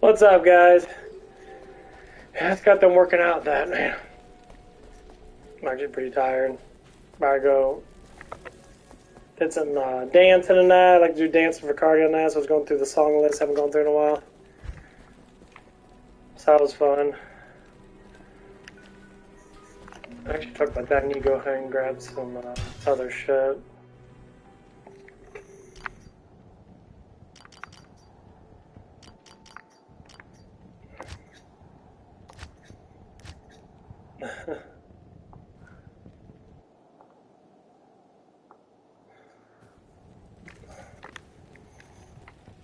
What's up, guys? Yeah, it's got them working out that, man. I'm actually pretty tired. About to go did some dancing and that. I like to do dancing for cardio and that, so I was going through the song list. Haven't gone through in a while. So that was fun. I actually talked about that. I need to go ahead and grab some other shit.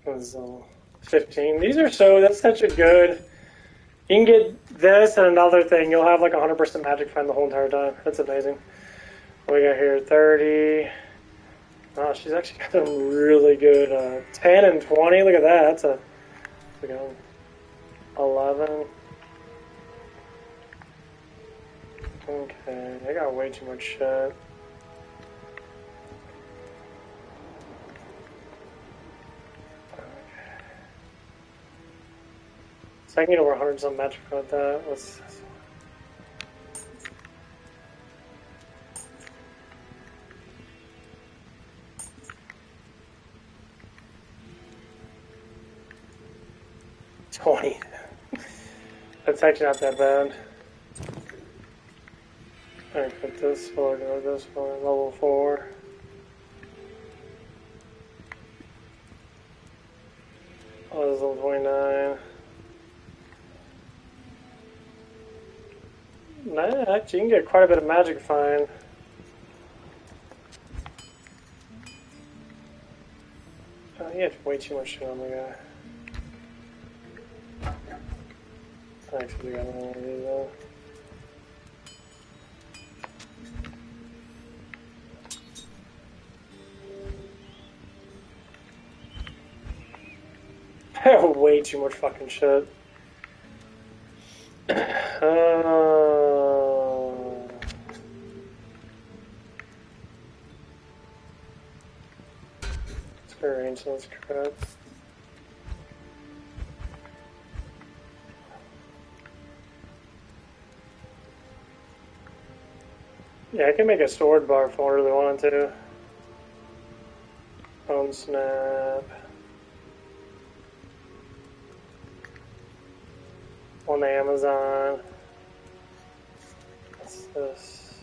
Was 15. These are that's such a good. You can get this and another thing. You'll have like 100% magic find the whole entire time. That's amazing. What we got here? 30. Oh, she's actually got some really good 10 and 20. Look at that. That's a 11. Okay, I got way too much shit. So I can get over 100 some magic with that. What's this? $20. That's actually not that bad. Alright, put this for this one, level 4. Oh, this is level 29. Nah, actually, you can get quite a bit of magic find. Oh, you have way too much shit on the guy. Actually, I don't know what to do though. I have way too much fucking shit. Let's rearrange those crap. Yeah, I can make a sword bar if I really wanted to. Bone snap. On Amazon. What's this?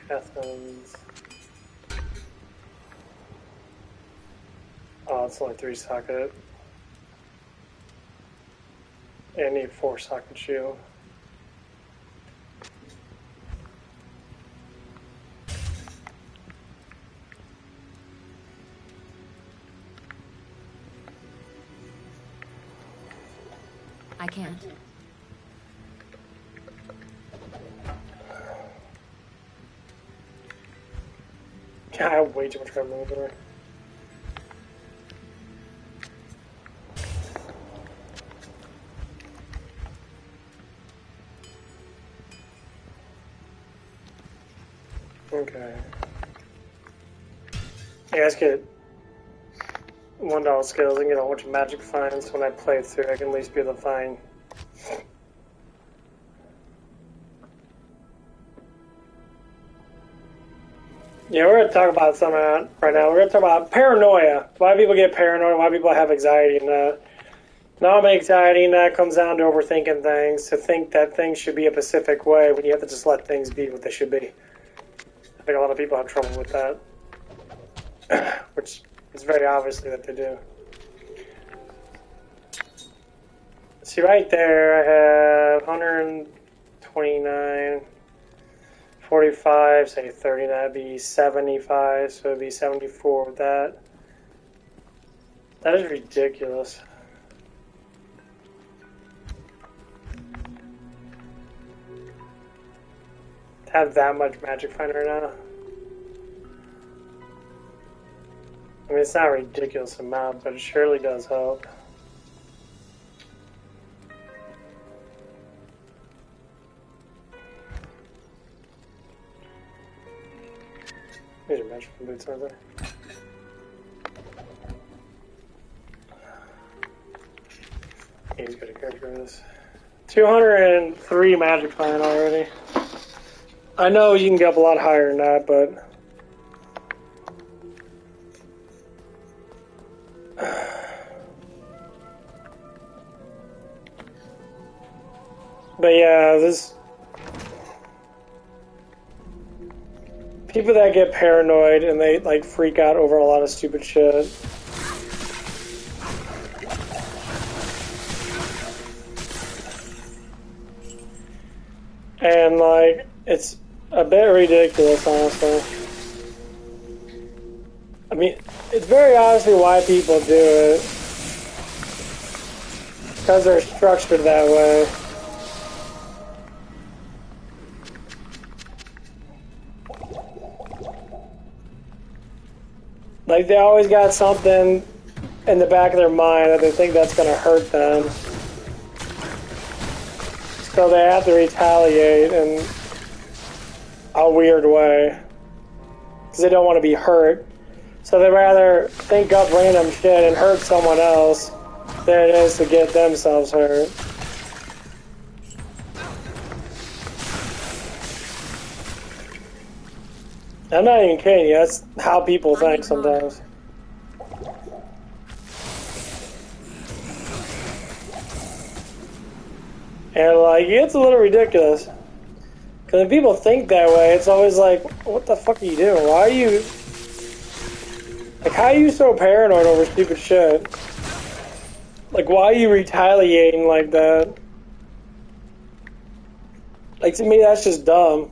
Catherine's. Oh, it's only 3 socket. Yeah, I need 4 socket shield. I can't. I have way too much crap moving around. Okay. Yeah, let's get $1 skills and get a bunch of magic finds. When I play through, I can at least be able to find. Yeah, we're going to talk about some right now. We're going to talk about paranoia. Why people get paranoid, why people have anxiety and that. Now, anxiety and that comes down to overthinking things, to think that things should be a specific way when you have to just let things be what they should be. I think a lot of people have trouble with that, which is very obviously that they do. See, right there, I have 129, 45, say 30, that'd be 75, so it'd be 74 with that. That is ridiculous. To have that much magic find right now. I mean, it's not a ridiculous amount, but it surely does help. These are magic boots, aren't they? He's gonna go through this. 203 magic plan already. I know you can get up a lot higher than that, but... But yeah, this... People that get paranoid and they, like, freak out over a lot of stupid shit. And, like, it's a bit ridiculous, honestly. I mean, it's very obviously why people do it. Because they're structured that way. Like, they always got something in the back of their mind that they think that's going to hurt them. So they have to retaliate in a weird way. Because they don't want to be hurt. So they'd rather think up random shit and hurt someone else than it is to get themselves hurt. I'm not even kidding you, that's how people think sometimes. And like, it's a little ridiculous. Because when people think that way, it's always like, what the fuck are you doing? Why are you... Like, how are you so paranoid over stupid shit? Like, why are you retaliating like that? Like, to me, that's just dumb.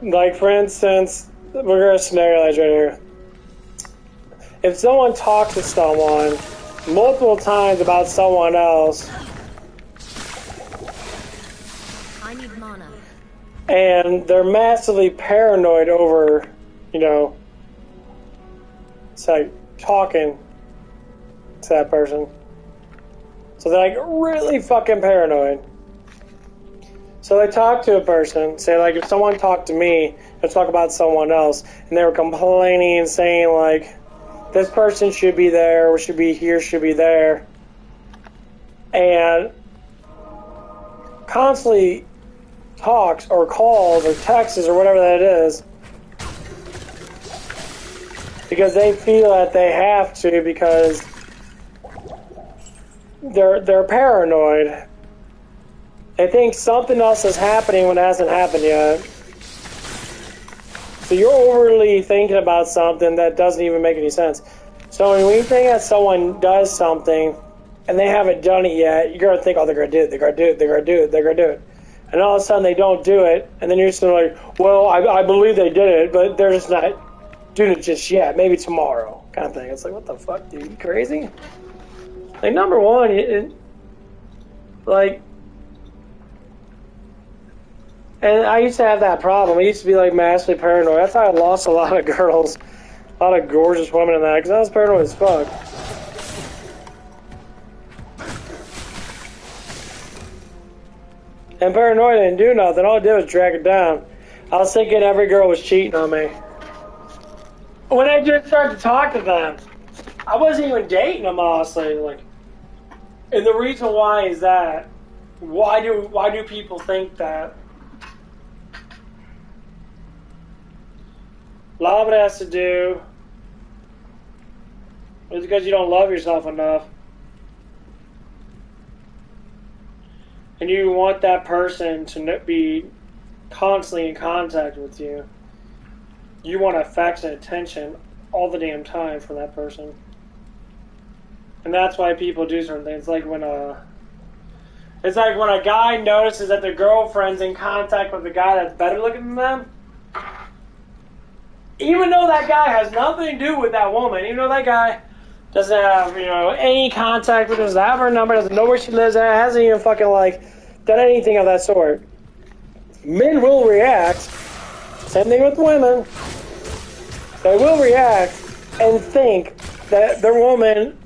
Like, for instance, we're going to scenarialize right here. If someone talks to someone multiple times about someone else, I need mana. And they're massively paranoid over, you know, it's like talking to that person. So they're like really fucking paranoid. So they talk to a person, say like if someone talked to me, they'll talk about someone else, and they were complaining and saying like, this person should be there, or should be here, should be there. And constantly talks or calls or texts or whatever that is because they feel that they have to because they're paranoid. They think something else is happening when it hasn't happened yet. So you're overly thinking about something that doesn't even make any sense. So when you think that someone does something and they haven't done it yet, you're going to think, oh, they're going to do it, they're going to do it, they're going to do it, they're going to do it. And all of a sudden they don't do it, and then you're just like, well, I believe they did it, but they're just not doing it just yet, maybe tomorrow, kind of thing. It's like, what the fuck, dude, you crazy? Like, number one, like, and I used to have that problem. I used to be, like, massively paranoid. That's how I lost a lot of girls, a lot of gorgeous women in that, because I was paranoid as fuck. And paranoid didn't do nothing. All I did was drag it down. I was thinking every girl was cheating on me. When I just started to talk to them, I wasn't even dating them, honestly. Like, and the reason why is that why do people think that? A lot of it has to do with because you don't love yourself enough. And you want that person to be constantly in contact with you. You want affection and attention all the damn time from that person. And that's why people do certain things. It's like when a guy notices that their girlfriend's in contact with a guy that's better looking than them. Even though that guy has nothing to do with that woman, even though that guy doesn't have, any contact with her, doesn't have her number, doesn't know where she lives at, hasn't even fucking, done anything of that sort. Men will react. Same thing with women. They will react and think that their woman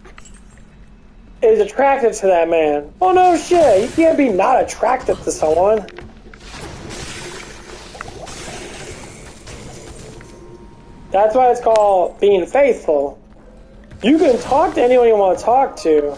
is attracted to that man. Oh, no shit. You can't be not attracted to someone. That's why it's called being faithful. You can talk to anyone you want to talk to.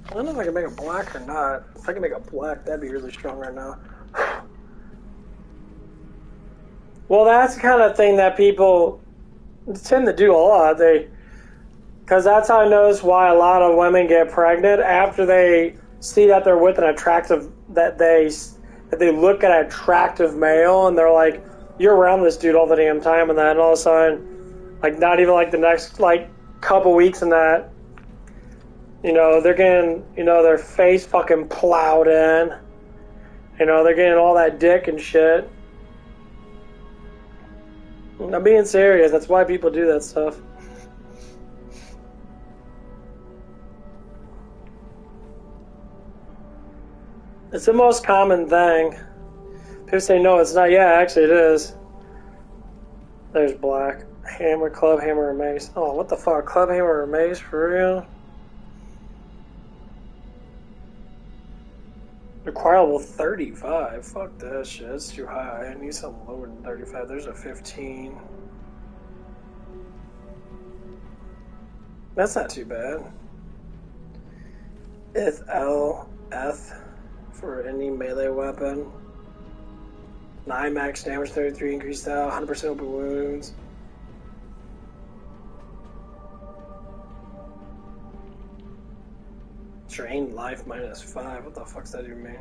I don't know if I can make a black or not. If I can make a black, that'd be really strong right now. Well, that's the kind of thing that people tend to do a lot. Because that's how I notice why a lot of women get pregnant after they see that they're with an attractive, that they look at an attractive male and they're like, you're around this dude all the damn time, and then all of a sudden, like not even like the next like couple weeks in that, you know, they're getting, you know, their face fucking plowed in. You know, they're getting all that dick and shit. I'm being serious. That's why people do that stuff. It's the most common thing. People say, no, it's not. Yeah, actually it is. There's black. Hammer, club, hammer, or mace. Oh, what the fuck? Club, hammer, or mace? For real? Requirable 35. Fuck that shit. That's too high. I need something lower than 35. There's a 15. That's not too bad. If L F for any melee weapon. 9 max damage, 33 increased out, 100% open wounds. Drain life -5. What the fuck's that even mean?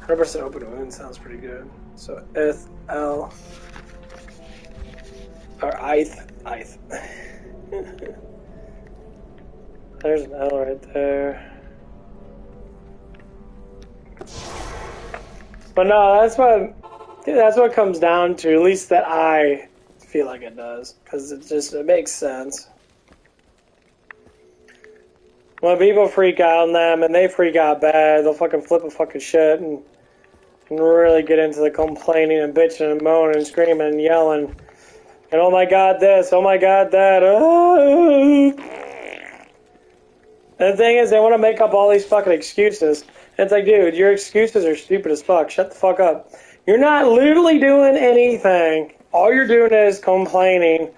100% open wound sounds pretty good. So Ith, L, or Ith. There's an L right there. But no, that's what it comes down to. At least that I feel like it does, because it makes sense. When people freak out on them and they freak out bad, they'll fucking flip a fucking shit and really get into the complaining and bitching and moaning and screaming and yelling. And oh my god this, oh my god that. And the thing is, they want to make up all these fucking excuses. And it's like, dude, your excuses are stupid as fuck. Shut the fuck up. You're not literally doing anything. All you're doing is complaining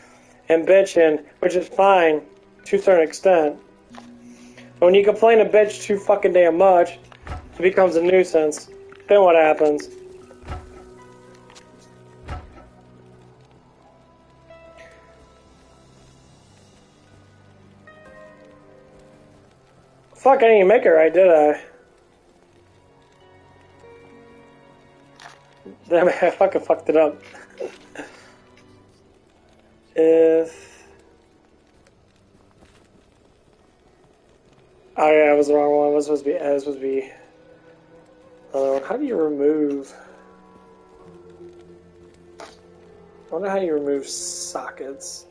and bitching, which is fine to a certain extent. But when you complain and bitch too fucking damn much, it becomes a nuisance. Then what happens? Fuck, I didn't even make it right, did I? Damn it, I fucking fucked it up. If... Oh yeah, it was the wrong one. It was supposed to be... It was supposed to be... Another one. How do you remove... I wonder how you remove sockets.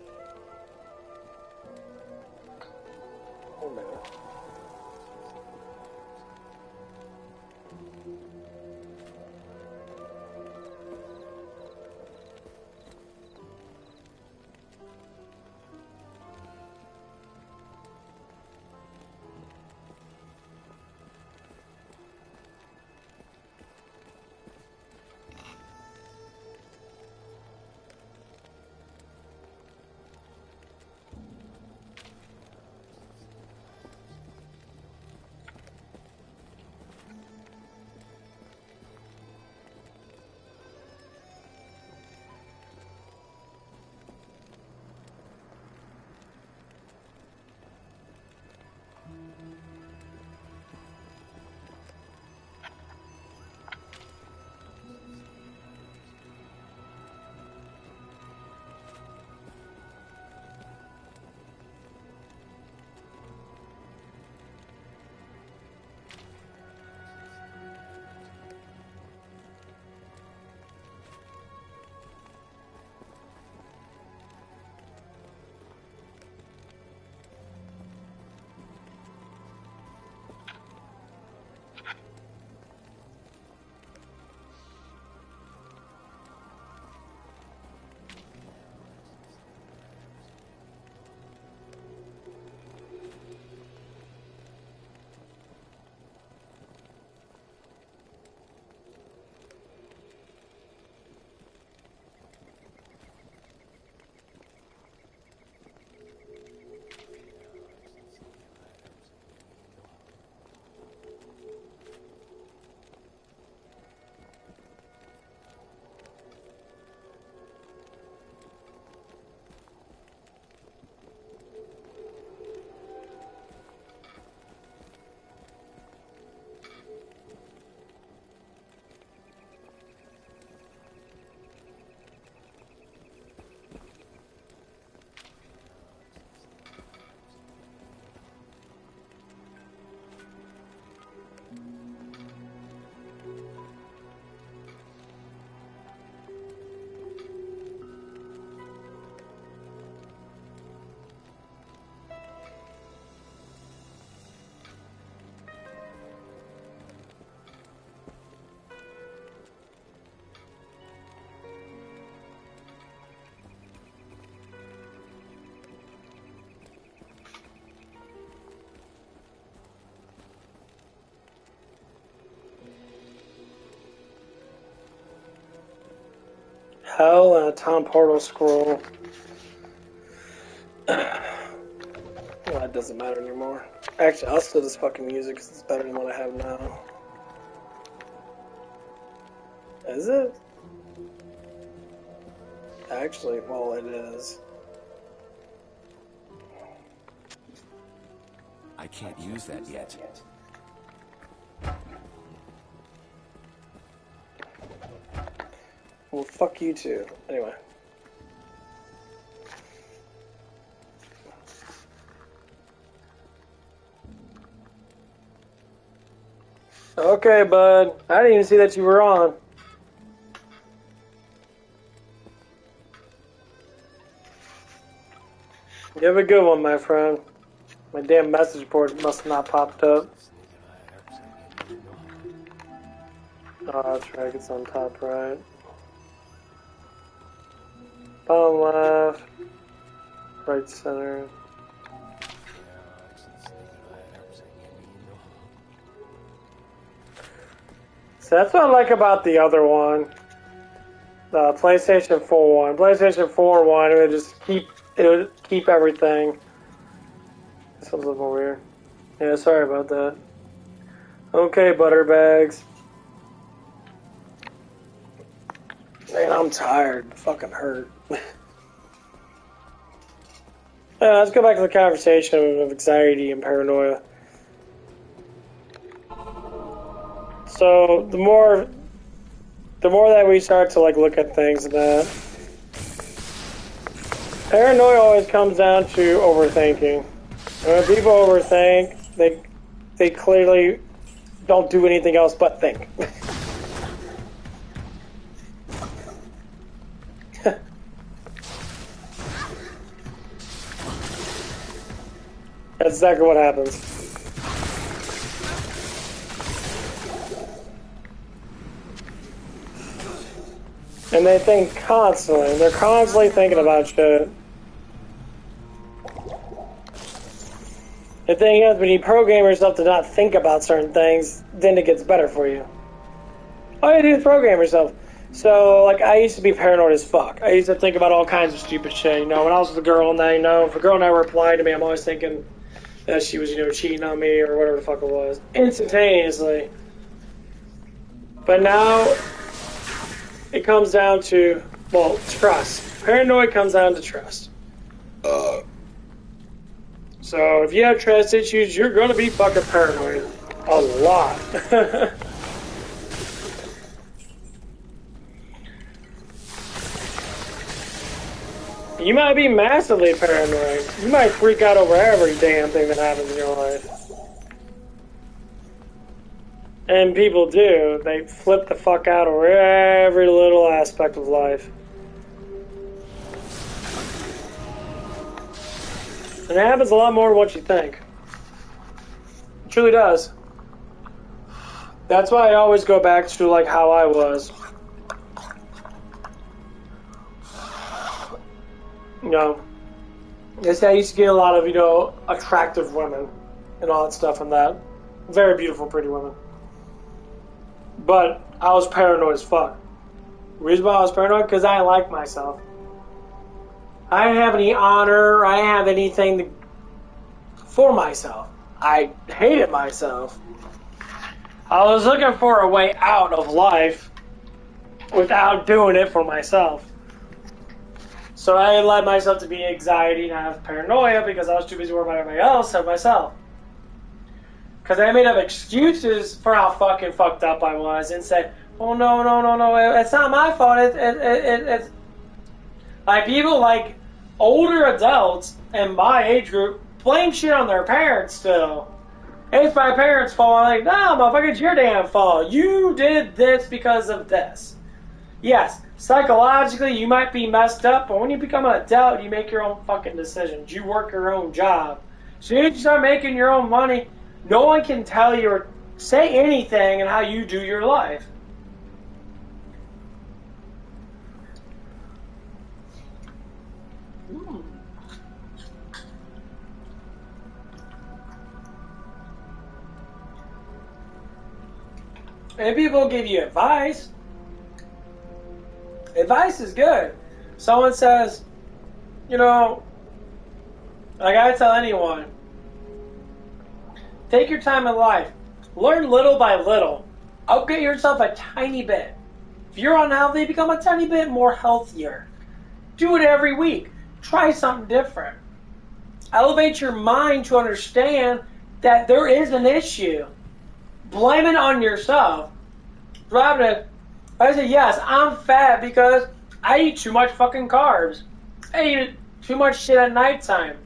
Oh no. hell and a Tom Portal scroll. Well, that doesn't matter anymore. Actually, I'll steal this fucking music because it's better than what I have now. Is it? Actually, well, it is. I can't use that yet. Well, fuck you too. Anyway. Okay, bud. I didn't even see that you were on. You have a good one, my friend. My damn message board must have not popped up. Oh, that's right. It's on top right. Bottom left. Right center. So that's what I like about the other one. The PlayStation 4 one. PlayStation 4 one, it would keep everything. This one's a little weird. Yeah, sorry about that. Okay, butterbags. Man, I'm tired. Fucking hurt. Let's go back to the conversation of anxiety and paranoia. So the more that we start to like look at things, and that paranoia always comes down to overthinking. And when people overthink, they clearly don't do anything else but think. That's exactly what happens. And they think constantly. They're constantly thinking about shit. The thing is, when you program yourself to not think about certain things, then it gets better for you. All you do is program yourself. So, like, I used to be paranoid as fuck. I used to think about all kinds of stupid shit, you know. When I was with a girl and that, you know, if a girl never replied to me, I'm always thinking that she was, you know, cheating on me or whatever the fuck it was. Instantaneously. But now, it comes down to, well, trust. Paranoia comes down to trust. So if you have trust issues, you're going to be fucking paranoid. A lot. You might be massively paranoid. You might freak out over every damn thing that happens in your life. And people do. They flip the fuck out over every little aspect of life. And it happens a lot more than what you think. It truly does. That's why I always go back to like how I was. You know, I used to get a lot of, you know, attractive women and all that stuff and that. Very beautiful, pretty women. But I was paranoid as fuck. The reason why I was paranoid, because I didn't like myself. I didn't have any honor. I didn't have anything for myself. I hated myself. I was looking for a way out of life without doing it for myself. So I led myself to be anxiety and have paranoia because I was too busy worrying about everybody else and myself. Because I made up excuses for how fucking fucked up I was and said, oh no, it's not my fault. It's like people like older adults in my age group blame shit on their parents still. It's my parents' fault. I'm like, no, motherfucker, it's your damn fault. You did this because of this. Yes, psychologically you might be messed up, but when you become an adult, you make your own fucking decisions. You work your own job. As soon as you start making your own money, no one can tell you or say anything in how you do your life. And people give you advice. If advice is good. Someone says, you know, like I tell anyone, take your time in life. Learn little by little. Upgrade yourself a tiny bit. If you're unhealthy, become a tiny bit more healthier. Do it every week. Try something different. Elevate your mind to understand that there is an issue. Blame it on yourself. I say, yes, I'm fat because I eat too much fucking carbs. I eat too much shit at nighttime.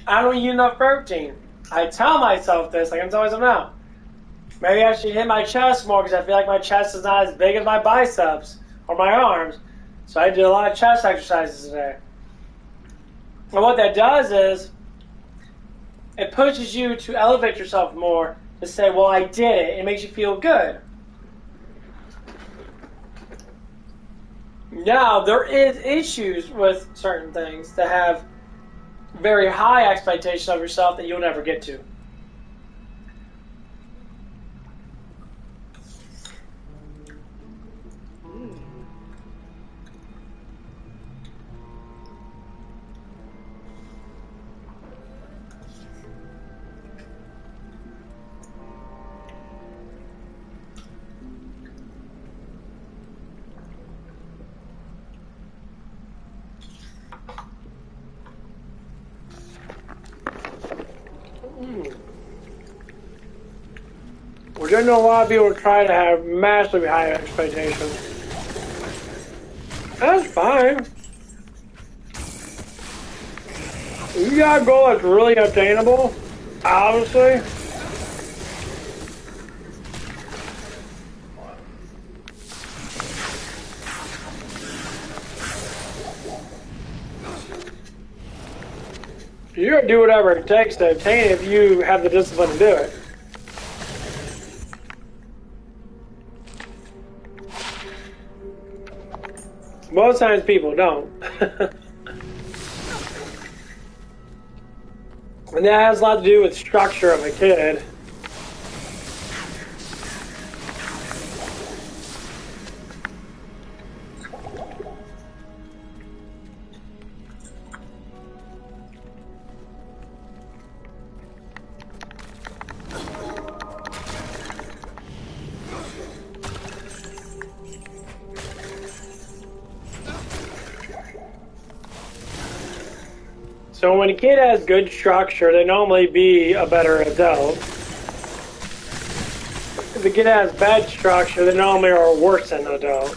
I don't eat enough protein. I tell myself this, I can tell myself now. Maybe I should hit my chest more because I feel like my chest is not as big as my biceps or my arms. So I did a lot of chest exercises today. And what that does is, it pushes you to elevate yourself more, to say, well, I did it. It makes you feel good. Now, there is issues with certain things that have very high expectations of yourself that you'll never get to. We're getting a lot of people try to have massively high expectations. That's fine. You got a goal that's really attainable, obviously. You're gonna do whatever it takes to attain it if you have the discipline to do it. Most times people don't. And that has a lot to do with structure of a kid. So when a kid has good structure, they normally be a better adult. If a kid has bad structure, they normally are worse than an adult.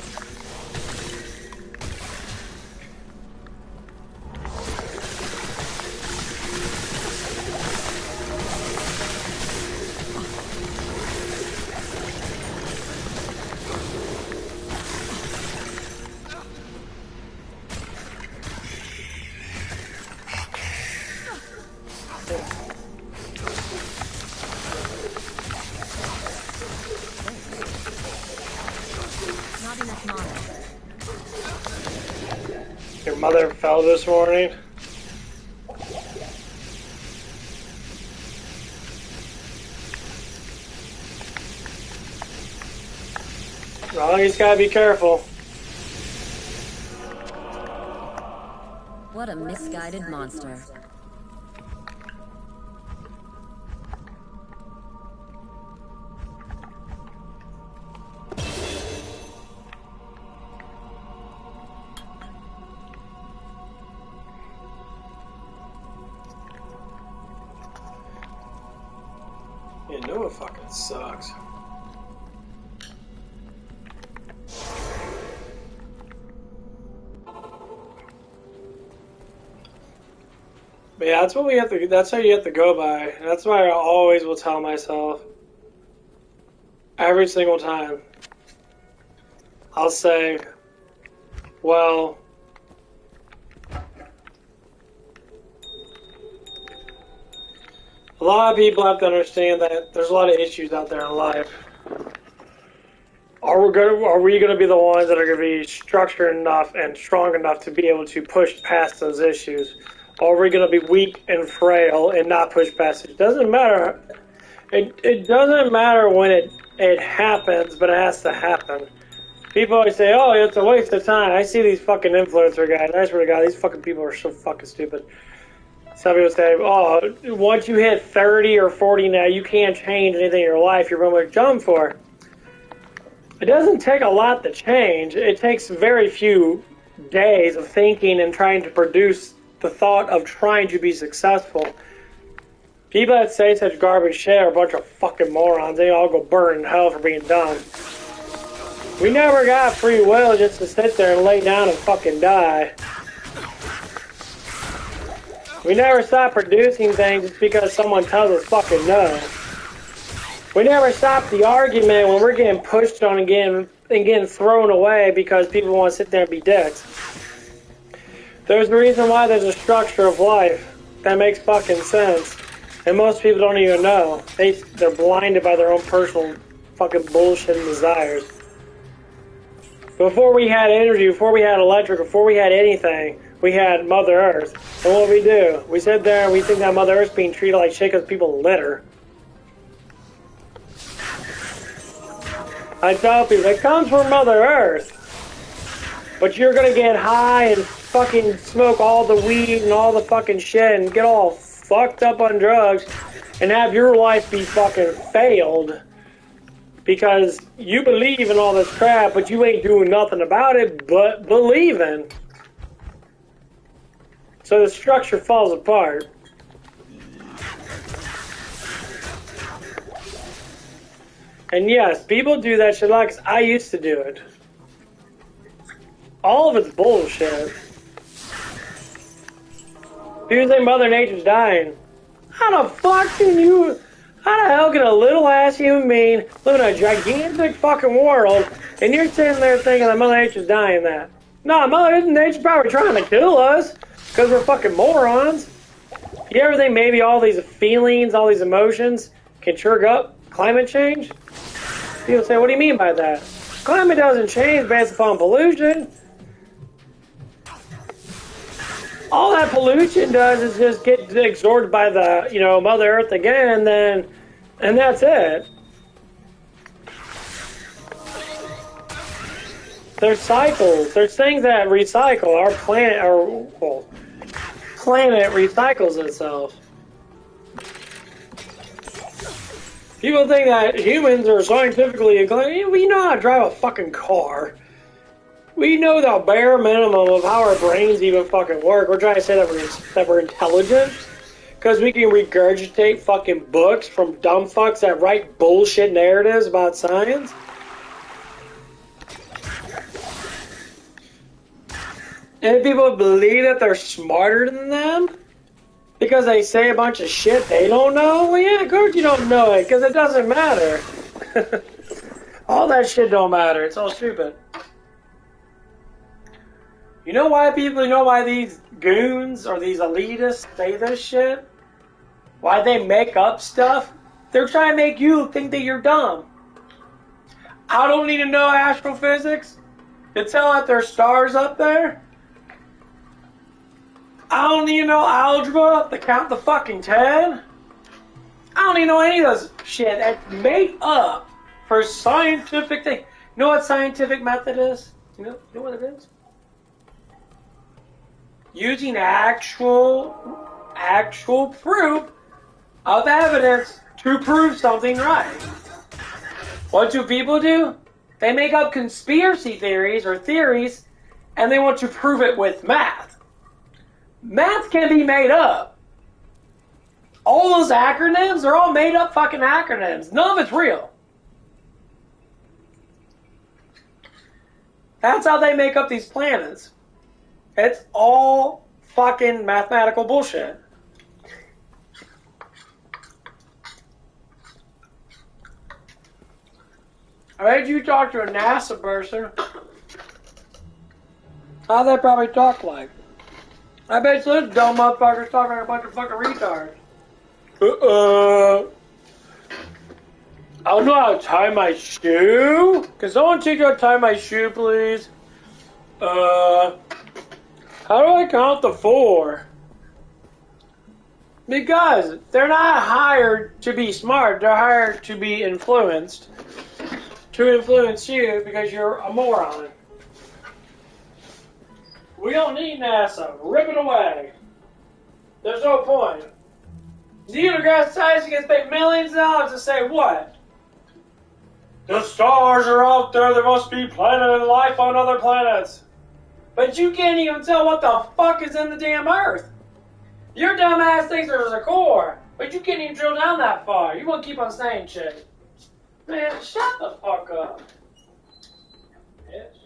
Your mother fell this morning. Well, he's gotta be careful. What a misguided monster. You know it fucking sucks. But yeah, that's what we have to. That's how you have to go by. And that's why I always will tell myself. Every single time, I'll say, well, a lot of people have to understand that there's a lot of issues out there in life. Are we gonna be the ones that are gonna be structured enough and strong enough to be able to push past those issues? Or are we gonna be weak and frail and not push past it? It doesn't matter. It doesn't matter when it happens, but it has to happen. People always say, oh, it's a waste of time. I see these fucking influencer guys. I swear to God, these fucking people are so fucking stupid. Some people say, oh, once you hit 30 or 40 now, you can't change anything in your life. You're going to jump for. It doesn't take a lot to change. It takes very few days of thinking and trying to produce the thought of trying to be successful. People that say such garbage shit are a bunch of fucking morons. They all go burn in hell for being dumb. We never got free will just to sit there and lay down and fucking die. We never stop producing things just because someone tells us fucking no. We never stop the argument when we're getting pushed on and getting thrown away because people want to sit there and be dicks. There's a reason why there's a structure of life that makes fucking sense. And most people don't even know. They're blinded by their own personal fucking bullshit and desires. Before we had energy, before we had electric, before we had anything, we had Mother Earth. And what do? We sit there and we think that Mother Earth's being treated like shit because people litter. I tell people, it comes from Mother Earth. But you're gonna get high and fucking smoke all the weed and all the fucking shit and get all fucked up on drugs and have your life be fucking failed because you believe in all this crap, but you ain't doing nothing about it but believing. So the structure falls apart. And yes, people do that shit like I used to do it. All of it's bullshit. People say Mother Nature's dying. How the hell can a little ass human being live in a gigantic fucking world and you're sitting there thinking that Mother Nature's dying that? No, Mother Nature's probably trying to kill us because we're fucking morons. You ever think maybe all these feelings, all these emotions can trigger up climate change? People say, what do you mean by that? Climate doesn't change based upon pollution. All that pollution does is just get absorbed by the, Mother Earth again, and that's it. There's cycles. There's things that recycle. Our planet recycles itself. People think that humans are scientifically inclined. We know how to drive a fucking car. We know the bare minimum of how our brains even fucking work. We're trying to say that we're intelligent because we can regurgitate fucking books from dumb fucks that write bullshit narratives about science. And people believe that they're smarter than them because they say a bunch of shit they don't know. Well, yeah, of course you don't know it because it doesn't matter. All that shit don't matter. It's all stupid. You know why these goons or these elitists say this shit? Why they make up stuff? They're trying to make you think that you're dumb. I don't need to know astrophysics to tell that there's stars up there. I don't need to know algebra to count the fucking 10. I don't need to know any of this shit that's made up for scientific thing. You know what scientific method is? You know what it is? Using actual proof of evidence to prove something right. What do people do? They make up conspiracy theories or theories and they want to prove it with math. Math can be made up. All those acronyms are all made up fucking acronyms. None of it's real. That's how they make up these planets. It's all fucking mathematical bullshit. I bet you talk to a NASA person. How they probably talk like? I bet you those dumb motherfuckers talk like a bunch of fucking retards. I don't know how to tie my shoe. Can someone teach me how to tie my shoe, please? How do I count to 4? Because they're not hired to be smart. They're hired to be influenced. to influence you because you're a moron. We don't need NASA. Rip it away. There's no point. Neil deGrasse Tyson gets paid millions of dollars to say what? The stars are out there. There must be planet life on other planets. But you can't even tell what the fuck is in the damn Earth. Your dumb ass thinks there's a core, but you can't even drill down that far. You want to keep on saying shit. Man, shut the fuck up. Bitch.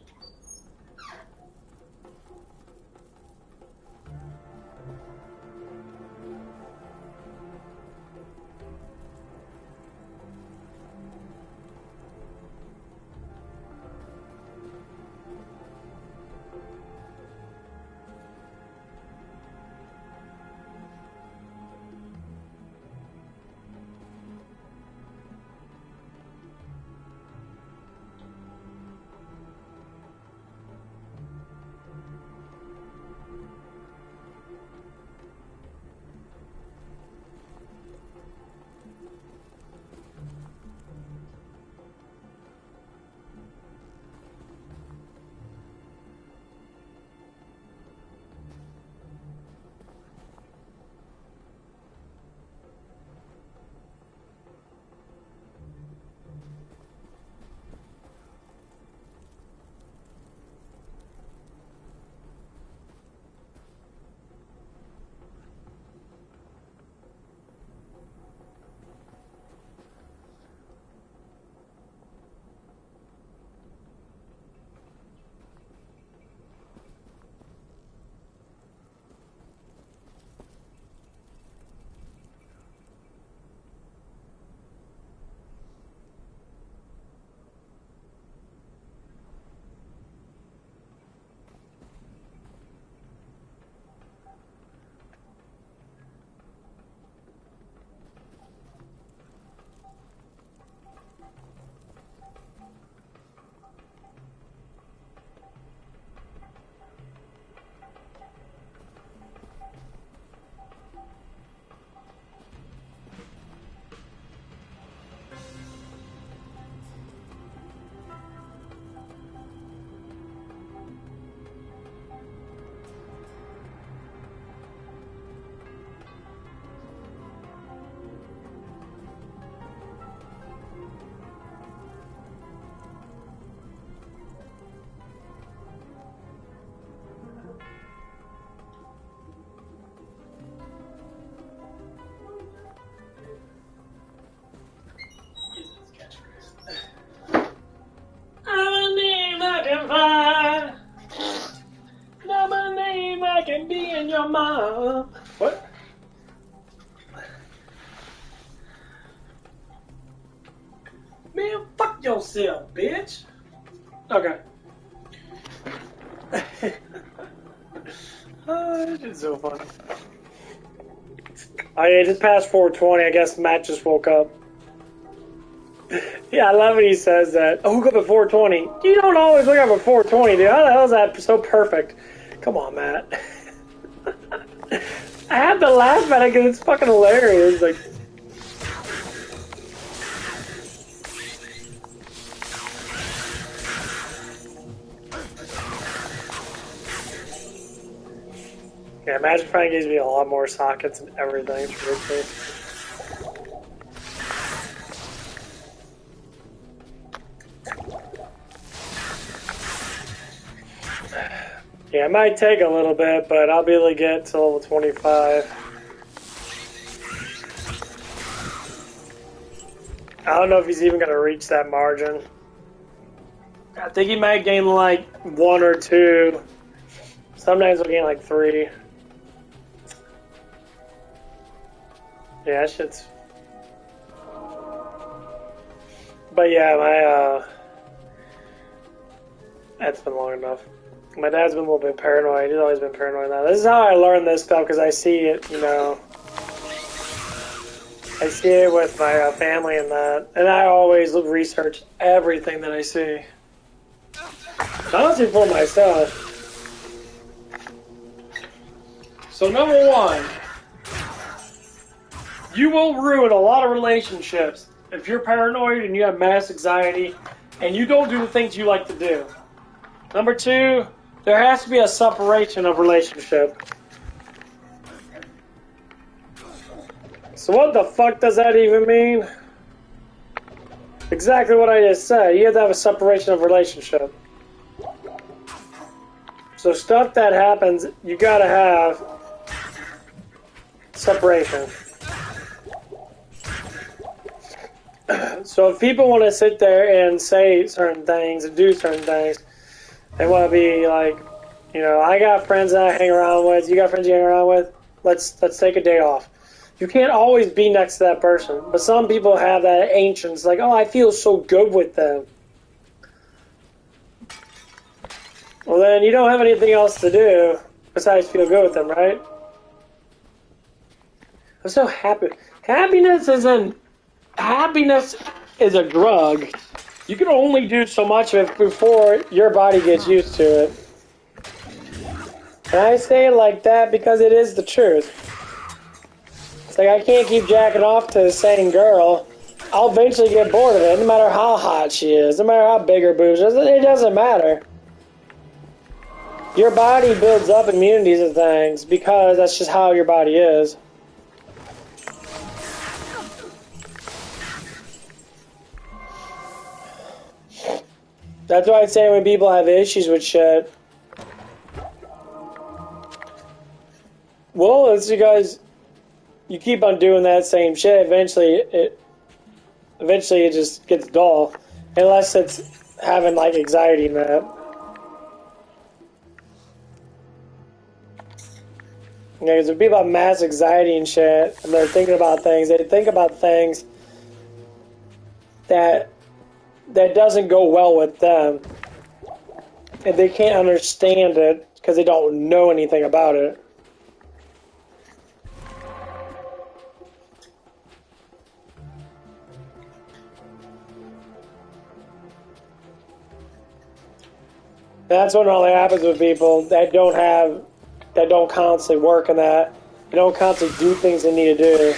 can be in your mom. What? Man, fuck yourself, bitch. Okay. This is so funny. Oh yeah, just past 4:20. I guess Matt just woke up. Yeah, I love when he says that. Oh, woke up at 4:20. You don't always wake up at 4:20, dude. How the hell is that so perfect? Come on, Matt. I have to laugh at it because it's fucking hilarious. Like, yeah, Magic Find gives me a lot more sockets and everything. It's ridiculous. Yeah, it might take a little bit, but I'll be able to get to level 25. I don't know if he's even going to reach that margin. I think he might gain like 1 or 2. Sometimes he'll gain like 3. Yeah, that shit's... But yeah, my, that's been long enough. My dad's been a little bit paranoid. He's always been paranoid now. This is how I learned this stuff, because I see it, you know. I see it with my family and that. And I always research everything that I see. Honestly, for myself. So, number 1. You will ruin a lot of relationships if you're paranoid and you have mass anxiety and you don't do the things you like to do. Number two, there has to be a separation of relationship. So what the fuck does that even mean? Exactly what I just said. You have to have a separation of relationship. So stuff that happens, you gotta have separation. So if people want to sit there and say certain things and do certain things, they want to be like, you know, I got friends that I hang around with. You got friends you hang around with. Let's take a day off. You can't always be next to that person, but some people have that ancients like, oh, I feel so good with them. Well, then you don't have anything else to do besides feel good with them, right? I'm so happy. Happiness is a drug. You can only do so much of it before your body gets used to it. And I say it like that because it is the truth. It's like I can't keep jacking off to the same girl. I'll eventually get bored of it, no matter how hot she is, no matter how big her boobs are. It doesn't matter. Your body builds up immunities to things because that's just how your body is. That's why I say when people have issues with shit, well, it's because you keep on doing that same shit. Eventually it just gets dull, unless it's having like anxiety in that. Yeah, because when people have mass anxiety and shit, and they're thinking about things, they think about things that doesn't go well with them, and they can't understand it because they don't know anything about it. That's what all happens with people that don't constantly work on that. They don't constantly do things they need to do.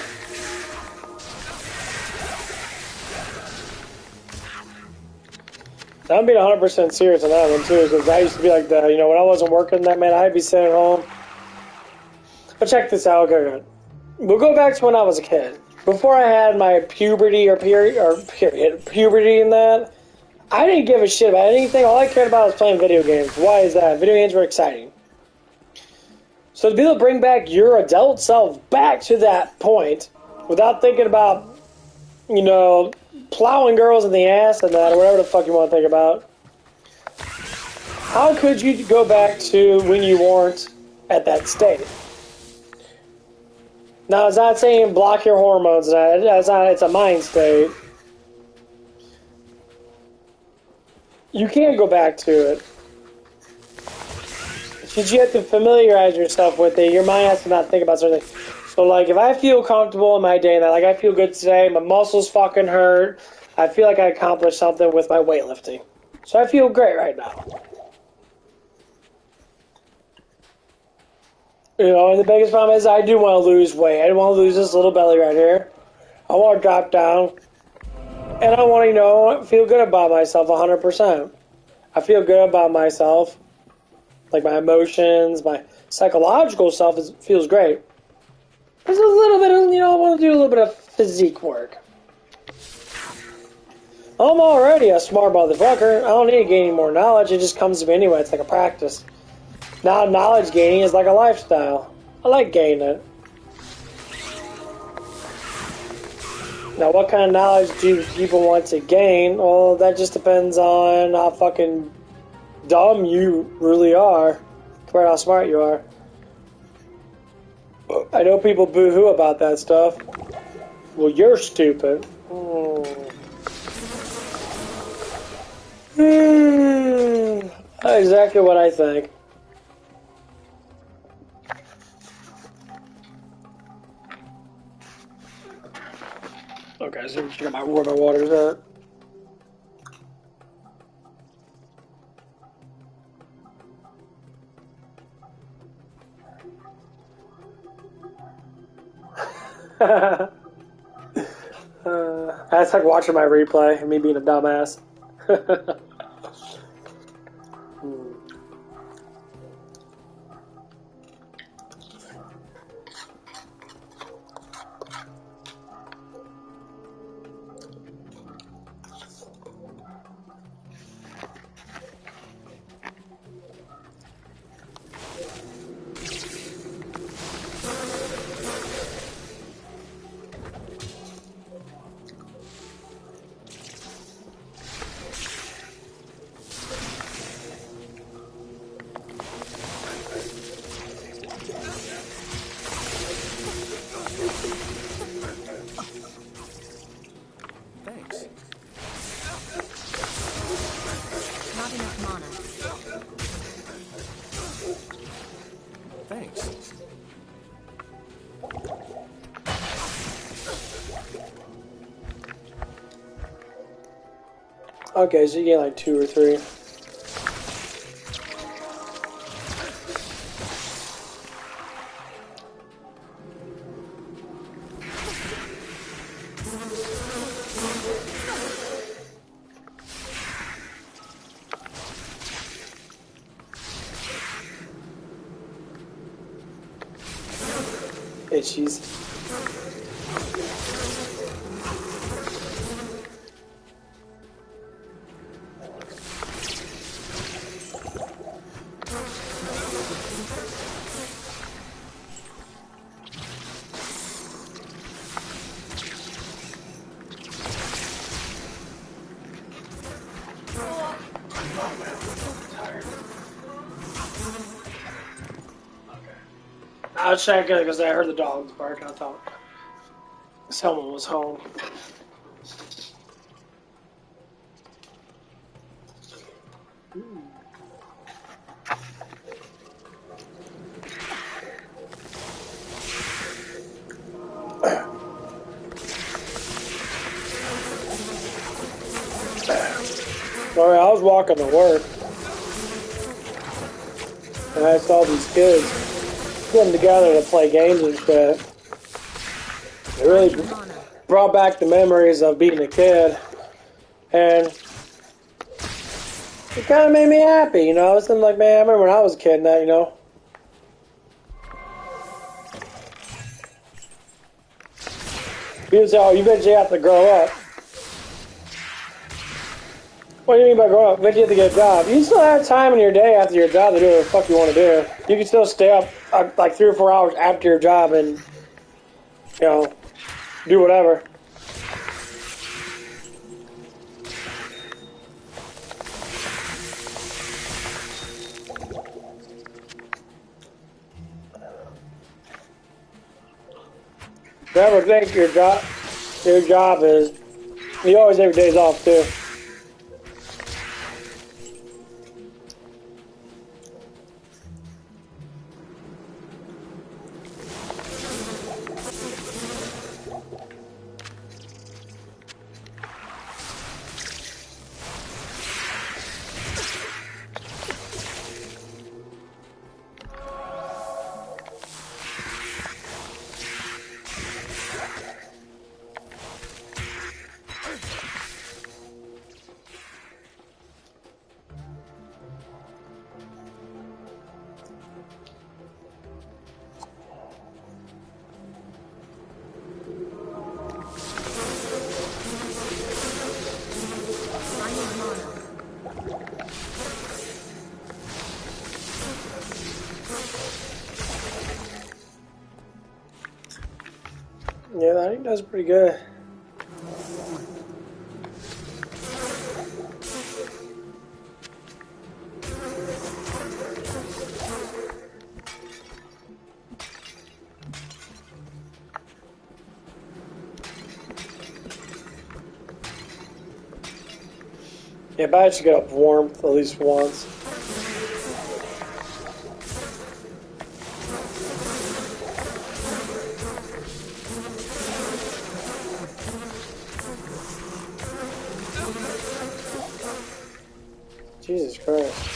I'm being 100% serious on that one too, because I used to be like that. You know, when I wasn't working that, man, I'd be sitting at home. But check this out, okay. We'll go back to when I was a kid. Before I had my puberty puberty and that, I didn't give a shit about anything. All I cared about was playing video games. Why is that? Video games were exciting. So to be able to bring back your adult self back to that point without thinking about, you know, plowing girls in the ass and that, or whatever the fuck you want to think about. How could you go back to when you weren't at that state? Now, it's not saying block your hormones. It's a mind state. You can't go back to it. Because you have to familiarize yourself with it. Your mind has to not think about certain things. So, like, if I feel comfortable in my day, and like, I feel good today, my muscles fucking hurt, I feel like I accomplished something with my weightlifting. So I feel great right now. You know, and the biggest problem is I do want to lose weight. I want to lose this little belly right here. I want to drop down. And I want to, you know, feel good about myself 100%. I feel good about myself. Like my emotions, my psychological self feels great. There's a little bit of, you know, I want to do a little bit of physique work. I'm already a smart motherfucker. I don't need to gain any more knowledge. It just comes to me anyway. It's like a practice. Now knowledge gaining is like a lifestyle. I like gaining it. Now what kind of knowledge do people want to gain? Well, that just depends on how fucking dumb you really are compared to how smart you are. I know people boo-hoo about that stuff. Well, you're stupid. Exactly what I think. Okay, so check out where my water's at. That's like watching my replay and me being a dumbass. Thanks. Not enough mana. Thanks. Okay, so you get like 2 or 3. Itchies. I was checking because I heard the dogs bark and I thought someone was home. Sorry, I was walking to work and I saw these kids getting together to play games and shit. It really brought back the memories of being a kid, and it kind of made me happy, you know. I was like, man, I remember when I was a kid and that, you know. People say, oh, you bet you have to grow up. What do you mean by grow up? Bet you have to get a job. You still have time in your day after your job to do what the fuck you want to do. You can still stay up like 3 or 4 hours after your job and, you know, do whatever. Never think your job is, you always have your days off too. Yeah, I think that's pretty good. Yeah, but I should get up warmth at least once. Jesus Christ.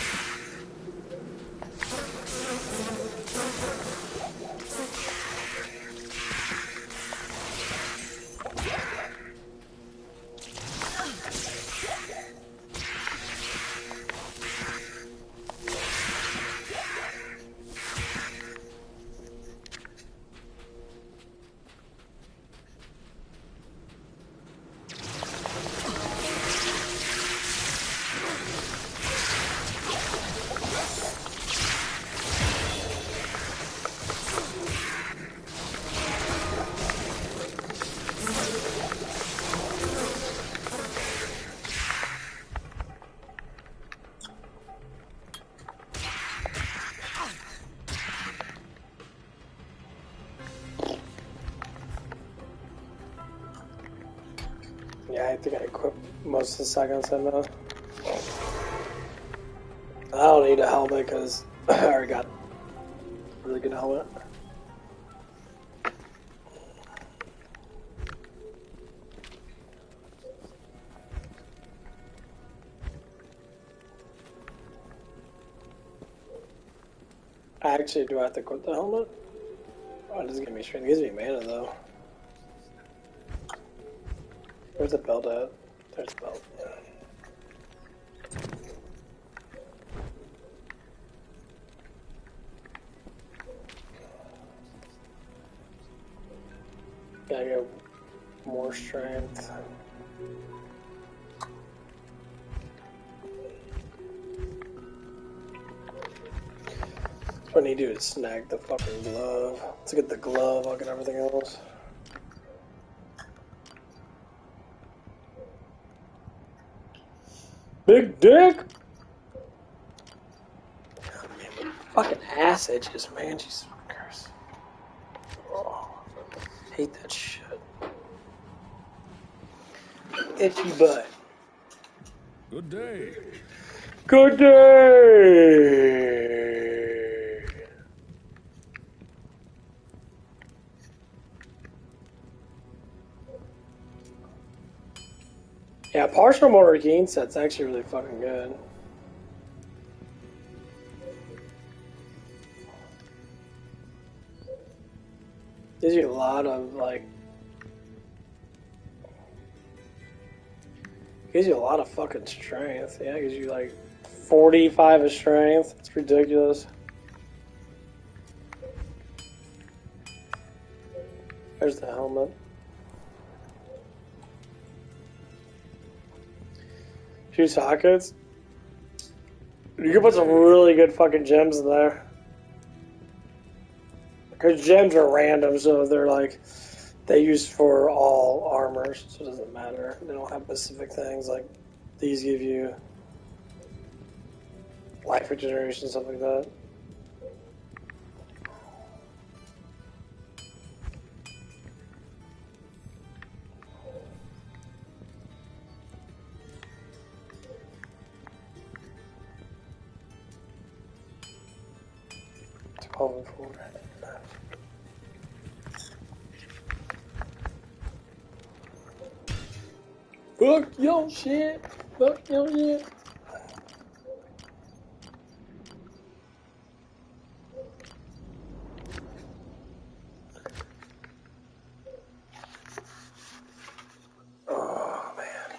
Yeah, I think I equipped most of the seconds in now. I don't need a helmet because I already got a really good helmet. Actually, do I have to equip the helmet? Oh, it doesn't give me strength. It gives me mana though. Where's the belt at? There's the belt. Gotta get more strength. What I need to do is snag the fucking glove. Let's get the glove, I'll get everything else. Big dick! Oh, man, my fucking ass itches, man. Jesus Christ. Oh, I hate that shit. Itchy butt. Good day. Good day! Yeah, partial motor gain set's actually really fucking good. Gives you a lot of, like... Gives you a lot of fucking strength. Yeah, it gives you, like, 45 of strength. It's ridiculous. There's the helmet. Few sockets. You can put some really good fucking gems in there. Because gems are random, so they're like, they use for all armors, so it doesn't matter. They don't have specific things, like these give you life regeneration, stuff like that. Fuck your shit. Fuck your shit. Oh, man.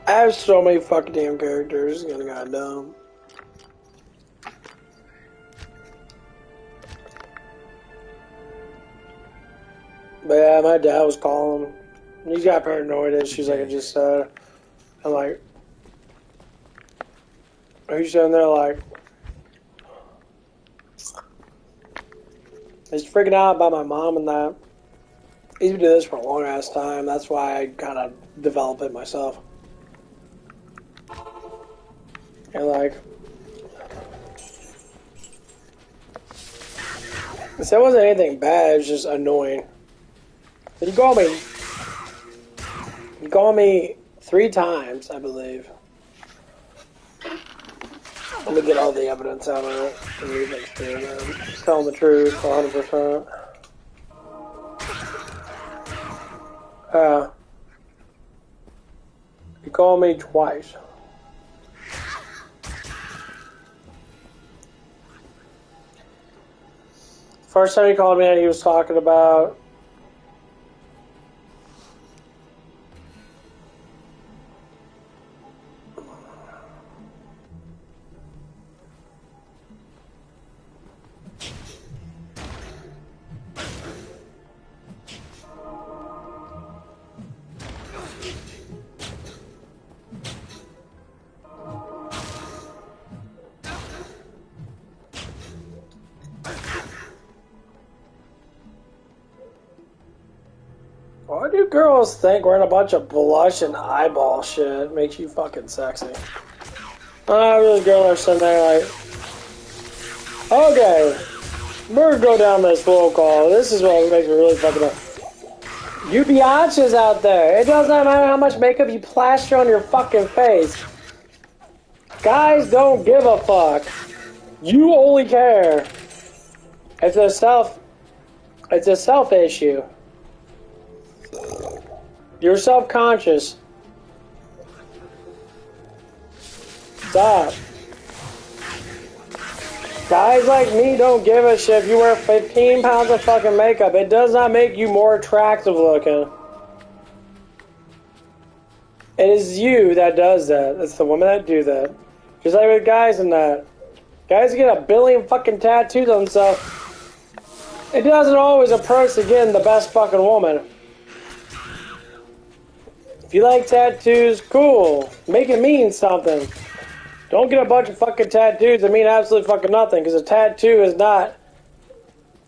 I have so many fucking damn characters. It's gonna go dumb. But yeah, my dad was calling him. He's got paranoid issues, like I just said. I'm like, he's sitting there like, he's freaking out about my mom and that. He's been doing this for a long ass time. That's why I kind of develop it myself. And like, that wasn't anything bad. It was just annoying. He called me 3 times, I believe. Let me get all the evidence out of it. And make sure that I'm just telling the truth, 100%. He called me twice. First time he called me, he was talking about Why do girls think wearing a bunch of blush and eyeball shit makes you fucking sexy? Really girls are sitting there like, okay, we're gonna go down this roll call. This is what makes me really fucking up. You biatches out there, it doesn't matter how much makeup you plaster on your fucking face. Guys don't give a fuck. You only care. It's a self issue. You're self-conscious. Stop. Guys like me don't give a shit if you wear 15 pounds of fucking makeup. It does not make you more attractive looking. It is you that does that. It's the women that do that. Just like with guys and that. Guys get a billion fucking tattoos on themselves. It doesn't always approach to getting the best fucking woman. If you like tattoos, cool. Make it mean something. Don't get a bunch of fucking tattoos that mean absolutely fucking nothing, because a tattoo is not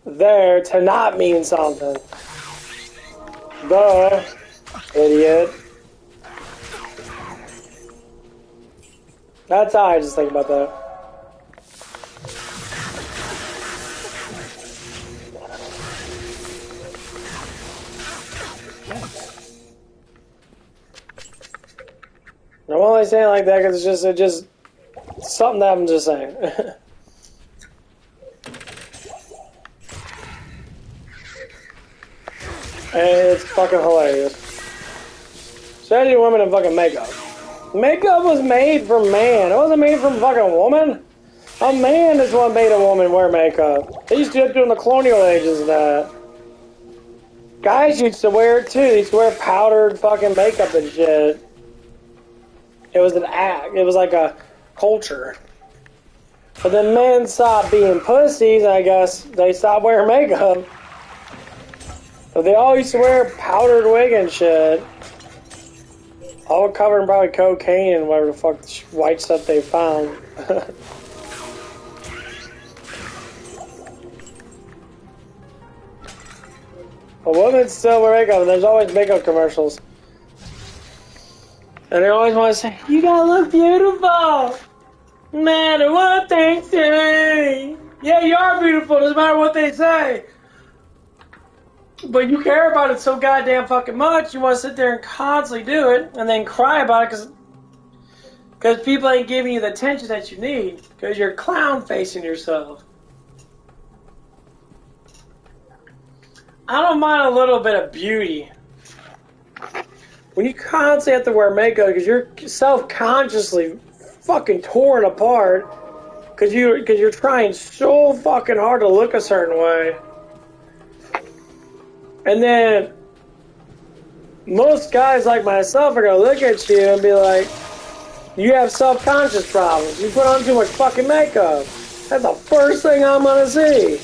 there to not mean something. Duh, idiot. That's how I just think about that. I'm only saying like that because it's just something that I'm just saying. And it's fucking hilarious. Especially women in fucking makeup. Makeup was made for man. It wasn't made for fucking woman. A man is what made a woman wear makeup. They used to do it during the colonial ages and that. Guys used to wear it too. They used to wear powdered fucking makeup and shit. It was an act. It was like a culture. But then men stopped being pussies, and I guess they stopped wearing makeup. But they all used to wear powdered wig and shit. All covered in probably cocaine and whatever the fuck white stuff they found. But women still wear makeup, and there's always makeup commercials. And they always want to say, you gotta look beautiful! No matter what they say! Yeah, you are beautiful, doesn't matter what they say! But you care about it so goddamn fucking much, you want to sit there and constantly do it, and then cry about it because people ain't giving you the attention that you need, because you're clown-facing yourself. I don't mind a little bit of beauty. When you constantly have to wear makeup because you're self-consciously fucking torn apart because you're trying so fucking hard to look a certain way. And then most guys like myself are going to look at you and be like, you have self-conscious problems. You put on too much fucking makeup. That's the first thing I'm going to see.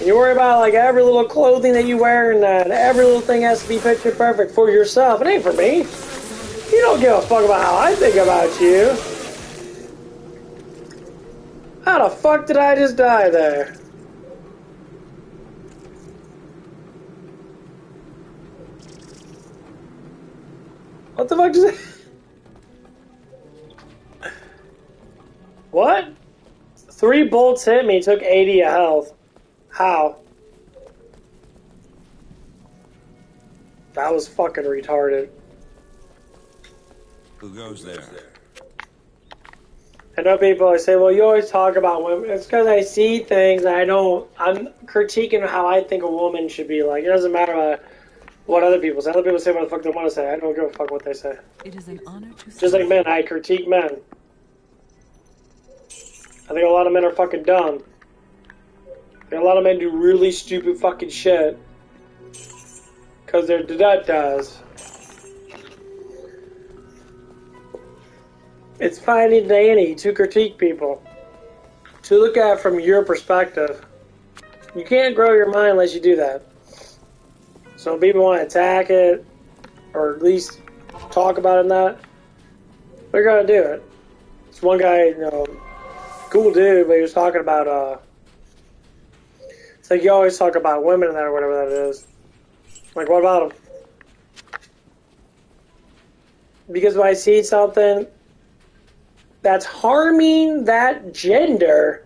You worry about like every little clothing that you wear and every little thing has to be picture perfect for yourself. It ain't for me. You don't give a fuck about how I think about you. How the fuck did I just die there? What the fuck just... What? 3 bolts hit me, took 80 of health. How? That was fucking retarded. Who goes there? I know people say, well, you always talk about women. It's because I see things and I'm critiquing how I think a woman should be like. It doesn't matter what other people say. Other people say what the fuck they want to say. I don't give a fuck what they say. It is an honor to Just like men, I critique men. I think a lot of men are fucking dumb. I think a lot of men do really stupid fucking shit. Because they're does. It's fine and dandy to critique people. To look at it from your perspective. You can't grow your mind unless you do that. So if people want to attack it, or at least talk about it, they're gonna do it. It's one guy, Cool dude, but he was talking about, it's like you always talk about women in there or whatever that is. Like, what about them? Because when I see something that's harming that gender,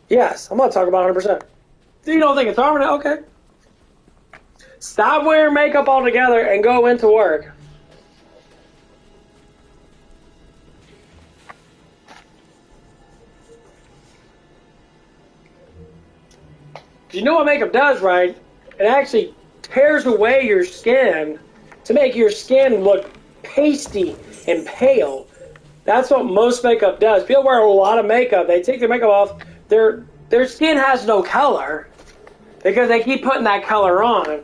yes, I'm going to talk about 100%. You don't think it's harming it? Okay. Stop wearing makeup altogether and go into work. You know what makeup does, right? It actually tears away your skin to make your skin look pasty and pale. That's what most makeup does. People wear a lot of makeup. They take their makeup off. Their skin has no color because they keep putting that color on.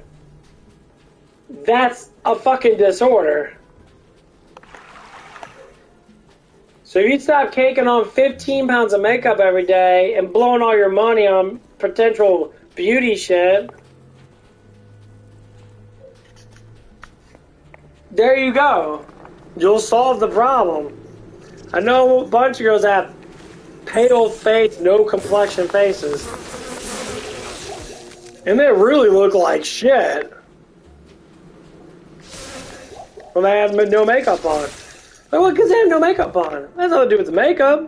That's a fucking disorder. So if you stop caking on 15 pounds of makeup every day and blowing all your money on potential beauty shit, there you go. You'll solve the problem. I know a bunch of girls have pale face, no complexion faces. And they really look like shit when they have no makeup on. Like, well, because they have no makeup on. That has nothing to do with the makeup.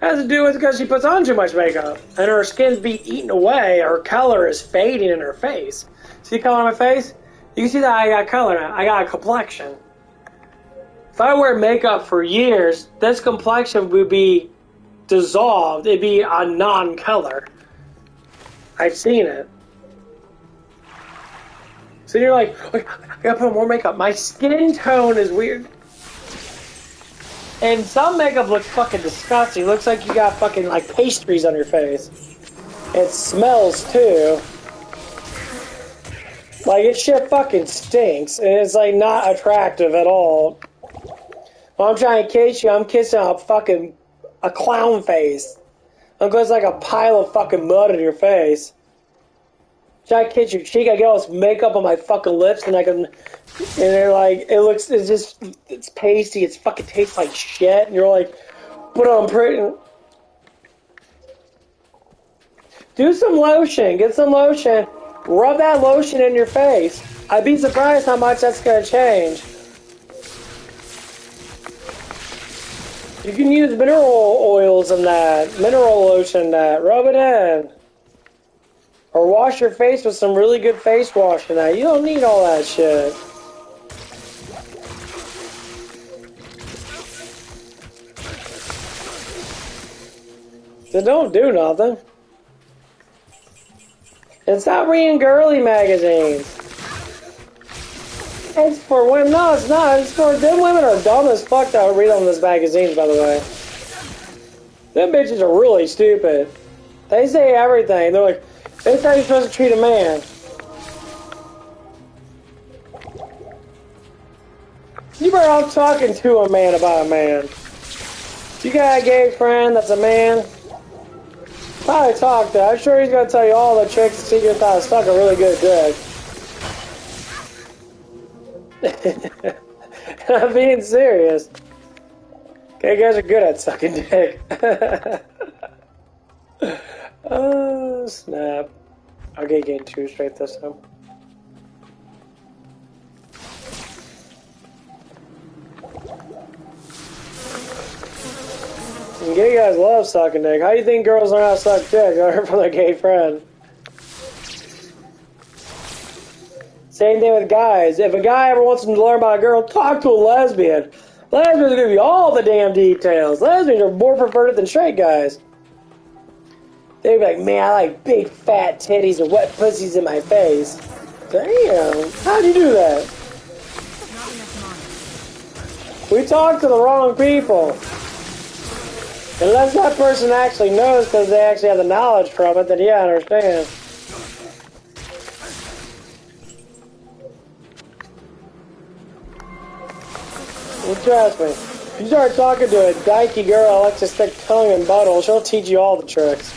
It has to do with because she puts on too much makeup. And her skin's being eaten away. Her color is fading in her face. See the color on my face? You can see that I got color now. I got a complexion. If I wear makeup for years, this complexion would be dissolved. It'd be a non-color. I've seen it. So you're like, I gotta put on more makeup. My skin tone is weird. And some makeup looks fucking disgusting. It looks like you got fucking like pastries on your face. It smells too. Like, it shit fucking stinks. And it's like not attractive at all. When I'm trying to kiss you, I'm kissing a clown face. I'm going like a pile of fucking mud in your face. Try to kiss your cheek, I get all this makeup on my fucking lips, and they're like, it's pasty, it fucking tastes like shit, and you're like, put on pretty. Do some lotion, get some lotion, rub that lotion in your face. I'd be surprised how much that's gonna change. You can use mineral oils in that, mineral lotion in that, rub it in. Or wash your face with some really good face wash in that. You don't need all that shit. So don't do nothing. And stop reading girly magazines. It's for women. No, it's not. It's for them. Women are dumb as fuck that read on those magazines, by the way. Them bitches are really stupid. They say everything. They're like, that's how you're supposed to treat a man. You better off talking to a man about a man. If you got a gay friend that's a man, probably talk to him. I'm sure he's going to tell you all the tricks and secrets how to suck a really good dick. I'm being serious. Okay, you guys are good at sucking dick. Oh, snap. I'll get game 2 straight this time. And gay guys love sucking dick. How do you think girls learn how to suck dick? I heard from their gay friend. Same thing with guys. If a guy ever wants to learn about a girl, talk to a lesbian. Lesbians are going to give you all the damn details. Lesbians are more perverted than straight guys. They'd be like, man, I like big fat titties and wet pussies in my face. Damn, how'd you do that? Not enough We talked to the wrong people. Unless that person actually knows because they actually have the knowledge from it, then yeah, I understand. Well, trust me, if you start talking to a dykey girl that likes to stick tongue in butthole, she'll teach you all the tricks.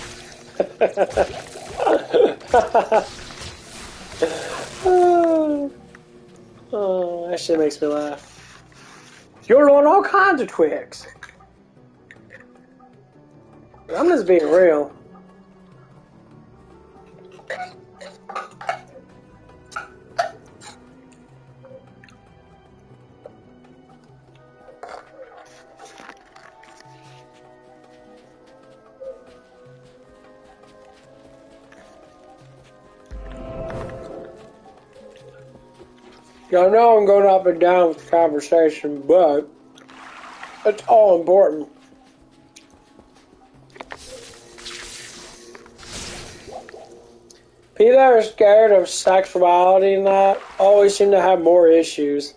Oh, that shit makes me laugh. You're on all kinds of tricks. I'm just being real. I know I'm going up and down with the conversation, but it's all important. People that are scared of sexuality and that always seem to have more issues.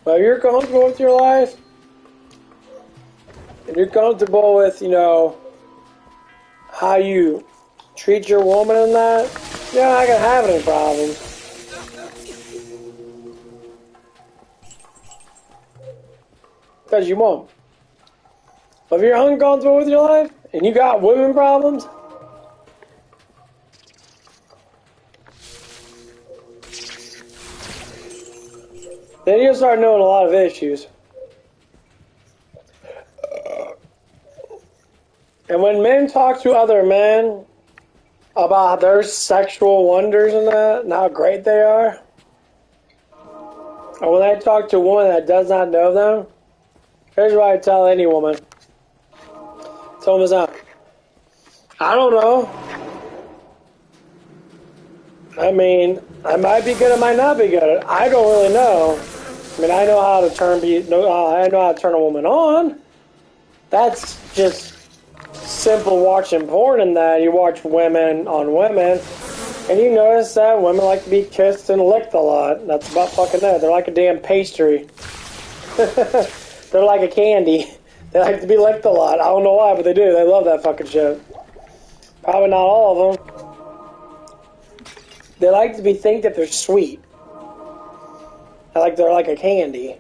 Well, you're comfortable with your life, and you're comfortable with, you know, how you treat your woman and that, you're not gonna have any problems. Because you won't. But if you're uncomfortable with your life, and you got women problems, then you'll start knowing a lot of issues. And when men talk to other men about their sexual wonders and that, and how great they are, or when they talk to a woman that does not know them, here's what I tell any woman. Tell them this, I don't know. I mean, I might be good, I might not be good. I don't really know. I mean, I know how to I know how to turn a woman on. That's just simple watching porn in that. You watch women on women, and you notice that women like to be kissed and licked a lot. That's about fucking it. They're like a damn pastry. They're like a candy. They like to be licked a lot. I don't know why, but they do. They love that fucking shit. Probably not all of them. They like to think that they're sweet. They're like a candy.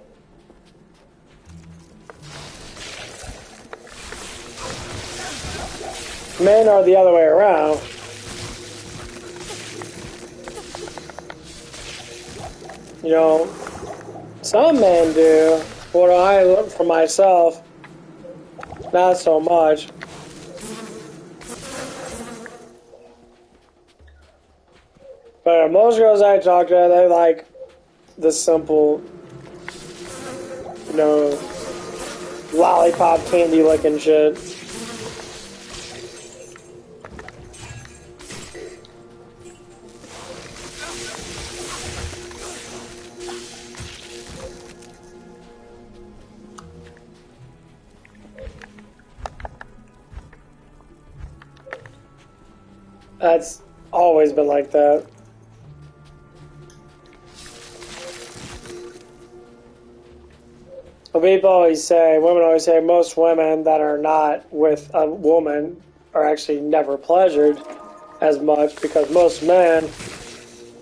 Men are the other way around. You know, some men do. What I look for myself, not so much. But most girls I talk to, they like the simple, you know, lollipop candy licking shit. That's always been like that. Well, people always say, women always say, most women that are not with a woman are actually never pleasured as much because most men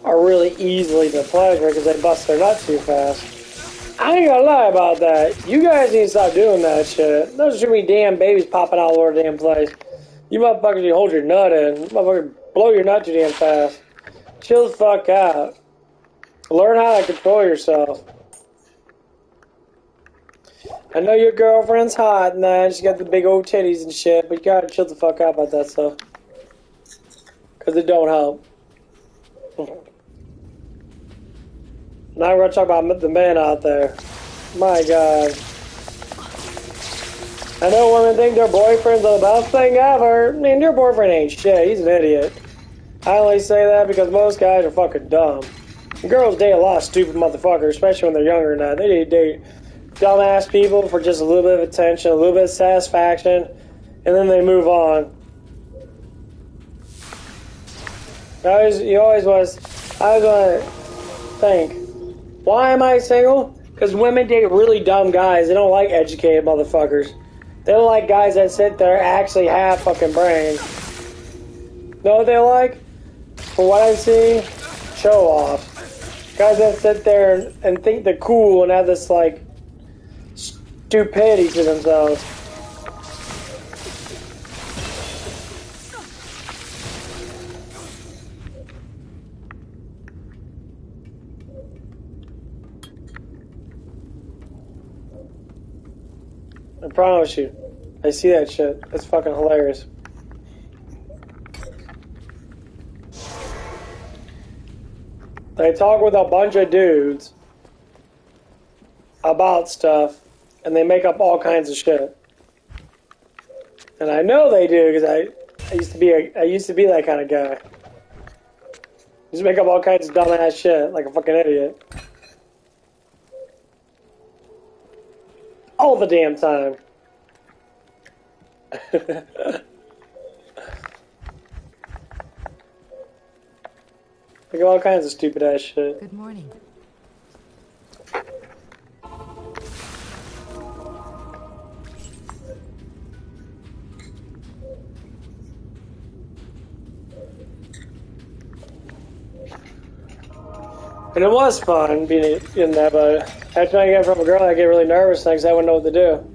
are really easily to pleasure because they bust their nuts too fast. I ain't gonna lie about that. You guys need to stop doing that shit. There's too many damn babies popping out all over the damn place. You motherfuckers, you hold your nut in. Motherfucker, blow your nut too damn fast. Chill the fuck out. Learn how to control yourself. I know your girlfriend's hot and that, she's got the big old titties and shit, but you gotta chill the fuck out about that stuff. Because it don't help. Now we're gonna talk about the men out there. My God. I know women think their boyfriend's the best thing ever. I mean, your boyfriend ain't shit, he's an idiot. I only say that because most guys are fucking dumb. Girls date a lot of stupid motherfuckers, especially when they're younger than that. They date dumbass people for just a little bit of attention, a little bit of satisfaction, and then they move on. I always want to think, why am I single? Because women date really dumb guys. They don't like educated motherfuckers. They don't like guys that sit there and actually have fucking brains. Know what they like? From what I've seen, show off. Guys that sit there and think they're cool and have this, like, stupidity to themselves. I promise you. I see that shit. It's fucking hilarious. They talk with a bunch of dudes about stuff, and they make up all kinds of shit. And I know they do because I used to be that kind of guy. Just make up all kinds of dumbass shit like a fucking idiot. All the damn time. Like all kinds of stupid ass shit. Good morning. And it was fun being in that, but after I get from a girl, I get really nervous because I wouldn't know what to do.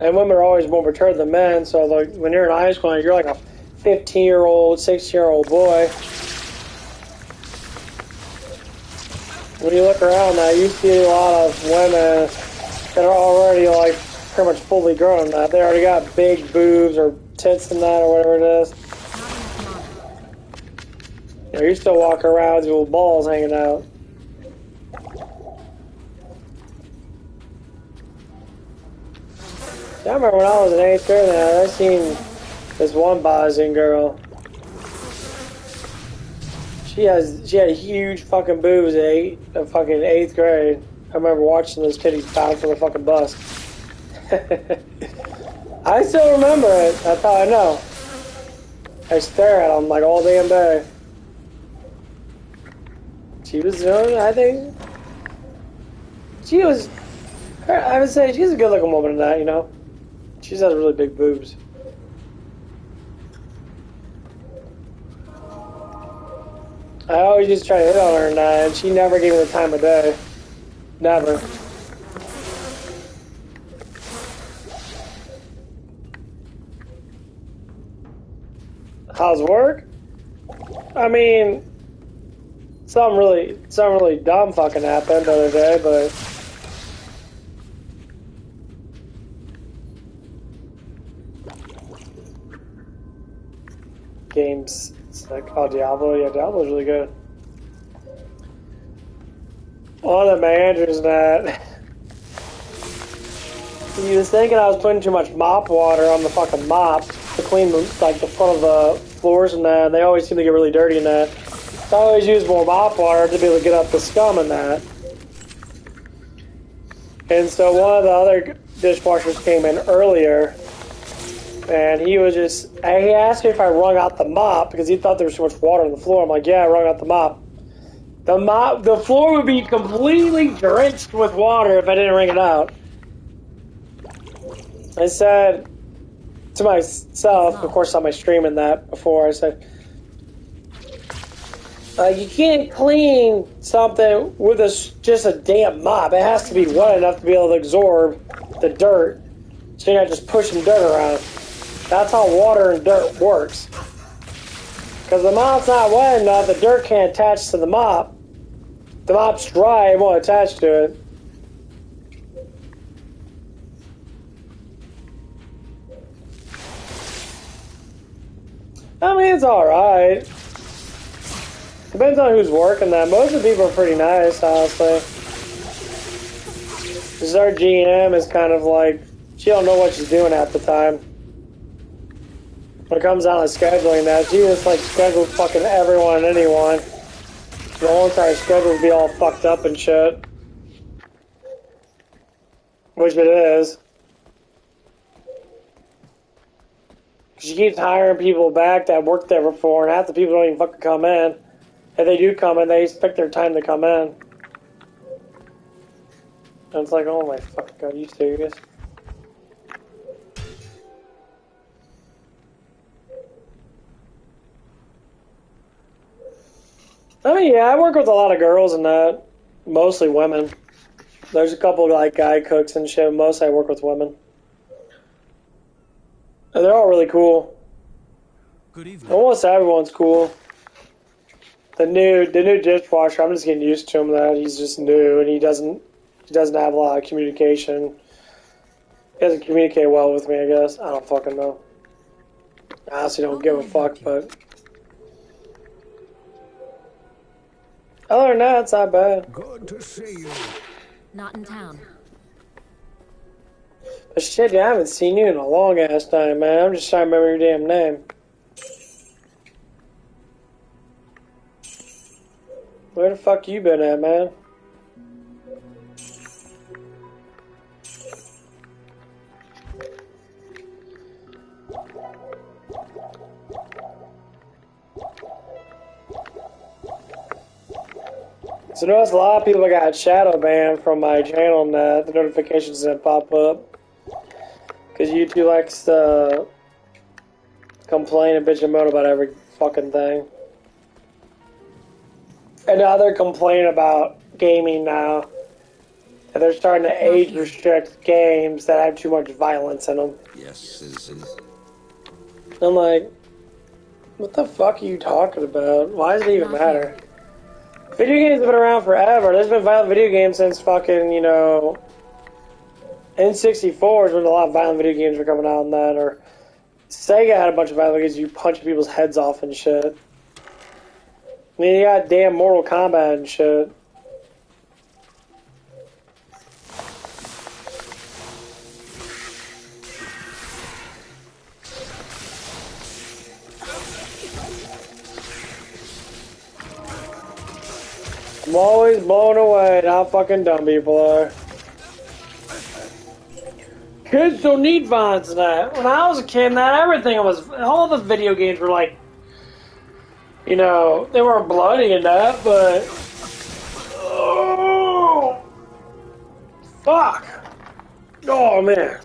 And women are always more mature than men, so like when you're in high school, you're like a 15-year-old, 16-year-old boy. When you look around now, you see a lot of women that are already like pretty much fully grown now. They already got big boobs or tits and that or whatever it is. You know, you still walk around with your little balls hanging out. I remember when I was in 8th grade, I seen this one Bosnian girl. She had huge fucking boobs at fucking 8th grade. I remember watching those titties bounce from the fucking bus. I still remember it. That's how I know. I stare at them like all damn day. She was young, I think. She was, I would say she's a good looking woman in that, you know. She just has really big boobs. I always just try to hit on her and she never gave me the time of day. Never. How's work? I mean, something really dumb fucking happened the other day, but games, it's like, oh, Diablo, yeah, Diablo's really good. One of the managers that he was thinking I was putting too much mop water on the fucking mop to clean like the front of the floors and that. And they always seem to get really dirty in that. So I always use more mop water to be able to get up the scum in that. And so one of the other dishwashers came in earlier, and he asked me if I wrung out the mop because he thought there was too much water on the floor. I'm like, yeah, I wrung out the mop. The floor would be completely drenched with water if I didn't wring it out. I said to myself, of course, on my stream and that before, I said, you can't clean something with just a damn mop. It has to be wet enough to be able to absorb the dirt, so you're not just pushing dirt around. That's how water and dirt works. Because the mop's not wet enough, the dirt can't attach to the mop. The mop's dry, it won't attach to it. I mean, it's alright. Depends on who's working that. Most of the people are pretty nice, honestly. Because our GM is kind of like, she don't know what she's doing at the time. When it comes down to scheduling that, she just like schedules fucking everyone and anyone. The whole entire schedule would be all fucked up and shit. Which it is. She keeps hiring people back that worked there before, and half the people don't even fucking come in. If they do come in, they expect their time to come in. And it's like, oh my fucking god, are you serious? I mean, yeah, I work with a lot of girls and that. Mostly women. There's a couple of like guy cooks and shit. Mostly I work with women. And they're all really cool. Good evening. Almost everyone's cool. The new dishwasher, I'm just getting used to him. That he's just new and he doesn't have a lot of communication. He doesn't communicate well with me, I guess. I don't fucking know. I honestly don't give a fuck, but other than that, it's not bad. Good to see you. Not in town. But shit, I haven't seen you in a long ass time, man. I'm just trying to remember your damn name. Where the fuck you been at, man? So I noticed a lot of people got shadow banned from my channel and the notifications didn't pop up. Because YouTube likes to complain and bitch and moan about every fucking thing. And now they're complaining about gaming now. And they're starting to age restrict games that have too much violence in them. Yes, citizen. I'm like, what the fuck are you talking about? Why does it even matter? Video games have been around forever. There's been violent video games since fucking, you know, N64 is when a lot of violent video games were coming out on that, or Sega had a bunch of violent games you punch people's heads off and shit. I mean, you got damn Mortal Kombat and shit. I'm always blown away at how fucking dumb people are. Kids don't need violence in that. When I was a kid, all the video games were like, you know, they weren't bloody and that, but oh, fuck. Oh man.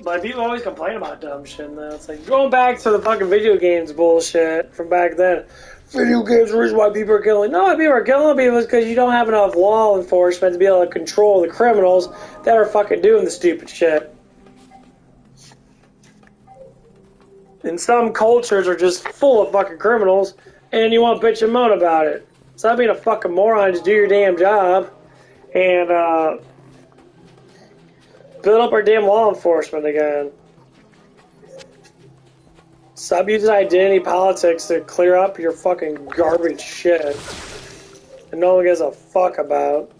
But people always complain about dumb shit now. It's like going back to the fucking video games bullshit from back then. Video games are the reason why people are killing. No, people are killing people is because you don't have enough law enforcement to be able to control the criminals that are fucking doing the stupid shit. And some cultures are just full of fucking criminals, and you want to bitch and moan about it. Stop being a fucking moron, just do your damn job, and build up our damn law enforcement again. Stop using identity politics to clear up your fucking garbage shit that no one gives a fuck about.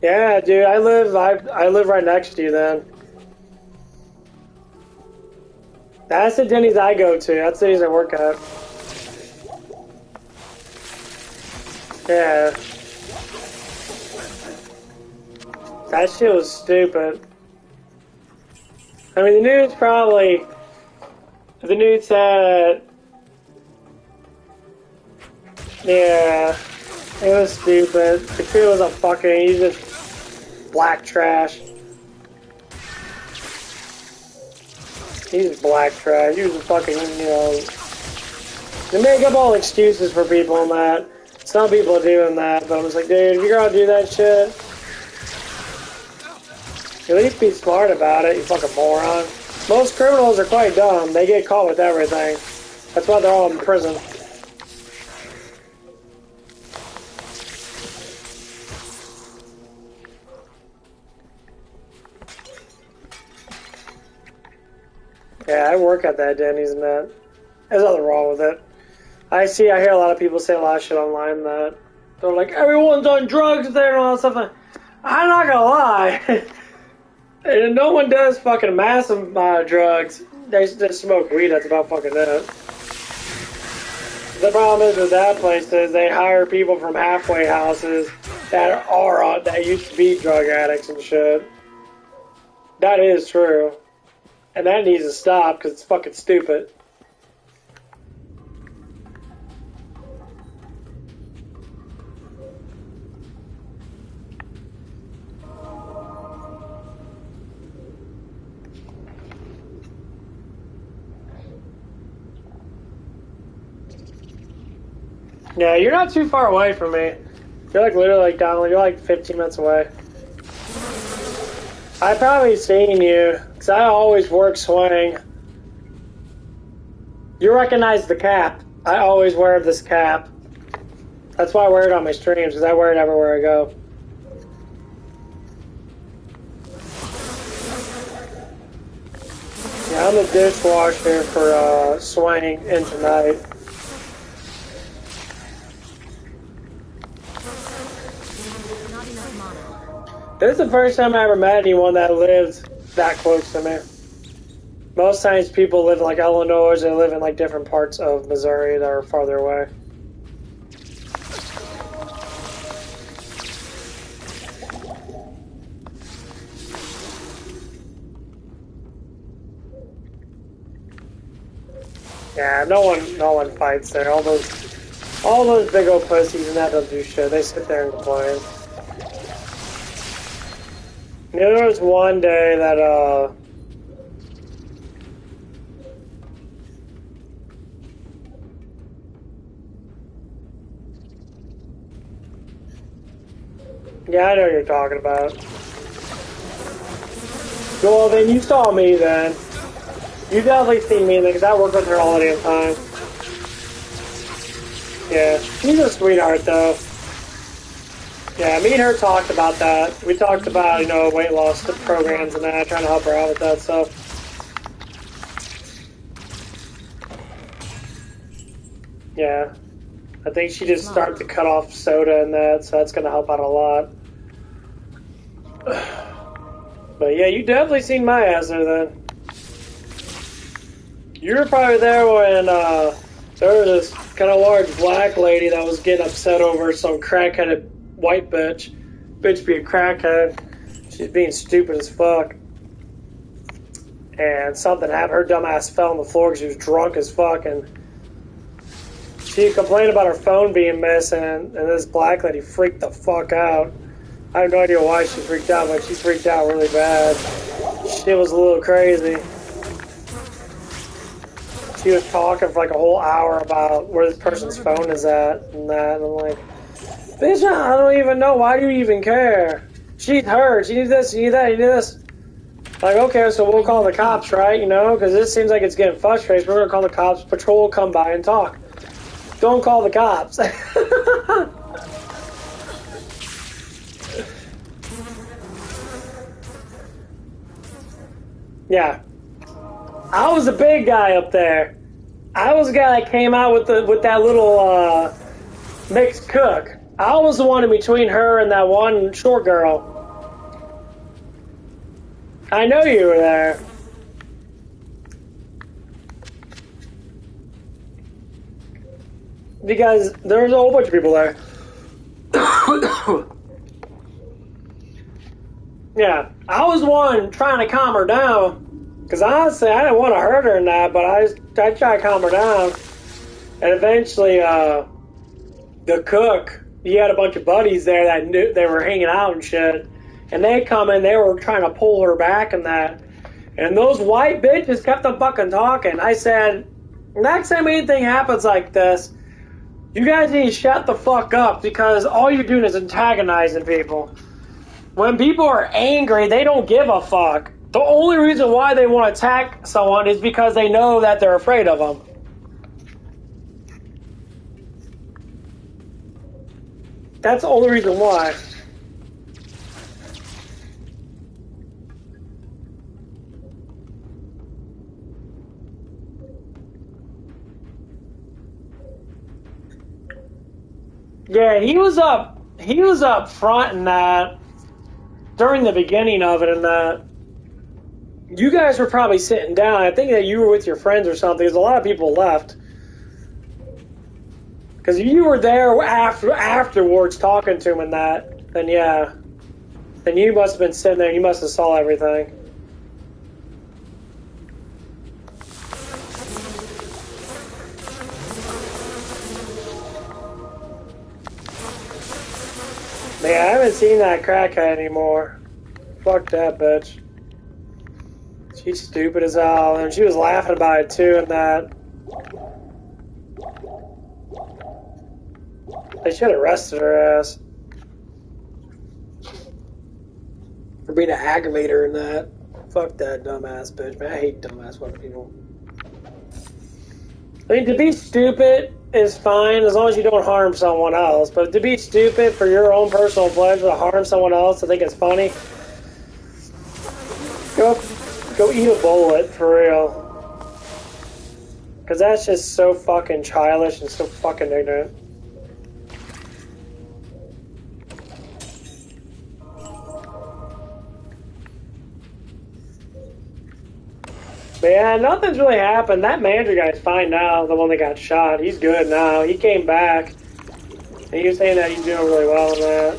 Yeah, dude, I live right next to you then. That's the Denny's I go to. That's the Denny's I work at. Yeah. That shit was stupid. I mean, the news said, yeah, it was stupid. The kid was he's just black trash. He's black trash. He was a fucking, you know, they make up all excuses for people and that. Some people are doing that, but I was like, dude, if you're gonna do that shit, at least be smart about it, you fucking moron. Most criminals are quite dumb. They get caught with everything. That's why they're all in prison. Yeah, I work at that Denny's and that. There's nothing wrong with it. I hear a lot of people say a lot of shit online that they're like, everyone's on drugs there and all that stuff. I'm not gonna lie. And no one does fucking massive drugs. They just smoke weed, that's about fucking it. The problem is with that place is they hire people from halfway houses that used to be drug addicts and shit. That is true. And that needs to stop because it's fucking stupid. Yeah, you're not too far away from me. You're like literally like down. You're like 15 minutes away. I probably seen you because I always work swing. You recognize the cap. I always wear this cap. That's why I wear it on my streams because I wear it everywhere I go. Yeah, I'm the dishwasher for swing in tonight. Not enough mana. This is the first time I ever met anyone that lived that close to me. Most times people live in like Illinois, they live in like different parts of Missouri that are farther away. Yeah, no one fights there. All those big old pussies and that don't do shit. They sit there and complain. You know, there was one day that yeah, I know what you're talking about. Well, then you saw me then. You definitely seen me because I work with her all the damn time. Yeah, she's a sweetheart though. Yeah, me and her talked about that. We talked about, you know, weight loss programs and that, trying to help her out with that stuff. Yeah. I think she just started to cut off soda and that, so that's going to help out a lot. But yeah, you definitely seen my ass there then. You were probably there when there was this kind of large black lady that was getting upset over some crackheaded white bitch. Bitch being crackhead. She's being stupid as fuck. And something happened. Her dumb ass fell on the floor because she was drunk as fuck. And she complained about her phone being missing. And this black lady freaked the fuck out. I have no idea why she freaked out, but she freaked out really bad. She was a little crazy. She was talking for like a whole hour about where this person's phone is at and that. And I'm like, bitch, I don't even know. Why do you even care? She's hurt. She needs this, she needs that, you need this. Like, okay, so we'll call the cops, right? You know, because this seems like it's getting frustrating. We're going to call the cops. Patrol will come by and talk. Don't call the cops. Yeah. I was the big guy up there. I was the guy that came out with that little mixed cook. I was the one in between her and that one short girl. I know you were there. Because there was a whole bunch of people there. Yeah, I was the one trying to calm her down. Because honestly, I didn't want to hurt her in that, but I tried to calm her down. And eventually, the cook, he had a bunch of buddies there that knew they were hanging out and shit. And they come in, they were trying to pull her back and that. And those white bitches kept on fucking talking. I said, next time anything happens like this, you guys need to shut the fuck up because all you're doing is antagonizing people. When people are angry, they don't give a fuck. The only reason why they want to attack someone is because they know that they're afraid of them. That's the only reason why. Yeah, he was up front in that during the beginning of it and that. You guys were probably sitting down. I think that you were with your friends or something. There's a lot of people left. Because you were there afterwards talking to him and that. Then yeah. Then you must have been sitting there. You must have saw everything. Man, I haven't seen that crackhead anymore. Fuck that bitch. She's stupid as hell, and she was laughing about it too, and that. They should have arrested her ass for being an aggravator in that. Fuck that dumbass bitch, man. I hate dumbass fucking people. I mean, to be stupid is fine as long as you don't harm someone else. But to be stupid for your own personal pleasure to harm someone else to think it's funny, go eat a bullet for real. Because that's just so fucking childish and so fucking ignorant. But yeah, nothing's really happened. That manager guy's fine now, the one that got shot. He's good now. He came back. And he was saying that he's doing really well in that.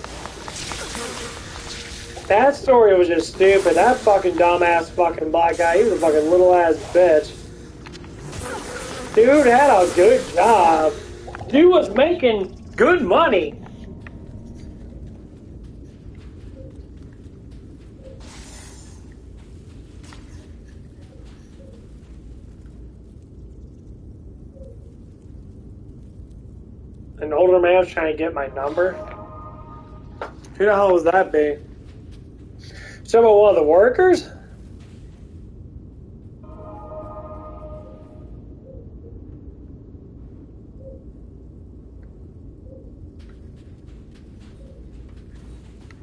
That story was just stupid. That fucking dumbass fucking black guy, he was a fucking little ass bitch. Dude had a good job. Dude was making good money. An older man was trying to get my number. Who the hell was that be? So about one of the workers?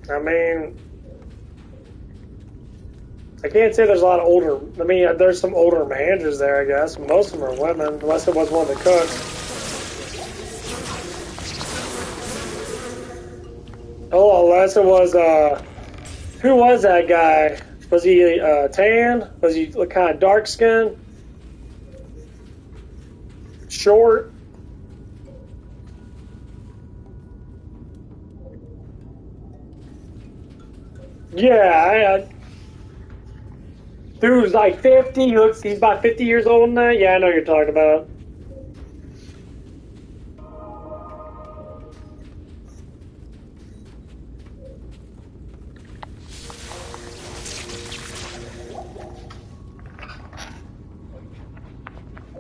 I mean, I can't say there's a lot of older. I mean, there's some older managers there, I guess. Most of them are women, unless it was one of the cooks. Oh, unless it was, who was that guy? Was he tan? Was he kind of dark skinned? Short? Yeah, dude's like 50. He's about 50 years old now. Yeah, I know what you're talking about.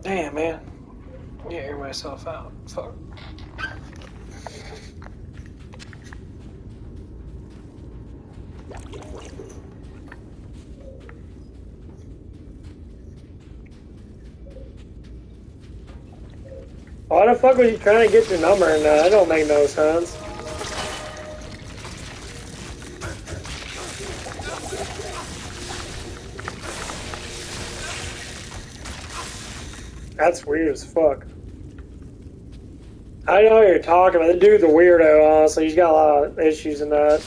Damn, man. I can't hear myself out. Fuck. Why the fuck was you trying to get your number in that? That don't make no sense. That's weird as fuck. I know what you're talking about. The dude's a weirdo, honestly. He's got a lot of issues in that.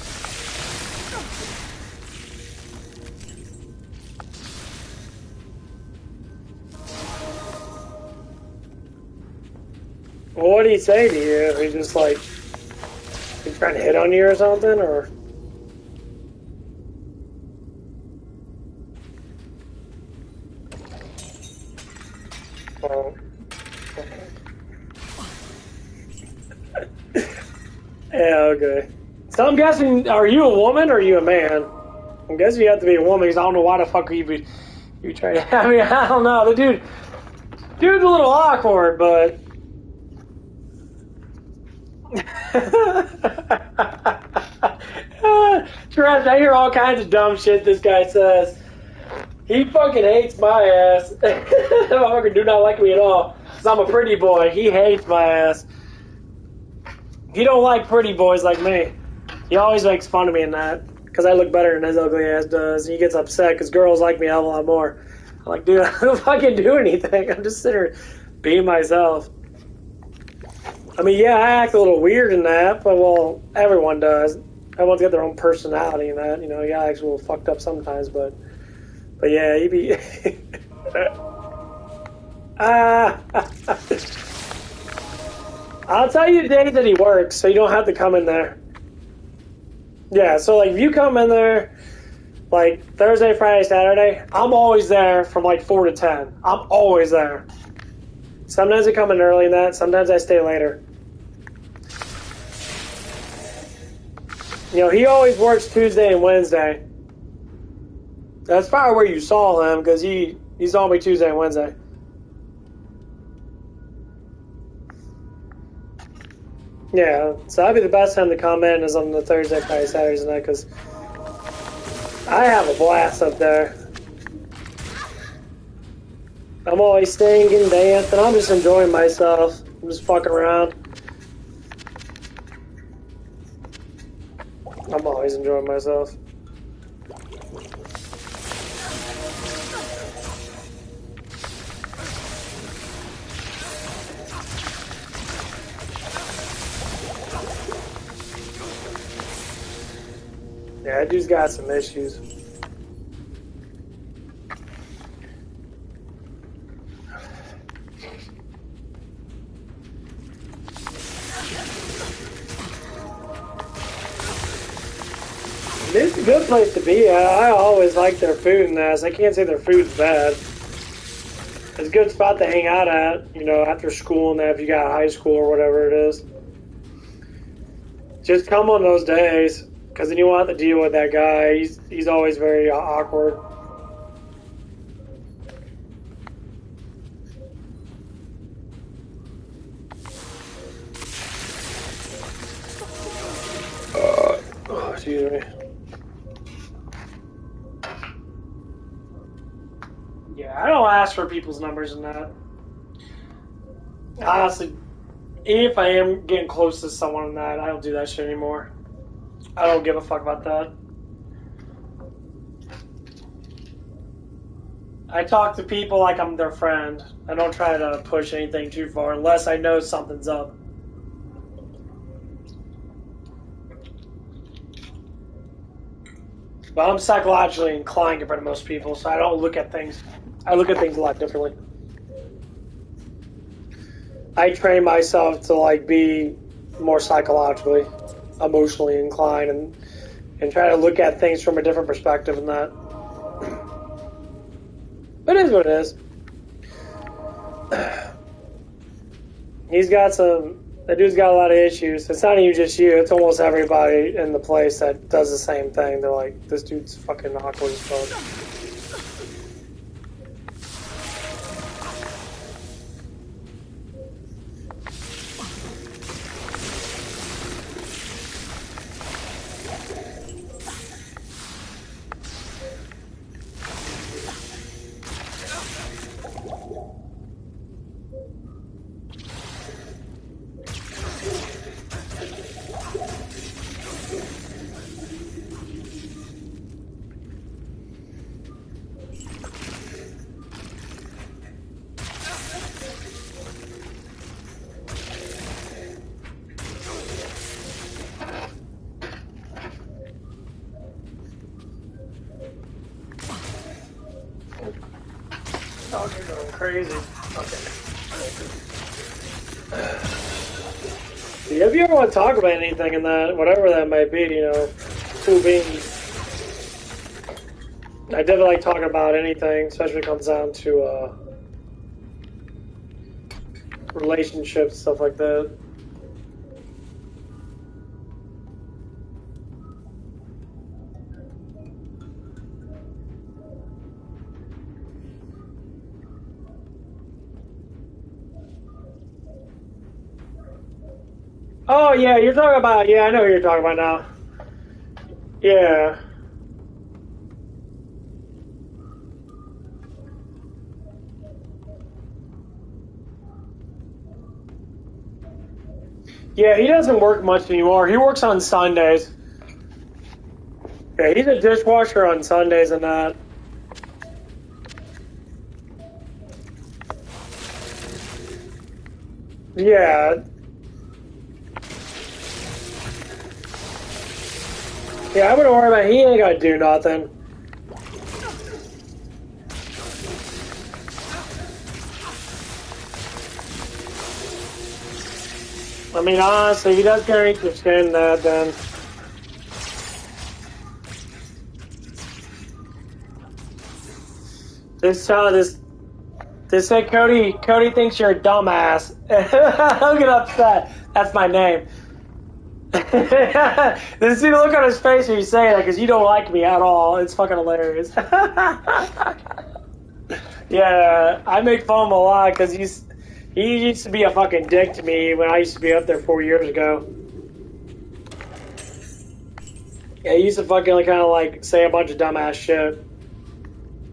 Well, what did he say to you? He just like, he's trying to hit on you or something, or? Oh. Yeah, okay. So I'm guessing, are you a woman or are you a man? I'm guessing you have to be a woman because I don't know why the fuck you trying to, I mean, I don't know. The dude's a little awkward, but. Trust, I hear all kinds of dumb shit this guy says. He fucking hates my ass. That motherfucker do not like me at all. Because I'm a pretty boy. He hates my ass. He don't like pretty boys like me. He always makes fun of me in that. Because I look better than his ugly ass does. He gets upset because girls like me a hell of a lot more. I'm like, dude, I don't fucking do anything. I'm just sitting here being myself. I mean, yeah, I act a little weird in that, but, well, everyone does. Everyone's got their own personality in that. You know, you gotta act a little fucked up sometimes, but yeah, you be... I'll tell you the days that he works, so you don't have to come in there. Yeah, so, like, if you come in there, like, Thursday, Friday, Saturday, I'm always there from, like, 4 to 10. I'm always there. Sometimes I come in early in that, sometimes I stay later. You know, he always works Tuesday and Wednesday. That's probably where you saw him, because he saw me Tuesday and Wednesday. Yeah, so that'd be the best time to come in is on the Thursday, Friday, Saturday night, because I have a blast up there. I'm always singing, dancing, I'm just enjoying myself. I'm just fucking around. I'm always enjoying myself. Yeah, that dude's got some issues. It's a good place to be at. I always like their food and that. I can't say their food's bad. It's a good spot to hang out at, you know, after school and that if you got high school or whatever it is. Just come on those days, because then you won't have to deal with that guy. He's always very awkward. Oh, excuse me. Yeah, I don't ask for people's numbers and that. Honestly, even if I am getting close to someone and that, I don't do that shit anymore. I don't give a fuck about that. I talk to people like I'm their friend. I don't try to push anything too far unless I know something's up. But I'm psychologically inclined compared to most people, so I don't look at things. I look at things a lot differently. I train myself to like be more psychologically, emotionally inclined, and try to look at things from a different perspective than that. But it is what it is. That dude's got a lot of issues. It's not even just you, it's almost everybody in the place that does the same thing. They're like, this dude's fucking awkward as fuck. Oh, you're going crazy. Okay. Yeah, if you ever want to talk about anything in that, whatever that might be, you know, cool beans. I definitely like talking about anything, especially when it comes down to relationships, stuff like that. Oh, yeah, you're talking about, yeah, I know who you're talking about now. Yeah. Yeah, he doesn't work much anymore. He works on Sundays. Yeah, he's a dishwasher on Sundays and that. Yeah. Yeah, I wouldn't worry about it. He ain't gonna do nothing. I mean, honestly, if he does get interested in that, then... This said Cody thinks you're a dumbass. Don't get upset. That's my name. This see the look on his face when you say that because you don't like me at all. It's fucking hilarious. Yeah, I make fun of him a lot because He used to be a fucking dick to me when I used to be up there 4 years ago. Yeah, he used to fucking kind of like say a bunch of dumbass shit.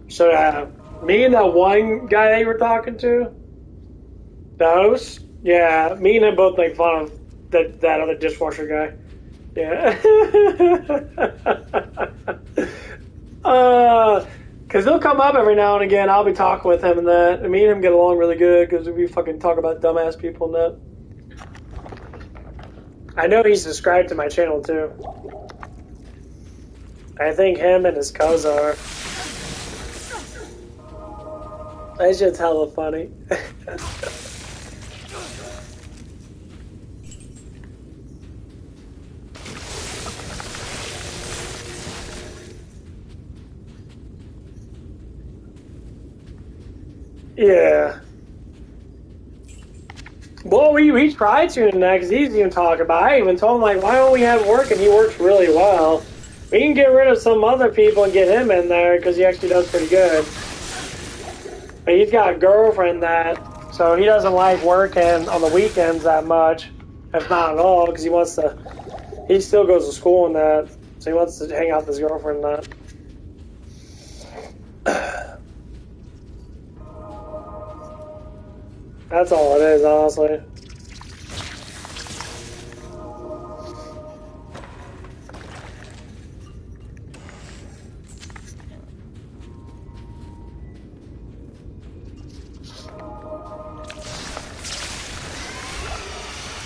So, me and that one guy that you were talking to, the host, yeah, me and him both make fun of that other dishwasher guy. Yeah. Cause he'll come up every now and again. I'll be talking with him and that. And me and him get along really good because we fucking talk about dumbass people and that. I know he's subscribed to my channel too. I think him and his cuz are. That shit's hella funny. Yeah. Well, we tried tuning that because he's even talking about it. I even told him, like, why don't we have work? And he works really well. We can get rid of some other people and get him in there because he actually does pretty good. But he's got a girlfriend so he doesn't like working on the weekends that much, if not at all, because he still goes to school and that, so he wants to hang out with his girlfriend and that. That's all it is, honestly.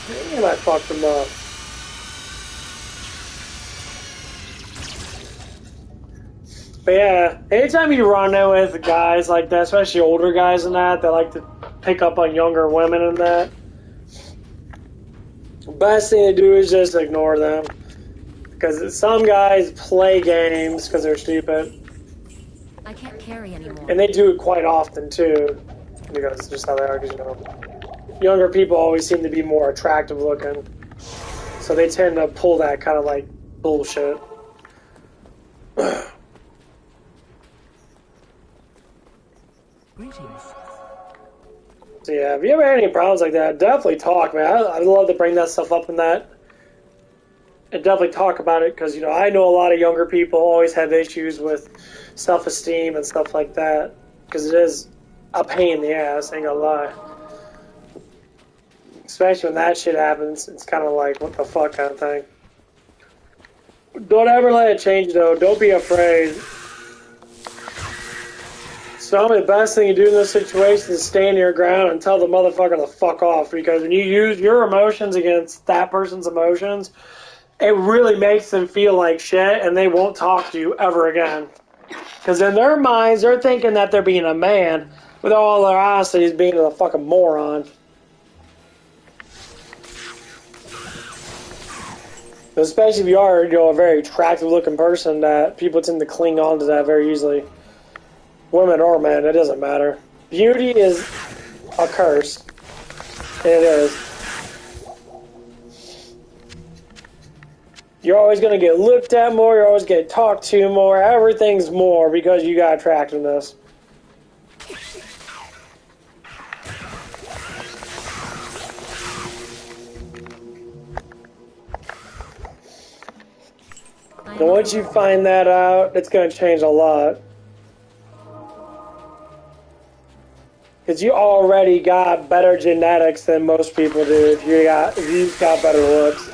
Damn, I fucked him up. But yeah, anytime you run in with guys like that, especially older guys and that like to pick up on younger women and that, the best thing to do is just ignore them. Because some guys play games because they're stupid. I can't carry anymore. And they do it quite often too. Because it's just how they are, because younger people always seem to be more attractive looking. So they tend to pull that kind of like bullshit. Greetings. So yeah, if you ever had any problems like that, definitely talk, man. I'd love to bring that stuff up in that. And definitely talk about it, because, I know a lot of younger people always have issues with self-esteem and stuff like that. Because it is a pain in the ass, ain't gonna lie. Especially when that shit happens, it's kind of like, what the fuck kind of thing. Don't ever let it change, though. Don't be afraid. So the best thing you do in this situation is stand your ground and tell the motherfucker to fuck off. Because when you use your emotions against that person's emotions, it really makes them feel like shit, and they won't talk to you ever again. Because in their minds, they're thinking that they're being a man, with all their honesty, is being a fucking moron. Especially if you are, a very attractive-looking person, that people tend to cling on to that very easily. Women or men, it doesn't matter. Beauty is a curse. It is. You're always going to get looked at more, you're always going to talk to more, everything's more because you got attractiveness. And once you find that out, it's going to change a lot. Because you already got better genetics than most people do if you've got better looks.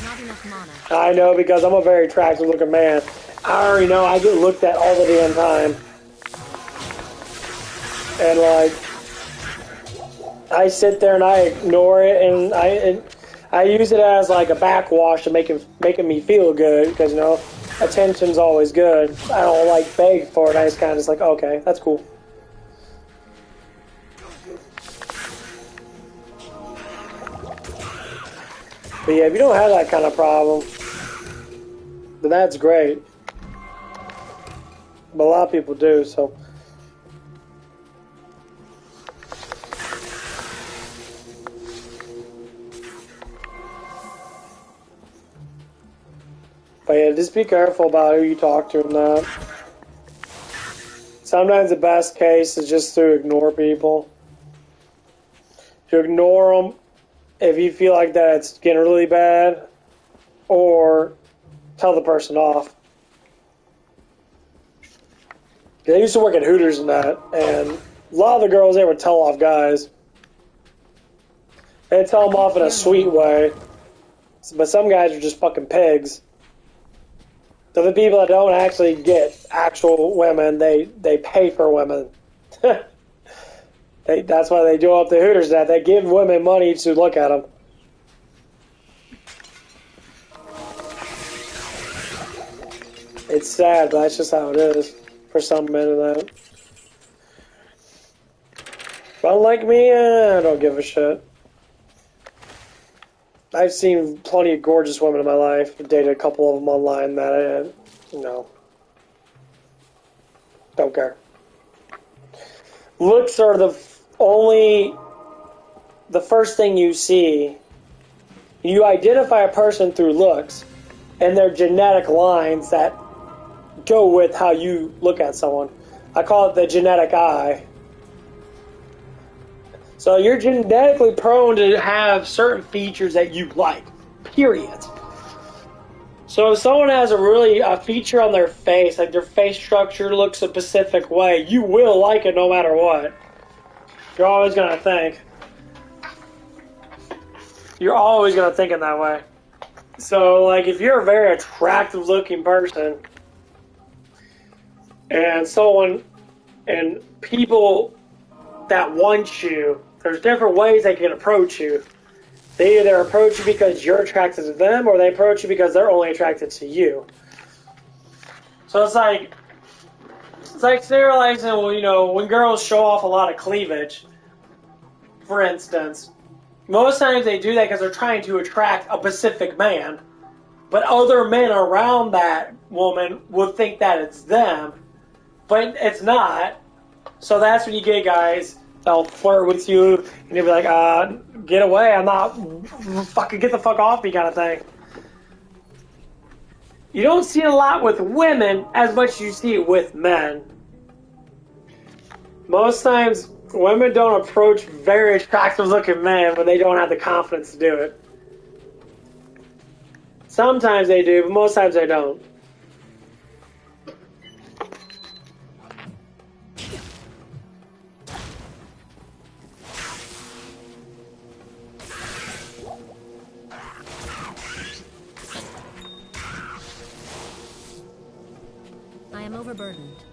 Not enough mana. I know, because I'm a very attractive looking man. I already know I get looked at all the damn time. And I sit there and I ignore it, and I use it as like a backwash to making me feel good, because attention's always good. I don't beg for it. I just kind of like, okay, that's cool. But yeah, if you don't have that kind of problem, then that's great. But a lot of people do, so. But yeah, just be careful about who you talk to and that. Sometimes the best case is just to ignore people. to ignore them if you feel like that it's getting really bad, or tell the person off. I used to work at Hooters and that, and a lot of the girls there would tell off guys. They'd tell them off in a sweet way, but some guys are just fucking pigs. So the people that don't actually get actual women, they pay for women. That's why they do up the Hooters. That they give women money to look at them. It's sad, but that's just how it is for some men in that. But unlike me, I don't give a shit. I've seen plenty of gorgeous women in my life. I've dated a couple of them online that I, don't care. Looks are the first thing you see. You identify a person through looks and their genetic lines that go with how you look at someone. I call it the genetic eye. So you're genetically prone to have certain features that you like, period. So if someone has a feature on their face, like their face structure looks a specific way, you will like it no matter what. You're always going to think. You're always going to think in that way. So, like, if you're a very attractive looking person, and people that want you, there's different ways they can approach you. They either approach you because you're attracted to them, or they approach you because they're only attracted to you. So it's like sterilizing, when girls show off a lot of cleavage, for instance, most times they do that because they're trying to attract a specific man, but other men around that woman will think that it's them, but it's not. So that's when you get guys, they'll flirt with you, and you'll be like, get away, I'm not, fucking get the fuck off me kind of thing. You don't see it a lot with women as much as you see it with men. Most times, women don't approach very attractive looking men when they don't have the confidence to do it. Sometimes they do, but most times they don't. I am overburdened.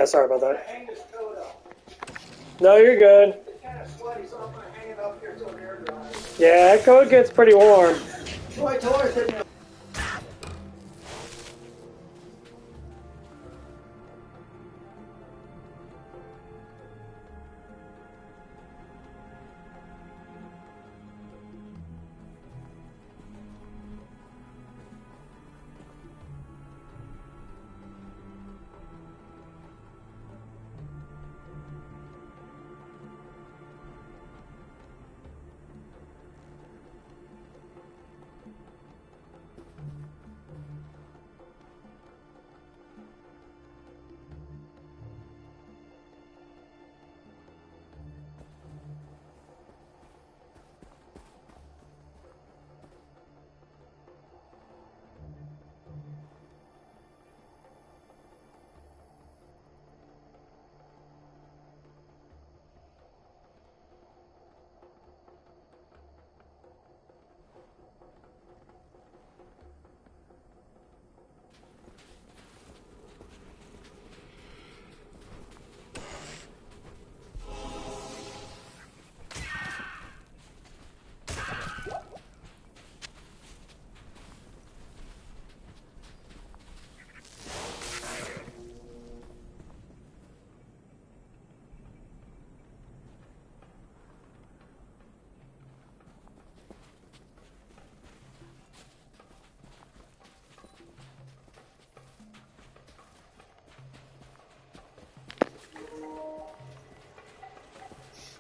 sorry about that. No, you're good. Yeah, that coat gets pretty warm.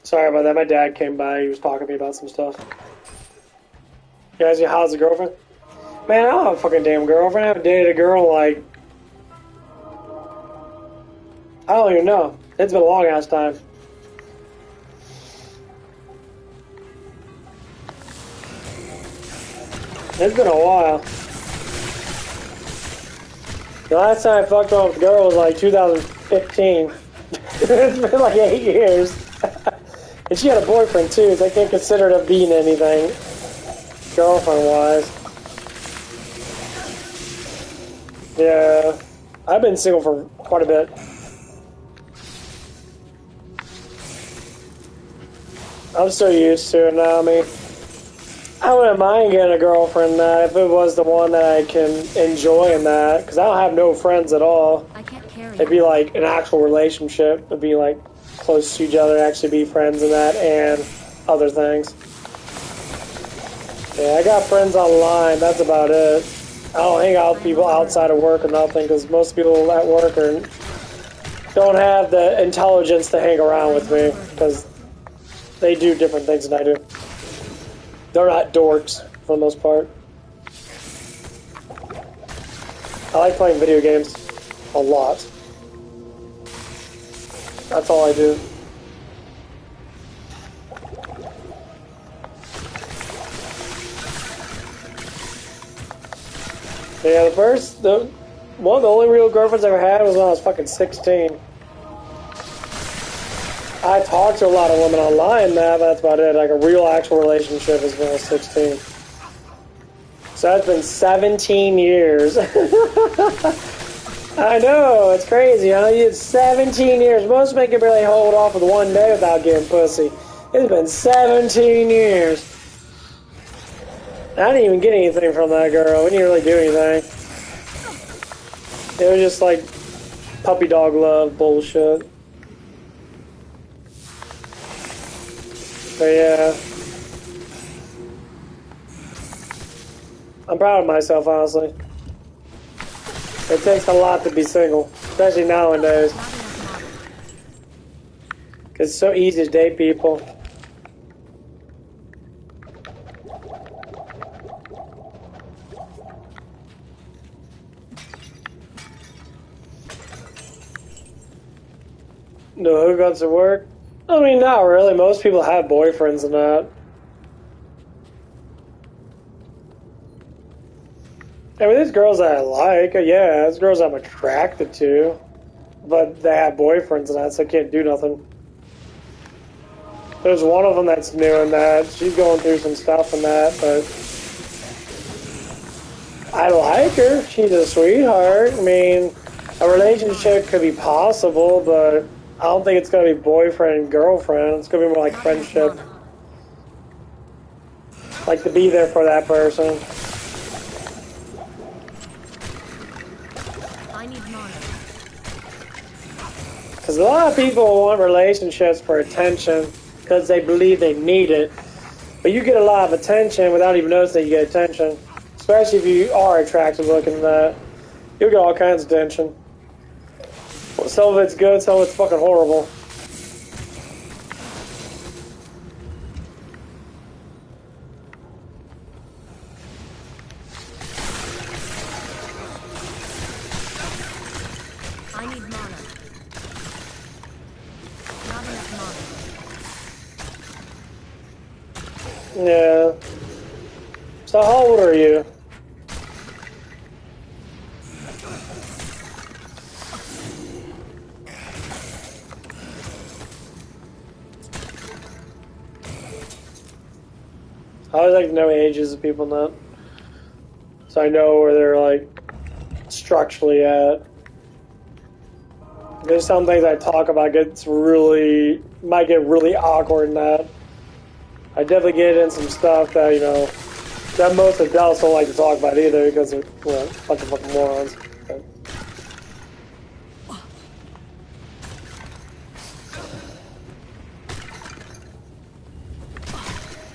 Sorry about that. My dad came by. He was talking to me about some stuff. You guys, how's the girlfriend? Man, I don't have a fucking damn girlfriend. I haven't dated a girl like... I don't even know. It's been a long ass time. It's been a while. The last time I fucked off with a girl was like 2015. It's been like 8 years. And she had a boyfriend too, so I can't consider it being anything, girlfriend-wise. Yeah, I've been single for quite a bit. I'm so used to it now. I mean, I wouldn't mind getting a girlfriend if it was the one that I can enjoy in that, because I don't have no friends at all. I can't carry It'd be like an actual relationship. It'd be like close to each other, actually be friends in that, and other things. Yeah, I got friends online. That's about it. I don't hang out with people outside of work or nothing, because most people at work don't have the intelligence to hang around with me, because they do different things than I do. They're not dorks, for the most part. I like playing video games a lot. That's all I do. Yeah, one of the only real girlfriends I ever had was when I was fucking 16. I talked to a lot of women online now, but that's about it. Like a real actual relationship is when I was 16. So that's been 17 years. I know, it's crazy. I know it's 17 years. Most men can barely hold off with one day without getting pussy. It's been 17 years. I didn't even get anything from that girl. We didn't really do anything. It was just like puppy dog love bullshit. But yeah. I'm proud of myself, honestly. It takes a lot to be single, especially nowadays. Because it's so easy to date people. No hookups at work? I mean, not really. Most people have boyfriends and that. I mean, there's girls that I like. Yeah, there's girls I'm attracted to. But they have boyfriends and that, so I can't do nothing. There's one of them that's new in that. She's going through some stuff and that, but... I like her. She's a sweetheart. I mean, A relationship could be possible, but I don't think it's gonna be boyfriend and girlfriend. It's gonna be more like Not enough friendship. mana. Like to be there for that person. I need mana. Because a lot of people want relationships for attention because they believe they need it. But you get a lot of attention without even noticing you get attention. Especially if you are attractive looking, you'll get all kinds of attention. Some of it's good, some of it's fucking horrible. I need mana. Not enough mana. Yeah. So how old are you? I always like to know ages of people not. So I know where they're like structurally at. There's some things I talk about might get really awkward in that. I definitely get in some stuff that, that most adults don't like to talk about either because they're, a bunch of fucking morons. But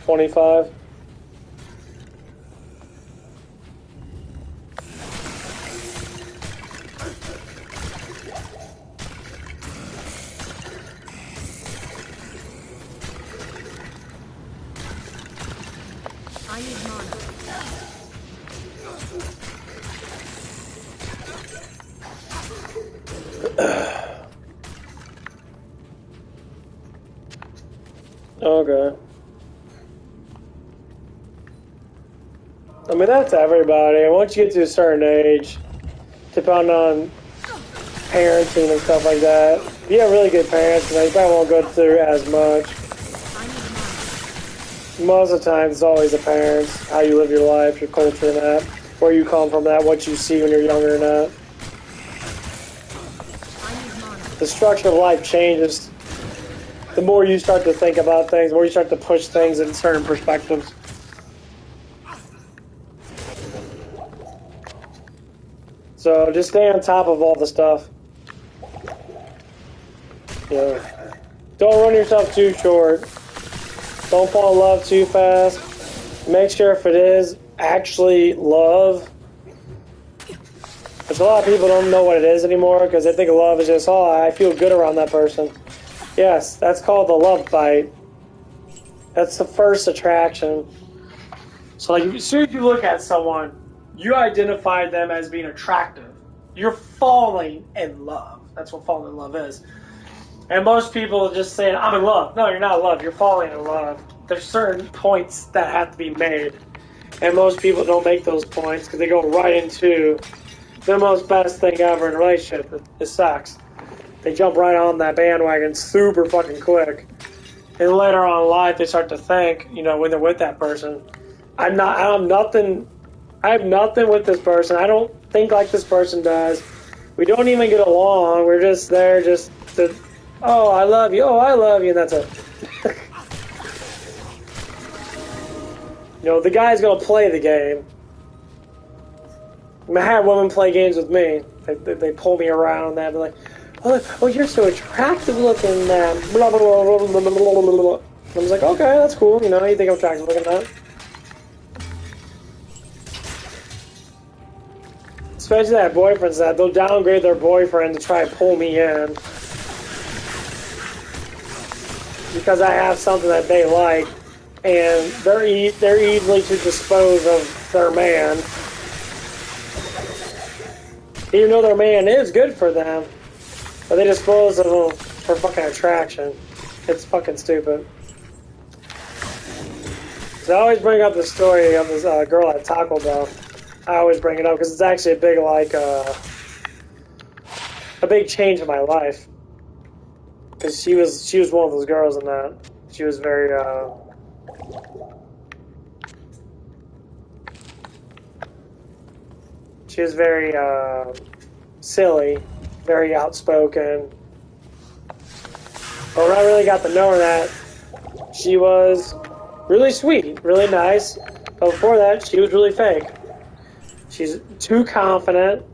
25. I need mana. Okay. I mean, that's everybody. Once you get to a certain age, depending on parenting and stuff like that, if you have really good parents, you probably won't go through as much. I need mana. Most of the time, it's always the parents, how you live your life, your culture, and that, where you come from, that, what you see when you're younger, and that. I need mana. The structure of life changes. The more you start to think about things, the more you start to push things in certain perspectives. So just stay on top of all the stuff. Don't run yourself too short. Don't fall in love too fast. Make sure if it is actually love, which a lot of people don't know what it is anymore because they think of love is just, oh, I feel good around that person. Yes, that's called the love bite. That's the first attraction. So like, as soon as you look at someone, you identify them as being attractive. You're falling in love. That's what falling in love is. And most people are just saying, I'm in love. No, you're not in love. You're falling in love. There's certain points that have to be made. And most people don't make those points because they go right into the most best thing ever in a relationship. It sucks. They jump right on that bandwagon super fucking quick. And later on in life, they start to think, when they're with that person, I have nothing with this person. I don't think like this person does. We don't even get along. We're just there just to, oh, I love you. Oh, I love you. And that's it. The guy's going to play the game. I had women play games with me. They pull me around and they're like, oh, you're so attractive looking, man. Blah, blah, blah, blah, blah, blah, blah, blah. I was like, okay, that's cool. You think I'm attractive looking, that. Especially that boyfriends that they'll downgrade their boyfriend to try and pull me in because I have something that they like, and they're easily to dispose of their man, even though their man is good for them, but they dispose of them for fucking attraction. It's fucking stupid. So I always bring up the story of this girl at Taco Bell. I always bring it up because it's actually a big change in my life. Because she was one of those girls in that. She was very silly. very outspoken. But when I really got to know her, that she was really sweet, really nice. But before that, she was really fake. She's too confident.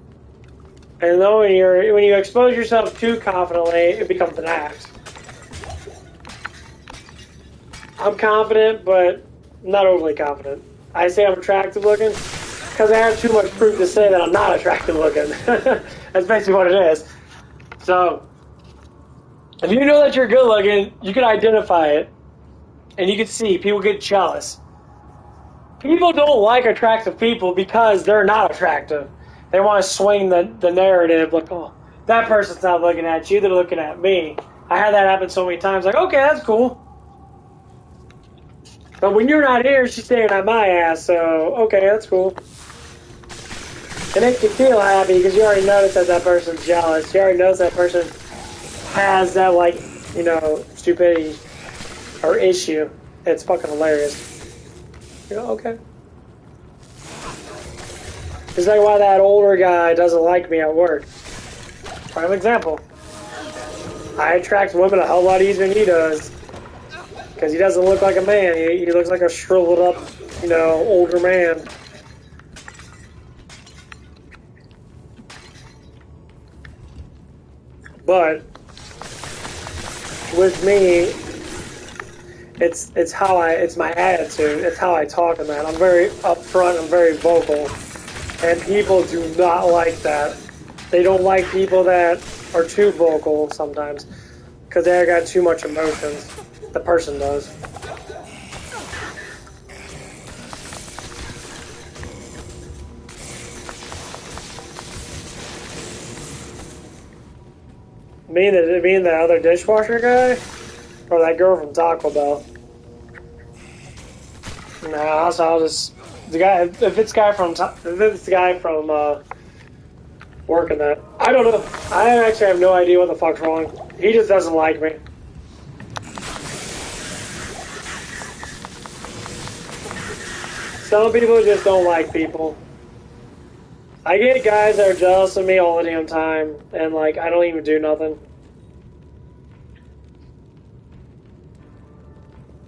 And then when you expose yourself too confidently, it becomes an act. I'm confident, but not overly confident. I say I'm attractive looking because I have too much proof to say that I'm not attractive looking. That's basically what it is. So, if you know that you're good looking, you can identify it. And you can see people get jealous. People don't like attractive people because they're not attractive. They want to swing the narrative like, oh, that person's not looking at you, they're looking at me. I had that happen so many times, like, okay, that's cool. But when you're not here, she's staring at my ass, so, okay, that's cool. It makes you feel happy because you already noticed that that person's jealous. You already noticed that person has that, like, you know, stupidity or issue. It's fucking hilarious. You know, okay. It's like why that older guy doesn't like me at work. Prime example. I attract women a hell lot easier than he does. Because he doesn't look like a man. He looks like a shriveled up, you know, older man. But with me, it's my attitude. It's how I talk to man. I'm very upfront. I'm very vocal. And people do not like that. They don't like people that are too vocal sometimes because they got too much emotions. The person does. Me and the other dishwasher guy, or that girl from Taco Bell. Nah, so I'll just the guy. If it's the guy from working that, I don't know. I actually have no idea what the fuck's wrong. He just doesn't like me. Some people just don't like people. I get guys that are jealous of me all the damn time, and like I don't even do nothing.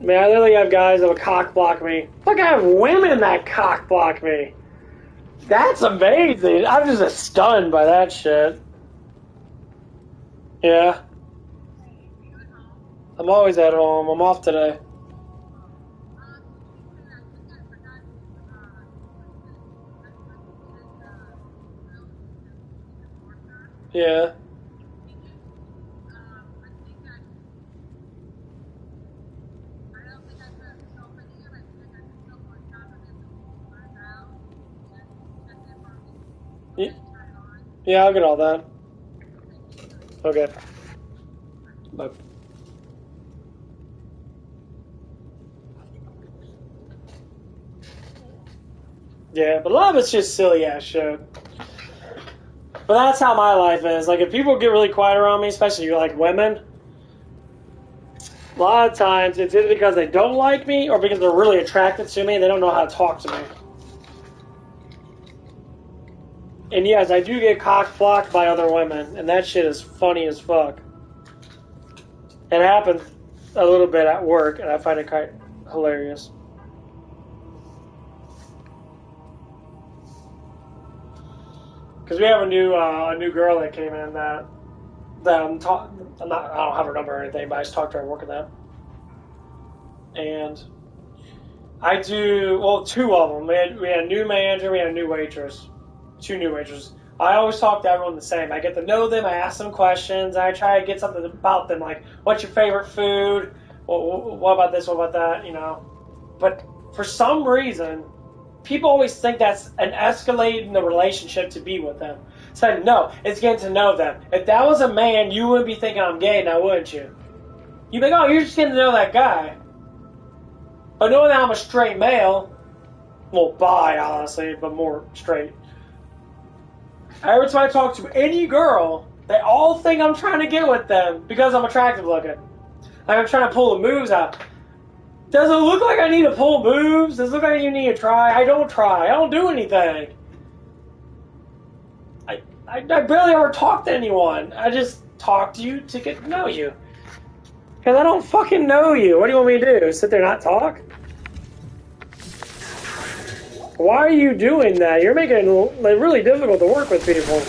I mean, I literally have guys that will cock block me. Fuck, I have women that cock block me. That's amazing. I'm just stunned by that shit. Yeah. I'm always at home. I'm off today. Yeah. Yeah, I'll get all that. Okay. Bye. Yeah, but a lot of it's just silly ass shit. But that's how my life is. Like, if people get really quiet around me, especially like women, a lot of times it's either because they don't like me or because they're really attracted to me and they don't know how to talk to me. And yes, I do get cock blocked by other women, and that shit is funny as fuck. It happens a little bit at work, and I find it quite hilarious. Because we have a new girl that came in that I don't have her number or anything, but I just talked to her working that. And I do, well, two of them. We had a new manager, we had a new waitress. Two new waitresses. I always talk to everyone the same. I get to know them, I ask them questions, I try to get something about them, like, what's your favorite food? What about this, what about that, you know? But for some reason, people always think that's an escalate in the relationship to be with them. So no, it's getting to know them. If that was a man, you wouldn't be thinking I'm gay now, wouldn't you? You'd be like, oh, you're just getting to know that guy. But knowing that I'm a straight male, well, bi, honestly, but more straight. Every time I talk to any girl, they all think I'm trying to get with them because I'm attractive looking. Like I'm trying to pull the moves out. Does it look like I need to pull moves? Does it look like you need to try? I don't try. I don't do anything. I barely ever talk to anyone. I just talk to you to get to know you. Because I don't fucking know you. What do you want me to do? Sit there and not talk? Why are you doing that? You're making it really difficult to work with people.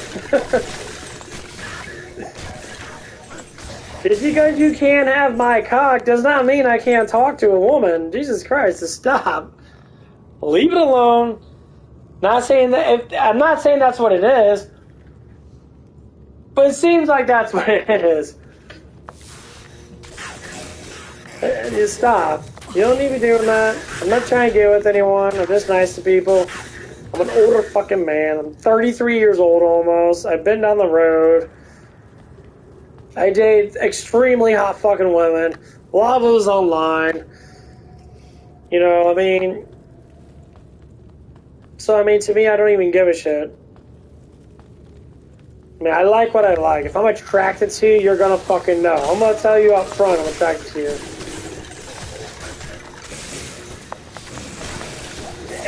Just because you can't have my cock does not mean I can't talk to a woman. Jesus Christ, just stop. Leave it alone. Not saying that. I'm not saying that's what it is, but it seems like that's what it is. Just stop. You don't need to be doing that. I'm not trying to get with anyone. I'm just nice to people. I'm an older fucking man. I'm 33 years old almost. I've been down the road. I date extremely hot fucking women. A lot of those online. You know, I mean... So, I mean, to me, I don't even give a shit. I mean, I like what I like. If I'm attracted to you, you're gonna fucking know. I'm gonna tell you up front I'm attracted to you.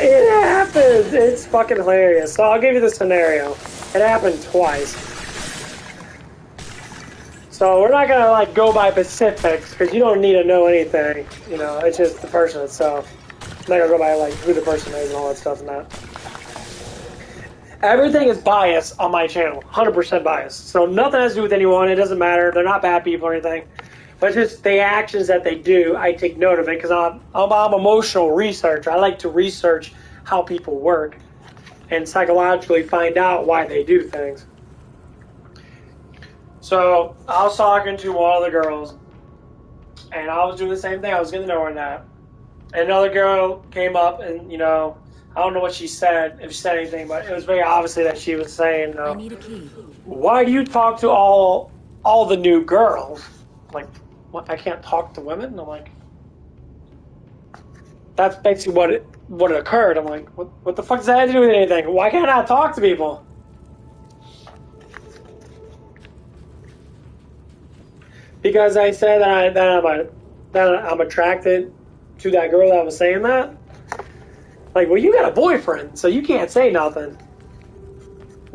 It happens! It's fucking hilarious. So I'll give you the scenario. It happened twice. So we're not gonna like go by specifics because you don't need to know anything. You know, it's just the person itself. I'm not gonna go by like who the person is and all that stuff and that. Everything is biased on my channel, 100% biased. So nothing has to do with anyone. It doesn't matter. They're not bad people or anything. But just the actions that they do, I take note of it because I'm emotional researcher. I like to research how people work and psychologically find out why they do things. So I was talking to one of the girls, and I was doing the same thing. I was getting to know her in that. And another girl came up, and, you know, I don't know what she said, if she said anything, but it was very obviously that she was saying, I need a key. why do you talk to all the new girls? Like, what, I can't talk to women? I'm like, that's basically what occurred. I'm like, what the fuck does that have to do with anything? Why can't I talk to people? Because I said that I'm attracted to that girl that was saying that. Like, well, you got a boyfriend, so you can't say nothing.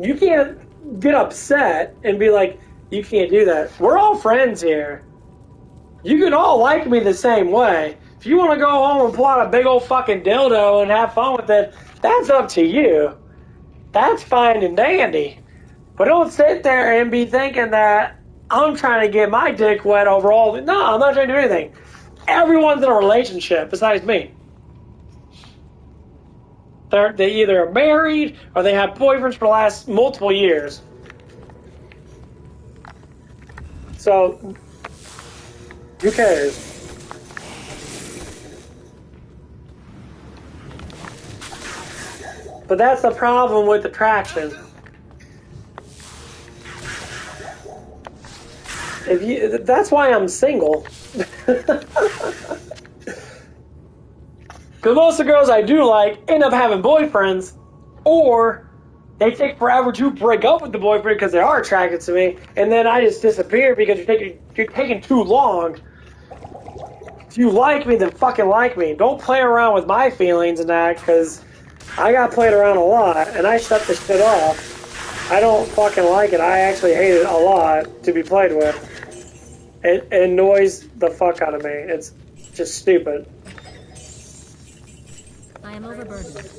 You can't get upset and be like, you can't do that. We're all friends here. You can all like me the same way. If you want to go home and pull out a big old fucking dildo and have fun with it, that's up to you. That's fine and dandy. But don't sit there and be thinking that I'm trying to get my dick wet over all the... No, I'm not trying to do anything. Everyone's in a relationship besides me. They either are married or they have boyfriends for the last multiple years. So, who cares? But that's the problem with attraction. That's why I'm single. Because most of the girls I do like end up having boyfriends, or they take forever to break up with the boyfriend because they are attracted to me, and then I just disappear because you're taking too long. If you like me, then fucking like me. Don't play around with my feelings and that, because I got played around a lot, and I shut this shit off. I don't fucking like it. I actually hate it a lot to be played with. It annoys the fuck out of me. It's just stupid. I am overburdened.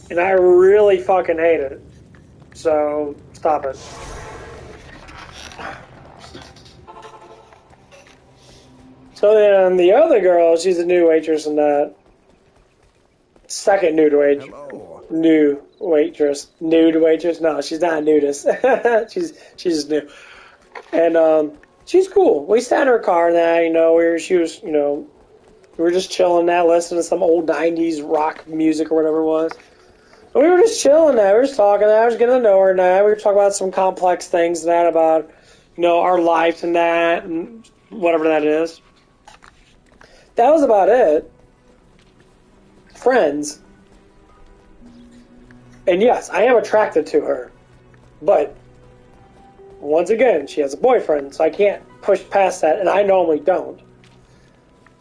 And I really fucking hate it. So, stop it. So then the other girl, she's a new waitress in that. Second nude waitress. Hello. New waitress. Nude waitress? No, she's not a nudist. she's just new. And she's cool. We sat in her car and that, you know, we were just chilling that, listening to some old 90s rock music or whatever it was. And we were just chilling that. We were just talking that. I was getting to know her and that. We were talking about some complex things and that about, you know, our lives and that and whatever that is. That was about it. Friends. And yes, I am attracted to her. But once again, she has a boyfriend, so I can't push past that, and I normally don't.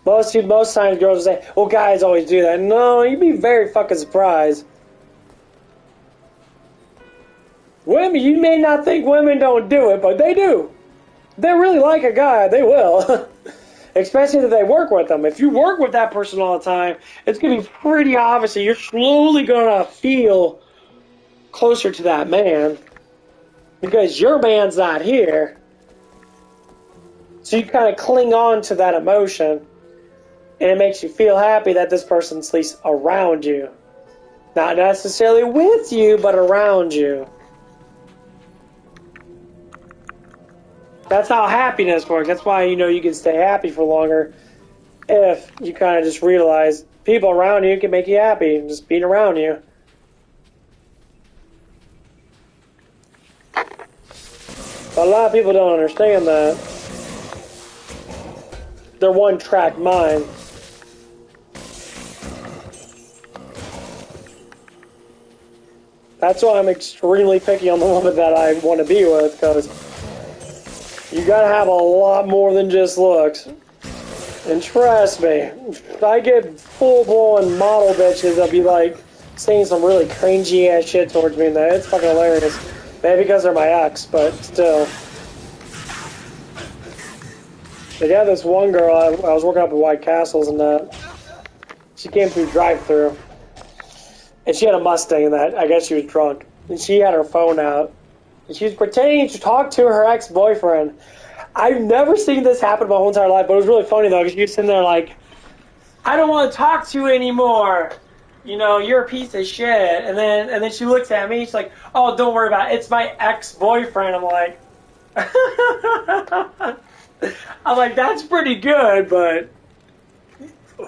Most times girls will say, well, guys always do that. No, you'd be very fucking surprised. Women, you may not think women don't do it, but they do. They really like a guy, they will. Especially if they work with them. If you work with that person all the time, it's going to be pretty obvious that you're slowly going to feel closer to that man because your man's not here. So you kind of cling on to that emotion, and it makes you feel happy that this person's at least around you. Not necessarily with you, but around you. That's how happiness works. That's why, you can stay happy for longer if you kind of just realize people around you can make you happy, just being around you. But a lot of people don't understand that. They're one-track mind. That's why I'm extremely picky on the woman that I want to be with, because you gotta have a lot more than just looks. And trust me, I get full-blown model bitches that'll be like saying some really cringy ass shit towards me, and that it's fucking hilarious. Maybe because they're my ex, but still. But yeah, this one girl, I was working up at White Castles, and she came through drive-thru, and she had a Mustang, and that I guess she was drunk, and she had her phone out, and she was pretending to talk to her ex-boyfriend. I've never seen this happen my whole entire life, but it was really funny though, because she was sitting there like, I don't want to talk to you anymore. You're a piece of shit. And then she looks at me, she's like, oh, don't worry about it. It's my ex-boyfriend. I'm like, that's pretty good, but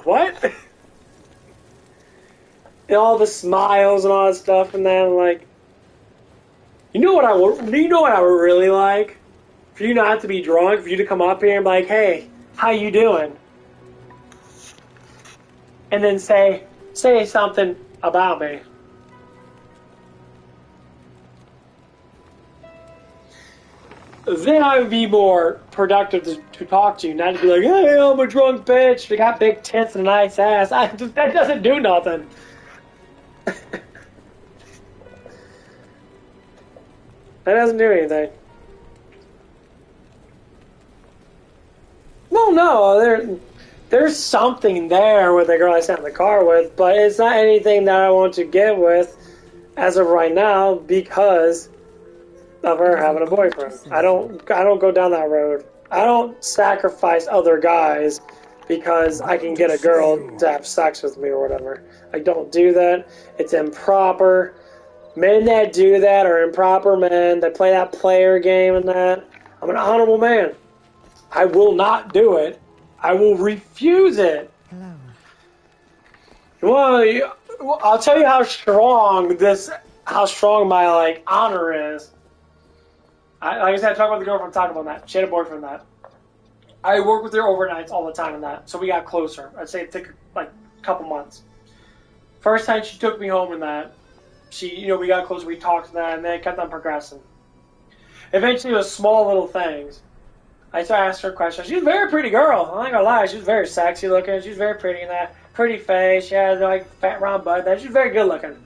what? And all the smiles and all that stuff, and then I'm like, you know what I would really like? For you not to be drunk, for you to come up here and be like, hey, how you doing? And then say something about me. Then I would be more productive to talk to you, not to be like, hey, I'm a drunk bitch, I got big tits and a nice ass. That doesn't do nothing. That doesn't do anything. Well, no, there's something there with the girl I sat in the car with, but it's not anything that I want to get with as of right now because of her having a boyfriend. I don't go down that road. I don't sacrifice other guys because I can get a girl to have sex with me or whatever. I don't do that. It's improper. Men that do that are improper men. They play that player game and that. I'm an honorable man. I will not do it. I will refuse it. Hello. Well, I'll tell you how strong my honor is. Like I said, I talked about the girlfriend, talking about that. She had a boyfriend that. I work with her overnights all the time in that, so we got closer. I'd say it took like a couple months. First time she took me home in that, we got closer, we talked to that, and then it kept on progressing. Eventually, it was small little things. I started asking her questions. She was a very pretty girl. I'm not gonna lie. She was very sexy looking. She was very pretty in that. Pretty face. She had like fat round butt. She was very good looking.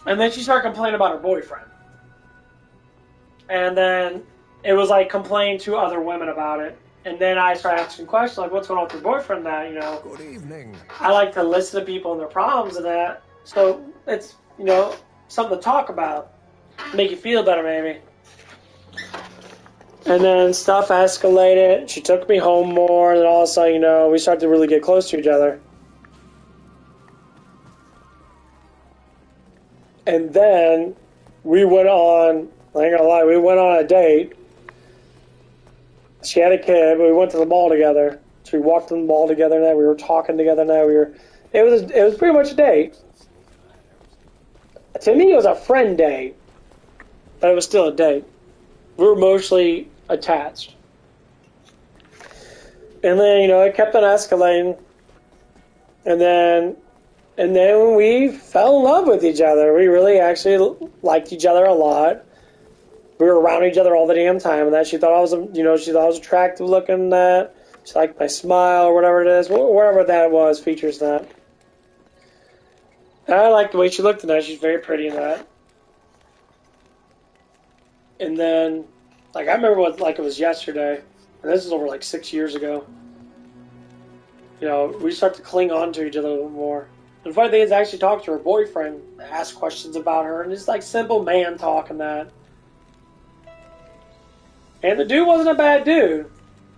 And then she started complaining about her boyfriend. And then it was like complaining to other women about it. And then I started asking questions like, what's going on with your boyfriend that, Good evening. I like to listen to people and their problems and that. So it's, something to talk about. Make you feel better maybe. And then stuff escalated. She took me home more, and then all of a sudden, we started to really get close to each other. And then we went on, I ain't gonna lie, we went on a date. She had a kid, but we went to the mall together. So we walked to the mall together, and we were talking together, and it was pretty much a date. To me, it was a friend date, but it was still a date. We were emotionally attached. And then, it kept on escalating. And then we fell in love with each other. We really actually liked each other a lot. we were around each other all the damn time, and that she thought I was, she thought I was attractive looking, that she liked my smile or whatever it is, whatever that was, features that. And I liked the way she looked in that. She's very pretty in that. And then, like, I remember what, like, it was yesterday, and this is over like 6 years ago. You know, we start to cling on to each other a little more. And the funny thing is, I actually talked to her boyfriend, asked questions about her, and just like simple man talk and that. And the dude wasn't a bad dude.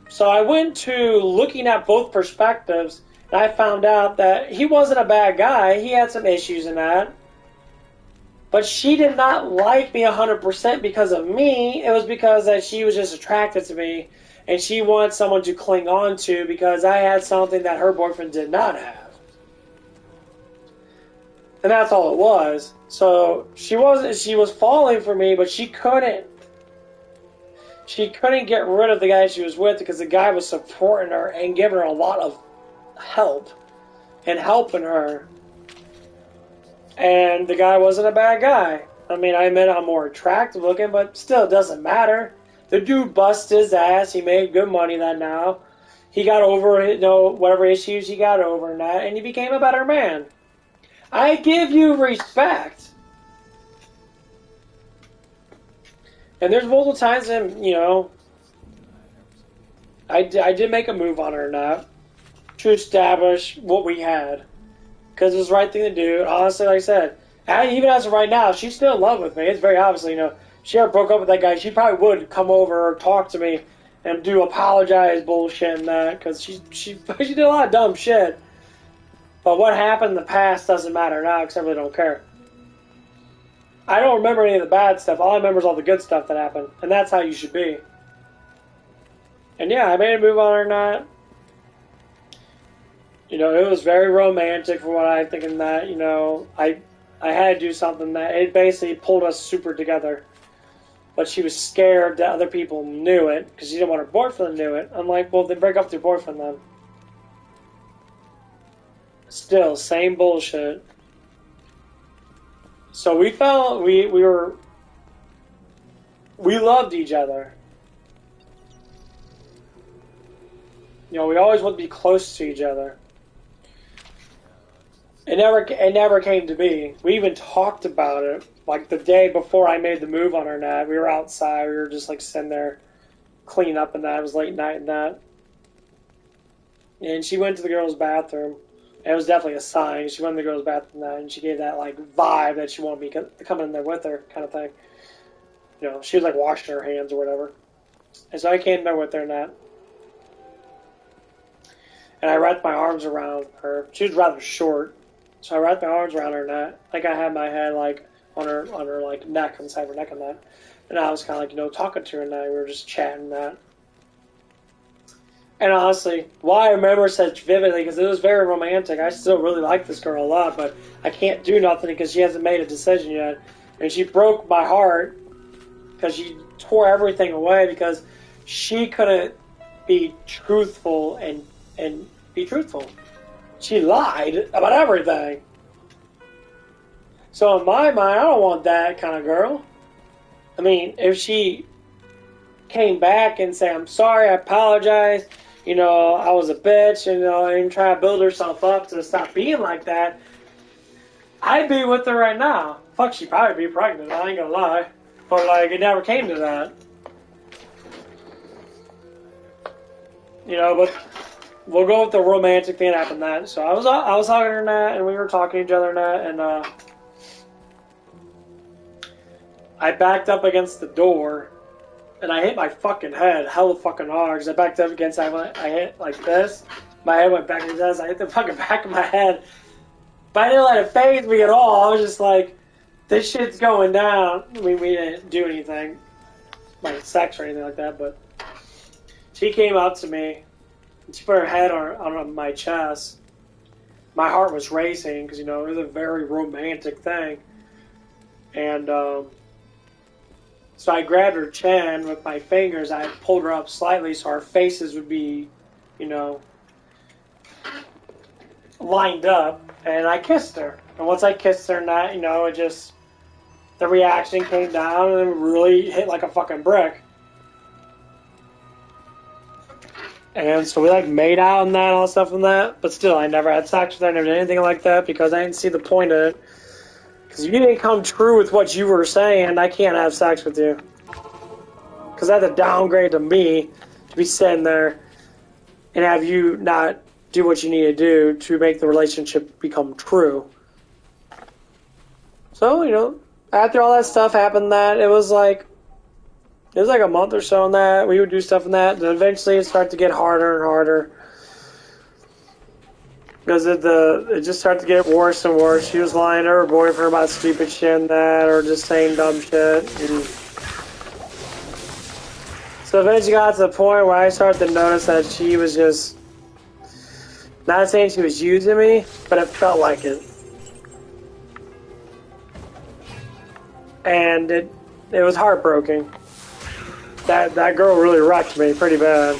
So I went to looking at both perspectives, and I found out that he wasn't a bad guy. He had some issues in that. But she did not like me 100% because of me. It was because that she was just attracted to me, and she wanted someone to cling on to because I had something that her boyfriend did not have. And that's all it was. So she was falling for me, but she couldn't get rid of the guy she was with because the guy was supporting her and giving her a lot of help and helping her. And the guy wasn't a bad guy. I mean, I admit I'm more attractive looking, but still, it doesn't matter. The dude busted his ass. He made good money that now. He got over, whatever issues he got over and that, and he became a better man. I give you respect. And there's multiple times in, I did make a move on her and that to establish what we had. Because it was the right thing to do. Honestly, like I said, even as of right now, she's still in love with me. It's very obviously, if she ever broke up with that guy, she probably would come over or talk to me and do apologize bullshit and that. Because she did a lot of dumb shit. But what happened in the past doesn't matter now because I really don't care. I don't remember any of the bad stuff. All I remember is all the good stuff that happened. And that's how you should be. And yeah, I made a move on her and that. It was very romantic from what I'm thinking that, I had to do something that it basically pulled us super together. But she was scared that other people knew it because she didn't want her boyfriend to know it. I'm like, well, then break up with your boyfriend then. Still, same bullshit. So we felt we loved each other. We always wanted to be close to each other. It never came to be. We even talked about it. Like the day before I made the move on her and that, we were outside, we were just like sitting there cleaning up and that. It was late night and that. And she went to the girls' bathroom. And it was definitely a sign. She went to the girls' bathroom and that, and she gave that like vibe that she wanted me to come in there with her, kind of thing. She was like washing her hands or whatever. And so I came there with her and that. And I wrapped my arms around her. She was rather short. So I wrapped my arms around her neck, like I had my head like on her like neck, on the side of her neck and that. And I was kind of like, talking to her and that. We were just chatting and that. And honestly, why I remember such vividly, because it was very romantic. I still really like this girl a lot, but I can't do nothing because she hasn't made a decision yet. And she broke my heart because she tore everything away because she couldn't be truthful and be truthful. She lied about everything. So in my mind, I don't want that kind of girl. I mean, if she came back and said, I'm sorry, I apologize, I was a bitch, and try to build herself up to stop being like that, I'd be with her right now. Fuck, she'd probably be pregnant, I ain't gonna lie. But, it never came to that. But we'll go with the romantic thing that happened that. So I was talking to her and that, and we were talking to each other and that, and I backed up against the door, and I hit my fucking head hella fucking hard. Cause I backed up against it, I hit like this. My head went back against this. I hit the fucking back of my head. But I didn't let it faze me at all. I was just like, this shit's going down. I mean, we didn't do anything, like sex or anything like that, but she came up to me, and she put her head on my chest. My heart was racing, because, it was a very romantic thing. And, so I grabbed her chin with my fingers. I pulled her up slightly so our faces would be, lined up. And I kissed her. And once I kissed her, and that, the reaction came down and it really hit like a fucking brick. And so we like made out and that, all stuff and that. But still, I never had sex with her, never did anything like that because I didn't see the point in it. Because if you didn't come true with what you were saying, I can't have sex with you. Because that's a downgrade to me to be sitting there and have you not do what you need to do to make the relationship become true. So, you know, after all that stuff happened, that it was like a month or so in that we would do stuff in that, and eventually it started to get harder and harder because it just started to get worse and worse. She was lying to her boyfriend about stupid shit and that, or just saying dumb shit. And so eventually got to the point where I started to notice that she was just not saying she was using me, but it felt like it. And it was heartbreaking. That girl really wrecked me pretty bad.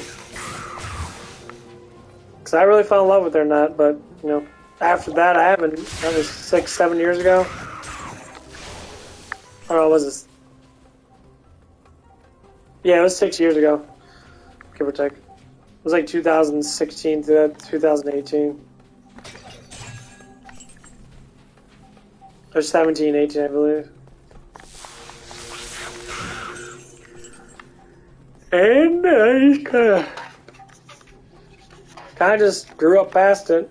Because I really fell in love with her and that, but, you know, after that, that was 6-7 years ago. I don't know, was this? Yeah, it was 6 years ago, give or take. It was like 2016 to 2018. Or 17, 18, I believe. And I just kind of just grew up past it.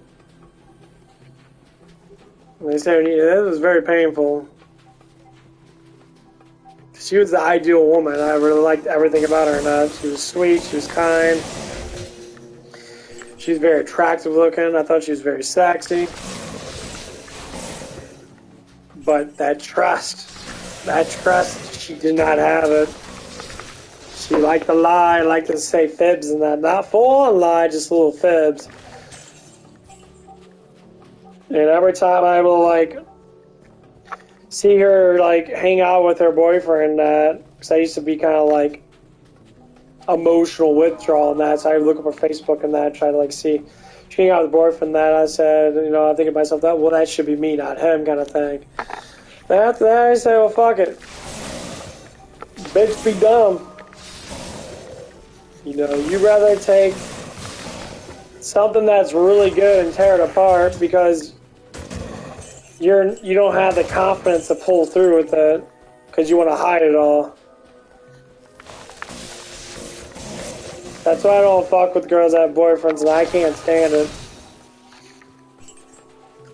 And they said it was very painful. She was the ideal woman. I really liked everything about her. And she was sweet. She was kind. She was very attractive looking. I thought she was very sexy. But that trust, she did not have it. She liked to lie, liked to say fibs and that. Not full-on lie, just little fibs. And every time I will, like, see her, like, hang out with her boyfriend and that, because I used to be kind of, like, emotional withdrawal and that, so I would look up her Facebook and that, try to, like, see. She hang out with her boyfriend and that, I said, you know, I'm thinking to myself, that should be me, not him, kind of thing. And after that, I said, well, fuck it. Bitch be dumb. You know, you'd rather take something that's really good and tear it apart because you don't have the confidence to pull through with it because you want to hide it all. That's why I don't fuck with girls that have boyfriends and I can't stand it.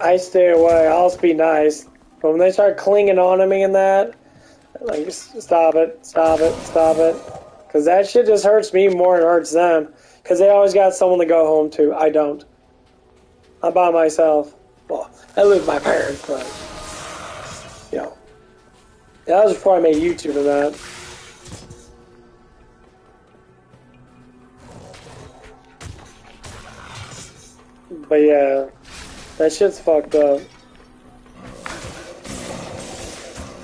I stay away. I'll just be nice. But when they start clinging on to me and that, like, stop it. Because that shit just hurts me more than it hurts them. Because they always got someone to go home to. I don't. I'm by myself. Well, I live with my parents, but, you know. That was before I made YouTube and that. But yeah, that shit's fucked up.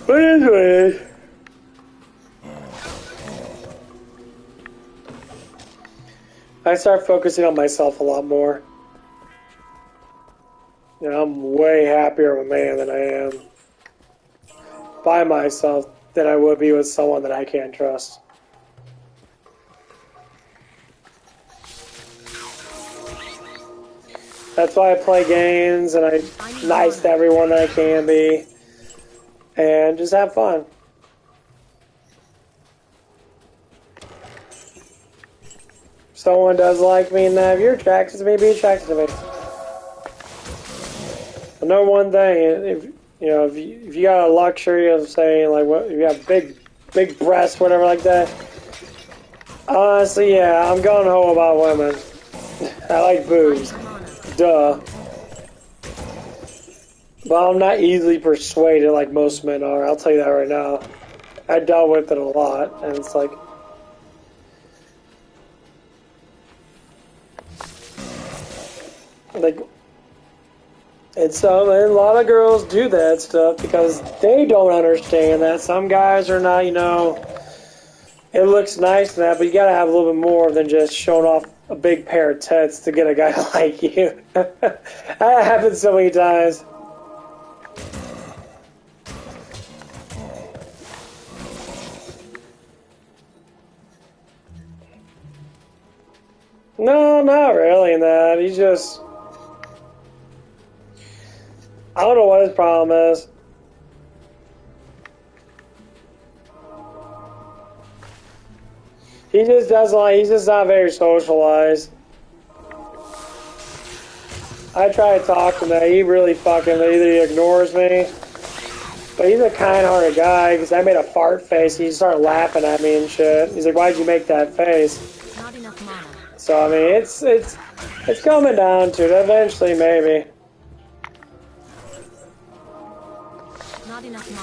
But anyway, I start focusing on myself a lot more. You know, I'm way happier of a man than I am by myself than I would be with someone that I can't trust. That's why I play games and I'm nice to everyone that I can be. And just have fun. If someone does like me and that, if you're attracted to me, be attracted to me. I know one thing, if you got a luxury of saying, like, what, if you have big breasts, whatever like that, honestly, yeah, I'm going home about women. I like boobs. Duh. But I'm not easily persuaded like most men are, I'll tell you that right now. I dealt with it a lot, and it's like... And a lot of girls do that stuff because they don't understand that. Some guys are not, it looks nice and that, but you gotta have a little bit more than just showing off a big pair of tits to get a guy like you. That happens so many times. No, not really in that. He's just... I don't know what his problem is. He just doesn't like, he's just not very socialized. I try to talk to him, he really fucking, either he ignores me, but he's a kind-hearted guy, because I made a fart face, he started laughing at me and shit. He's like, why'd you make that face? Not enough mana. So, I mean, it's coming down to it, eventually, maybe. Not enough mana.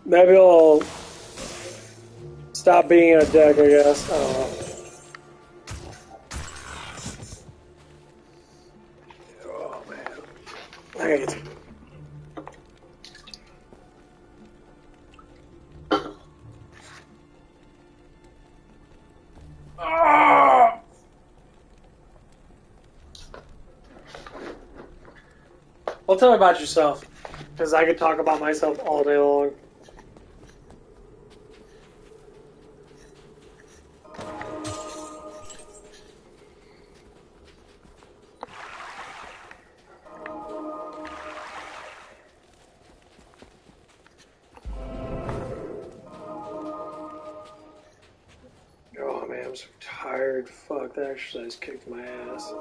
Maybe he'll stop being a dick, I guess. I don't know. Oh, man. I gotta get some... Ah! Well, tell me about yourself, because I could talk about myself all day long. Oh man, I'm so tired. Fuck, that exercise kicked my ass.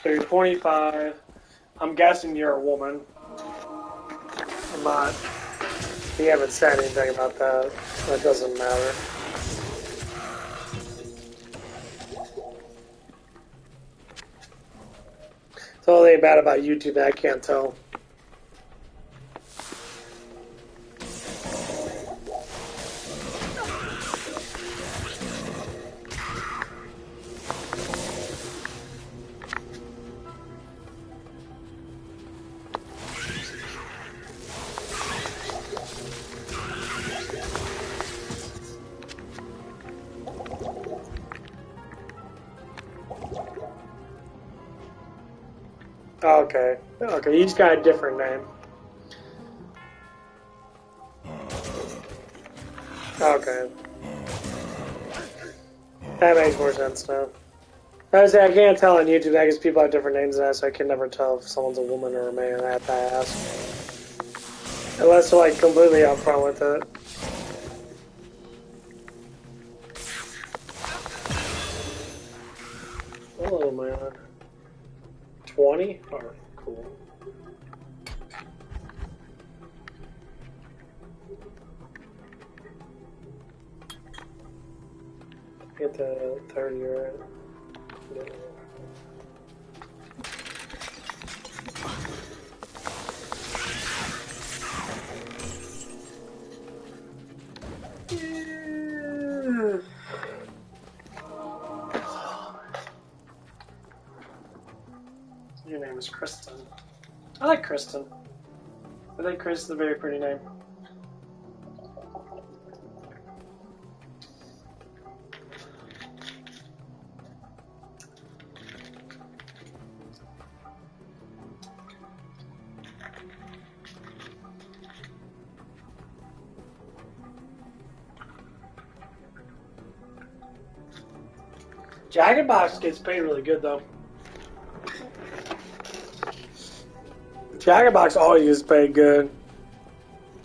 So you're 25. I'm guessing you're a woman. I'm not. You haven't said anything about that. That doesn't matter. Totally bad about YouTube. I can't tell. Okay. Okay, you just got a different name. Okay. That makes more sense now. I was saying, I can't tell on YouTube that because people have different names than that, so I can never tell if someone's a woman or a man. I have to ask. Unless they're like completely upfront with it. Oh man. 20? Oh, cool. Get the 30 right. Yeah. Your name is Kristen. I like Kristen. I think Chris is a very pretty name. Jagged Box gets paid really good though. Jagged Box always gets paid good.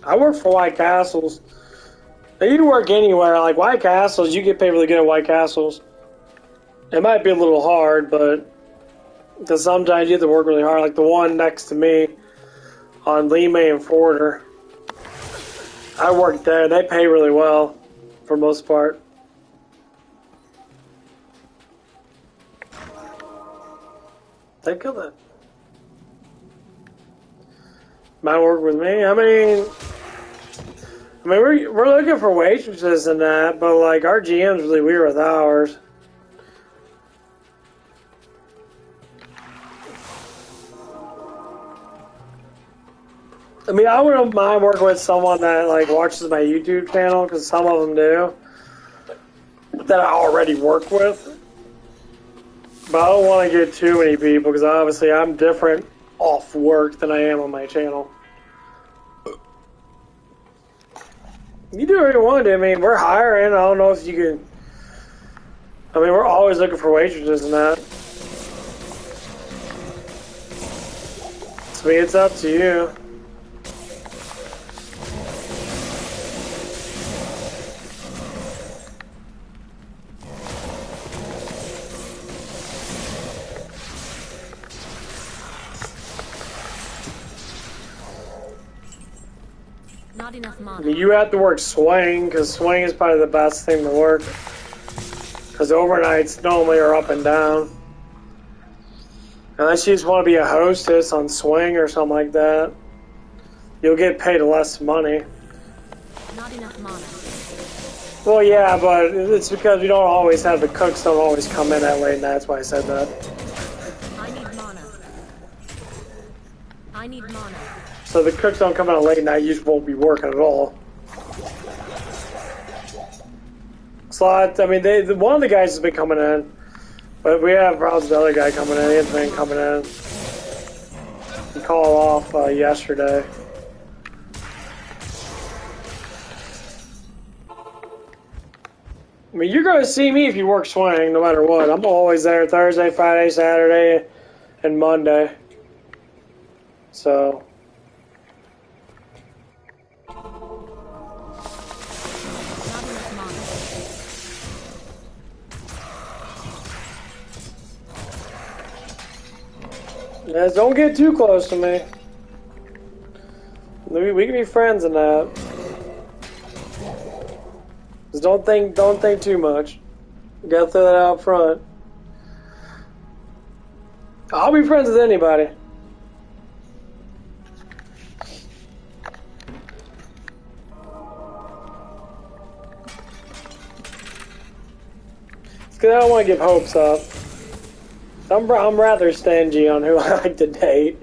I work for White Castles. Now, you can work anywhere. Like White Castles, you get paid really good at White Castles. It might be a little hard, but because sometimes you have to work really hard. Like the one next to me on Lee May and Forder. I worked there. They pay really well for the most part. Think of it. Might work with me. I mean, we're looking for waitresses and that, but like our GM's really weird with ours. I mean, I wouldn't mind working with someone that like watches my YouTube channel because some of them do. that I already work with. But I don't want to get too many people because obviously I'm different off work than I am on my channel. You do what you want to do. I mean, we're hiring. I don't know if you can. I mean, we're always looking for waitresses and that. So, I mean, it's up to you. Not enough I mana. mean, you have to work swing because swing is probably the best thing to work. Because overnights normally are up and down. Unless you just want to be a hostess on swing or something like that, you'll get paid less money. Not enough mana. Well, yeah, but it's because we don't always have the cooks don't always come in that late, and that's why I said that. I need mana. I need mana. So the cooks don't come out late night, you just won't be working at all. So I mean, one of the guys has been coming in, but we have problems with the other guy coming in. He hasn't been coming in. He called off yesterday. I mean, you're going to see me if you work swing, no matter what. I'm always there Thursday, Friday, Saturday, and Monday. So. Yes, don't get too close to me. We can be friends in that. Just don't think too much. You gotta throw that out front. I'll be friends with anybody. It's because I don't want to give hopes up. I'm rather stingy on who I like to date.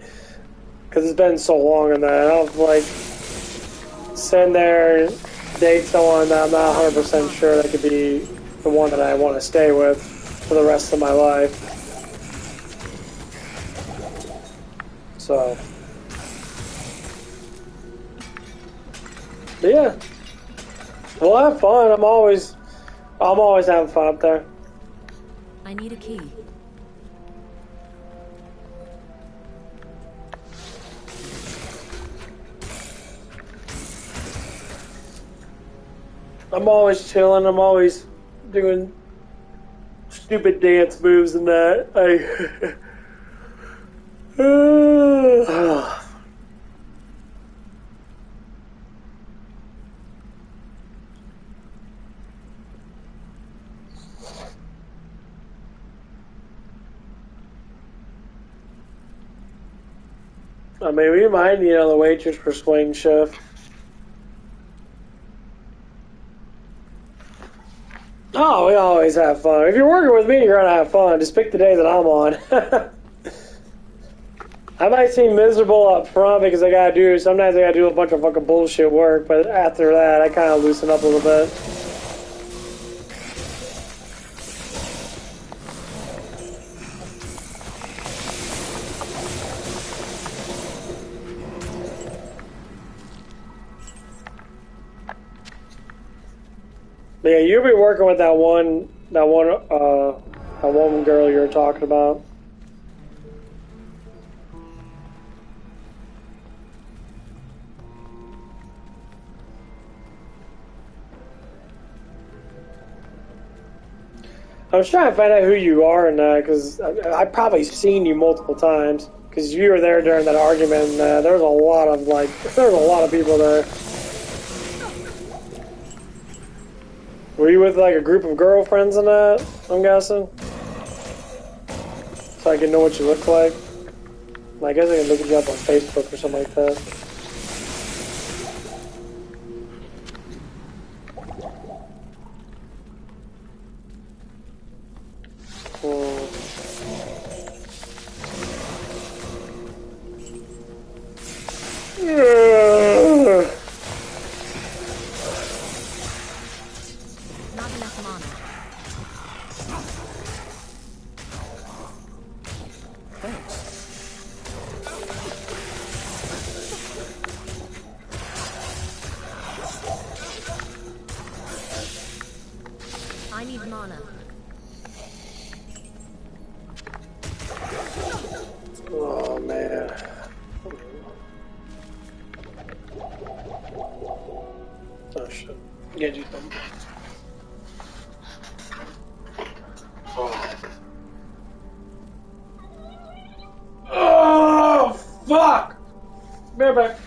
Because it's been so long in that. I don't like sitting there and date someone that I'm not 100% sure that could be the one that I want to stay with for the rest of my life. So. But yeah. We'll have fun. I'm always having fun up there. I need a key. I'm always chilling. I'm always doing stupid dance moves and that. I mean, we might need another waitress for swing shift. Oh, we always have fun. If you're working with me, you're gonna have fun. Just pick the day that I'm on. I might seem miserable up front because sometimes I gotta do a bunch of fucking bullshit work, but after that, I kind of loosen up a little bit. But yeah, you'll be working with that one girl you were talking about. I was trying to find out who you are and because I've probably seen you multiple times because you were there during that argument. And, there was a lot of people there. Were you with like a group of girlfriends and that? I'm guessing, so I can know what you look like. I guess I can look you up on Facebook or something like that. Not enough mana. I need mana. Oh man. Oh shit. Get you something. Oh fuck! Be right back.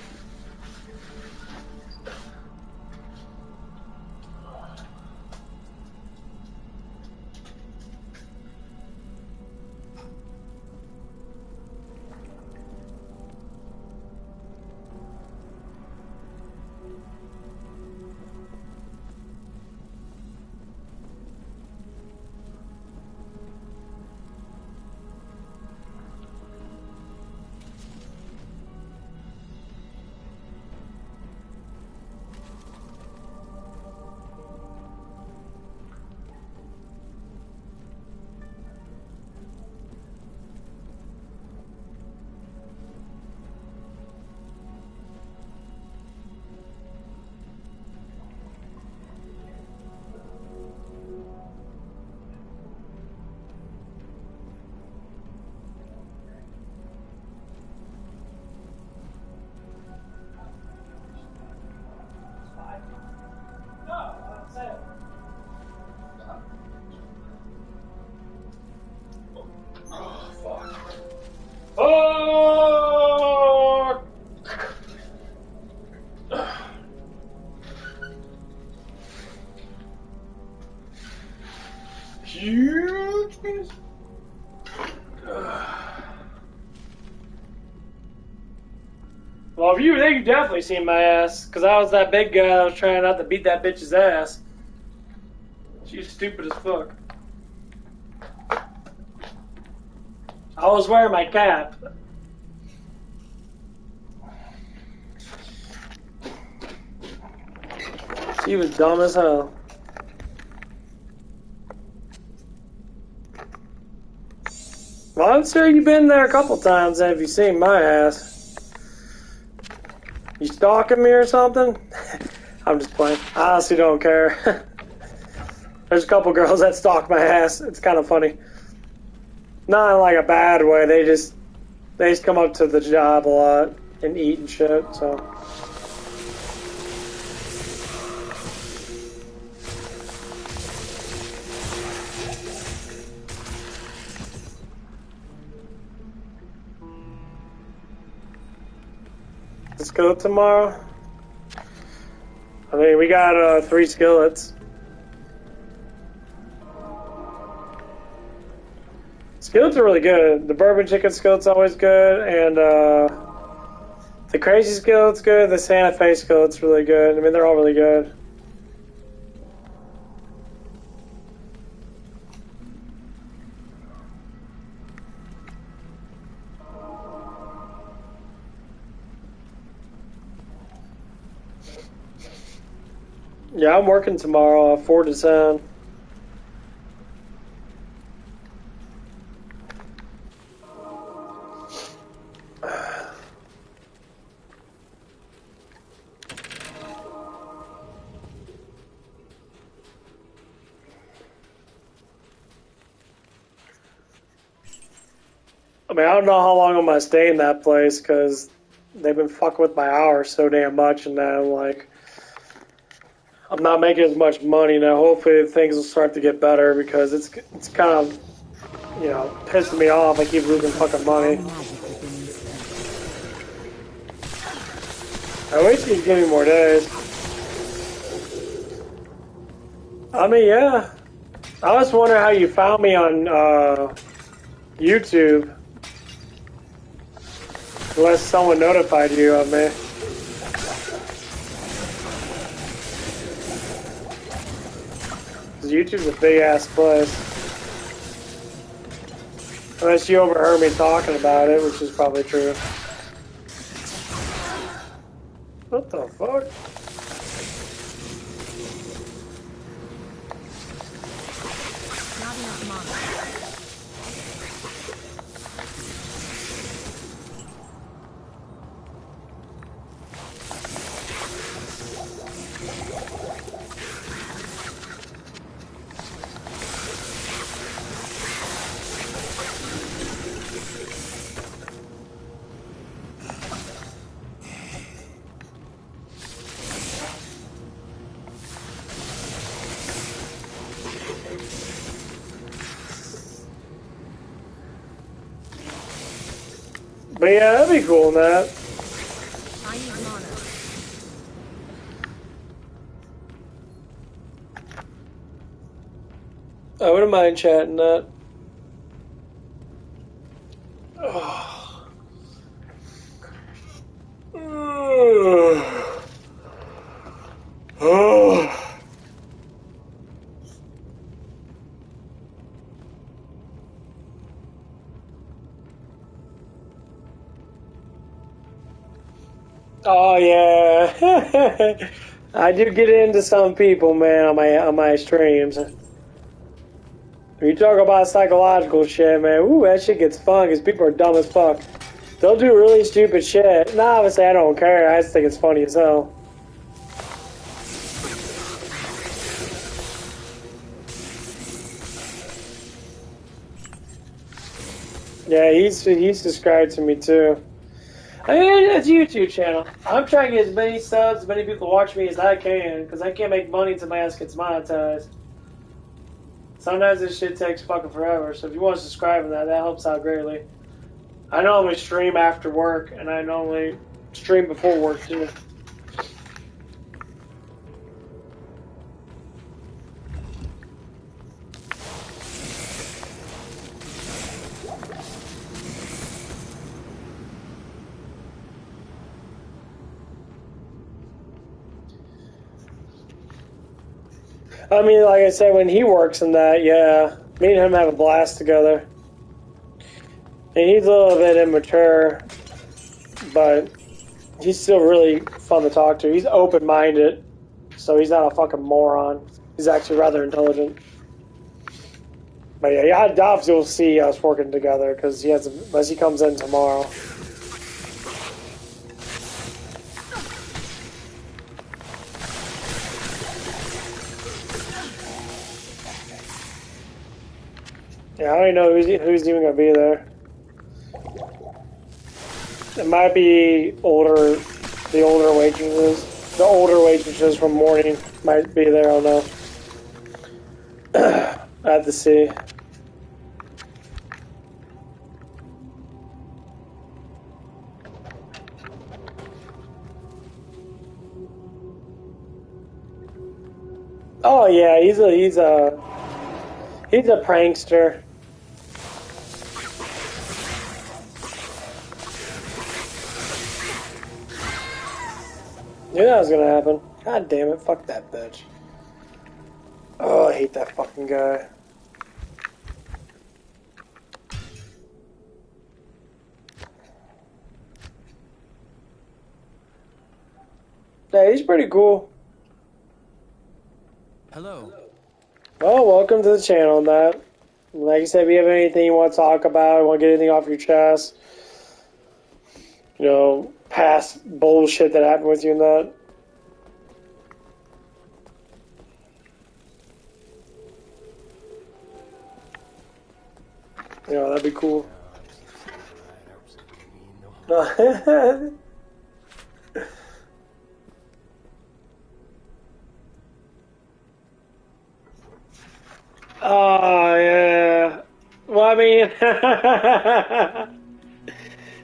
Oh! Huge penis. Well, if you were there, you definitely seen my ass, because I was that big guy that was trying not to beat that bitch's ass. She's stupid as fuck. I was wearing my cap. She was dumb as hell. Well, I'm sure you've been there a couple times, and have you seen my ass? You stalking me or something? I'm just playing. I honestly don't care. There's a couple girls that stalk my ass. It's kind of funny. Not in like a bad way. They just come up to the job a lot and eat and shit. So. Let's go tomorrow. I mean, we got 3 skillets. Skillets are really good. The bourbon chicken skillet's always good, and the crazy skillet's good. The Santa Fe skillet's really good. I mean, they're all really good. Yeah, I'm working tomorrow, 4 to 10. I mean, I don't know how long I'm gonna stay in that place because they've been fucking with my hours so damn much, and now I'm not making as much money now. Hopefully, things will start to get better because it's kind of pissing me off. I keep losing fucking money. I wish you'd give me more days. I mean, yeah. I was wondering how you found me on YouTube. Unless someone notified you of me. Because YouTube's a big ass place. Unless you overheard me talking about it, which is probably true. What the fuck? Not enough mana. But yeah, that'd be cool, Matt. I need mana. I wouldn't mind chatting that. Oh. Oh. Oh yeah, I do get into some people, man, on my streams. When you talk about psychological shit, man, ooh, that shit gets fun because people are dumb as fuck. They'll do really stupid shit. Nah, obviously I don't care. I just think it's funny as hell. Yeah, he's subscribed to me too. I mean, it's a YouTube channel. I'm trying to get as many subs, as many people to watch me as I can, because I can't make money until my ass gets monetized. Sometimes this shit takes fucking forever, so if you want to subscribe to that helps out greatly. I normally stream after work, and I normally stream before work too. I mean, like I said, when he works in that, yeah, me and him have a blast together. And he's a little bit immature, but he's still really fun to talk to. He's open-minded, so he's not a fucking moron. He's actually rather intelligent. But yeah, I doubt you'll see us working together because unless he comes in tomorrow. Yeah, I don't even know who's even gonna be there. It might be the older waitresses. The older waitresses from morning might be there. I don't know. I have to see. Oh yeah, he's a prankster. Knew that was gonna happen. God damn it, fuck that bitch. Oh, I hate that fucking guy. Yeah, he's pretty cool. Hello. Well, welcome to the channel, Matt. Like I said, if you have anything you want to talk about, want to get anything off your chest, you know, past bullshit that happened with you and that. You know, that'd be cool. Oh, yeah. Well, I mean,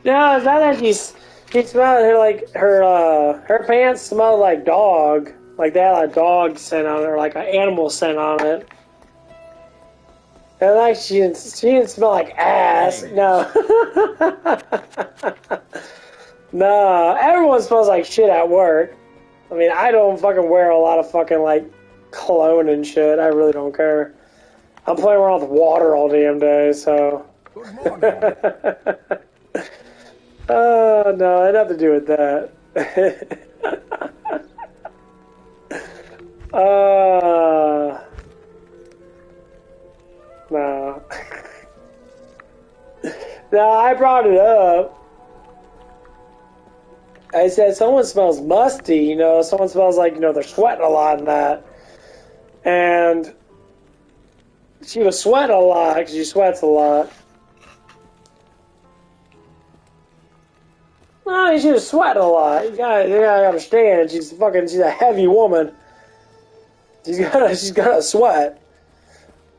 no, it's not that she smelled her like her pants smelled like dog, like they had a dog scent on it, or like an animal scent on it. And like she didn't smell like ass. No, no, everyone smells like shit at work. I mean, I don't fucking wear a lot of fucking like cologne and shit. I really don't care. I'm playing around with water all damn day, so. Good morning. Oh, no, I'd have to do with that. No. No, I brought it up. I said someone smells musty, you know, someone smells like, you know, they're sweating a lot and that. And she was sweating a lot because she sweats a lot. No, she was sweating a lot. You gotta understand. She's a heavy woman. She's gotta sweat.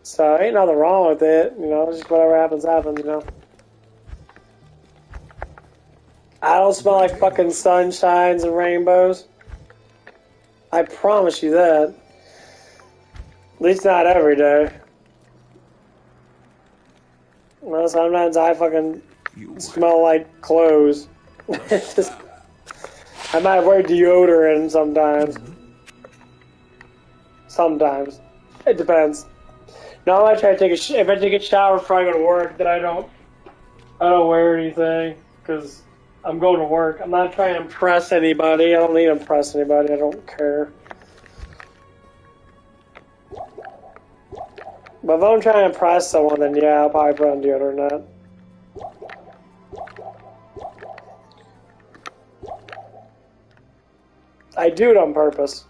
So ain't nothing wrong with it, you know. Just whatever happens, happens, you know. I don't smell like fucking sunshines and rainbows. I promise you that. At least not every day. Well, sometimes I fucking smell like clothes. Just, I might wear deodorant sometimes. Sometimes. It depends. No, I try to take a if I take a shower before I go to work, then I don't wear anything because I'm going to work. I'm not trying to impress anybody. I don't need to impress anybody. I don't care. But if I'm trying to impress someone, then yeah, I'll probably put on deodorant. I do it on purpose.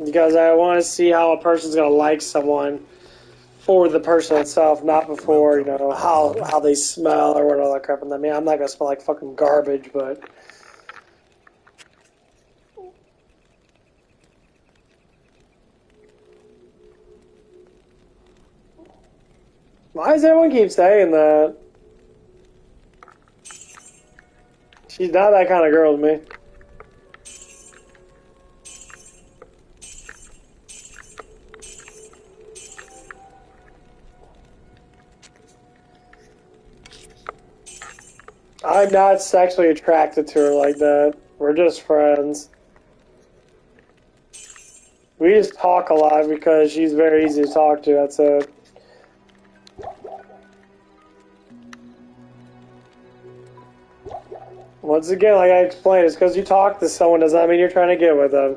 Because I want to see how a person's going to like someone for the person itself, not before, you know, how they smell or what all that crap. And I mean, I'm not going to smell like fucking garbage, but... Why does everyone keep saying that? She's not that kind of girl to me. I'm not sexually attracted to her like that. We're just friends. We just talk a lot because she's very easy to talk to, that's it. Once again, like I explained, it's because you talk to someone does not mean you're trying to get with them.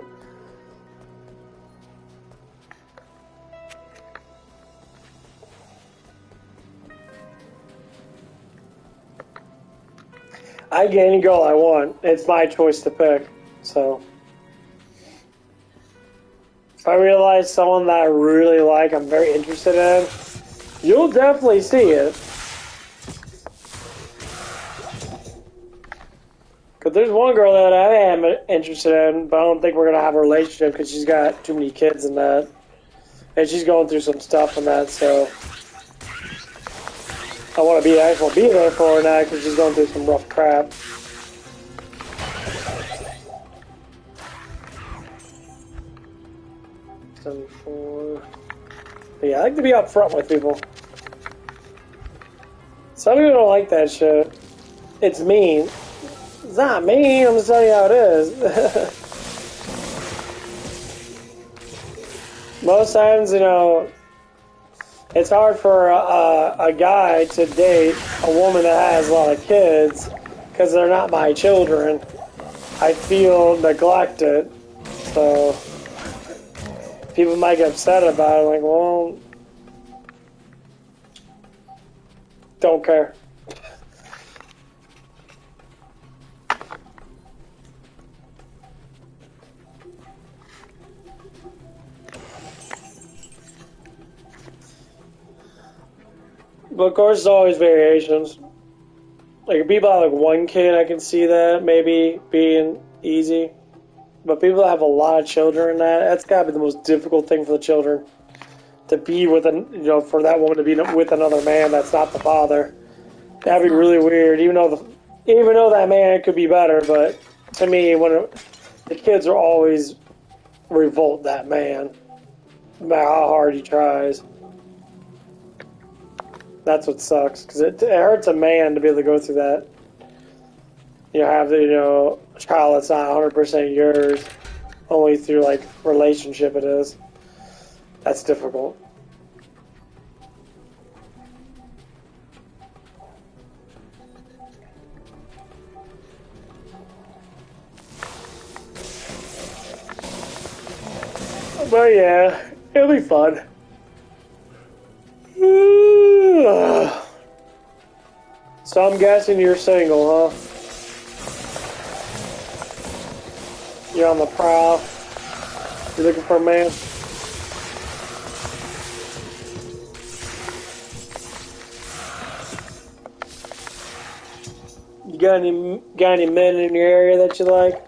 I get any girl I want. It's my choice to pick. So, if I realize someone that I really like, I'm very interested in, you'll definitely see it. Because there's one girl that I am interested in, but I don't think we're going to have a relationship because she's got too many kids and that. And she's going through some stuff and that, so... I want to be there for her now because she's going through some rough crap. But yeah, I like to be upfront with people. Some people don't like that shit. It's mean. It's not mean, I'm just telling you how it is. Most times, you know, it's hard for a guy to date a woman that has a lot of kids because they're not my children. I feel neglected, so people might get upset about it. Like, well, don't care. But of course, there's always variations. Like, if people have like one kid, I can see that maybe being easy. But people that have a lot of children, that's gotta be the most difficult thing for the children. To be with for that woman to be with another man that's not the father. That'd be really weird. Even though that man could be better, but to me, the kids are always revolt that man, no matter how hard he tries. That's what sucks, because it hurts a man to be able to go through that. Have a child that's not 100% yours, only through, like, relationship it is. That's difficult. But yeah, it'll be fun. So I'm guessing you're single, huh? You're on the prowl. You're looking for a man. You got any men in your area that you like?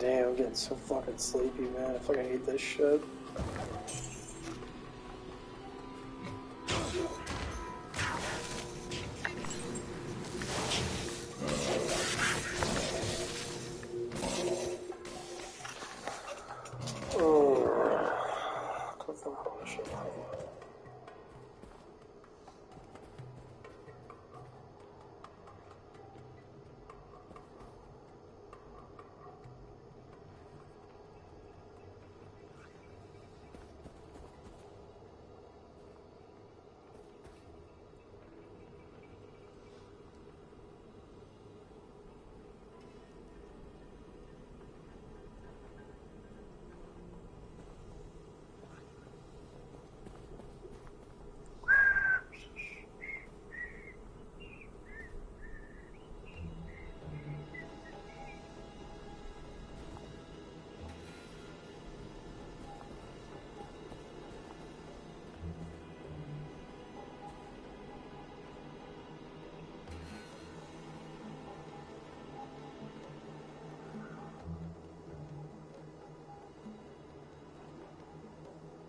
damn, I'm getting so fucking sleepy, man. I fucking hate this shit.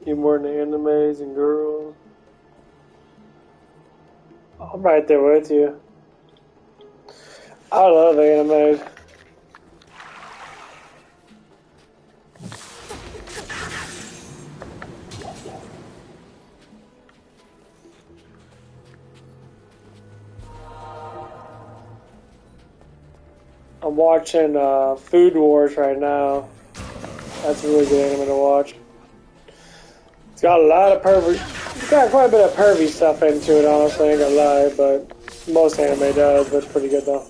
You more than animes and girls. I'm right there with you. I love anime. I'm watching Food Wars right now. That's a really good anime to watch. It's got a lot of pervy. It's got quite a bit of pervy stuff into it, honestly. I ain't gonna lie, but most anime does. But it's pretty good though.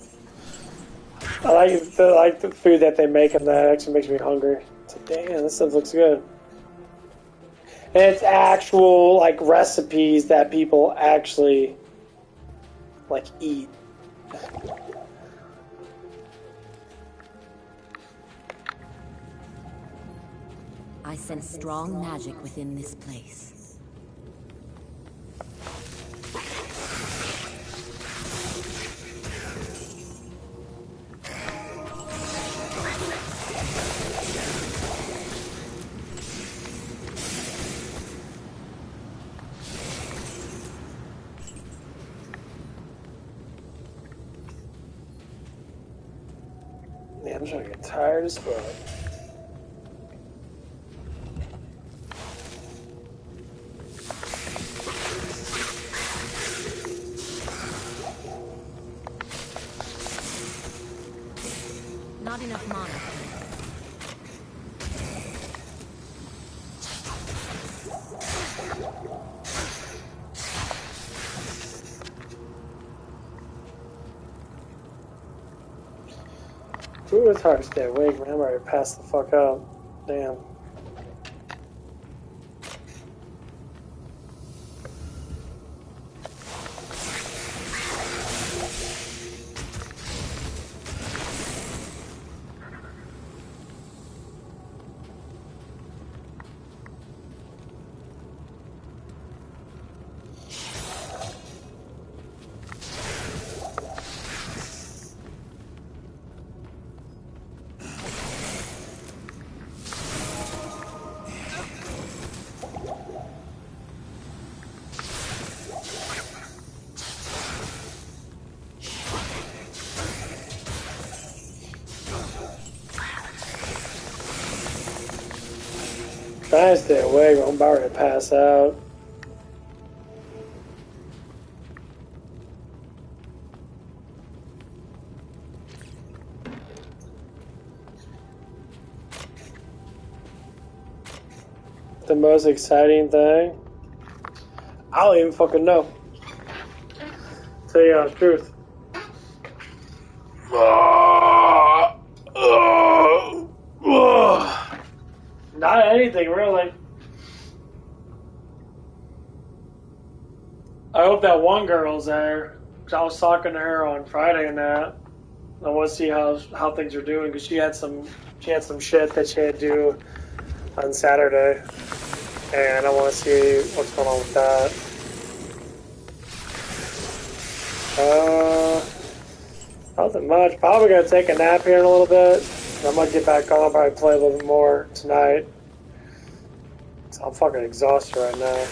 I like the food that they make, and that actually makes me hungry. It's like, damn, this stuff looks good. And it's actual like recipes that people actually like eat. I sense strong magic within this place. Man, I'm trying to get tired as fuck. Not enough mana. Ooh, it's hard to stay awake, man. I'm ready to pass the fuck out. Damn. Trying to stay awake, but I'm about ready to pass out. The most exciting thing? I don't even fucking know. Tell you the truth. Not anything really. I hope that one girl's there. 'Cause I was talking to her on Friday and that. I want to see how things are doing because she had some shit that she had to do on Saturday, and I want to see what's going on with that. Nothing much. Probably gonna take a nap here in a little bit. I'm gonna get back on, probably play a little bit more tonight. I'm fucking exhausted right now.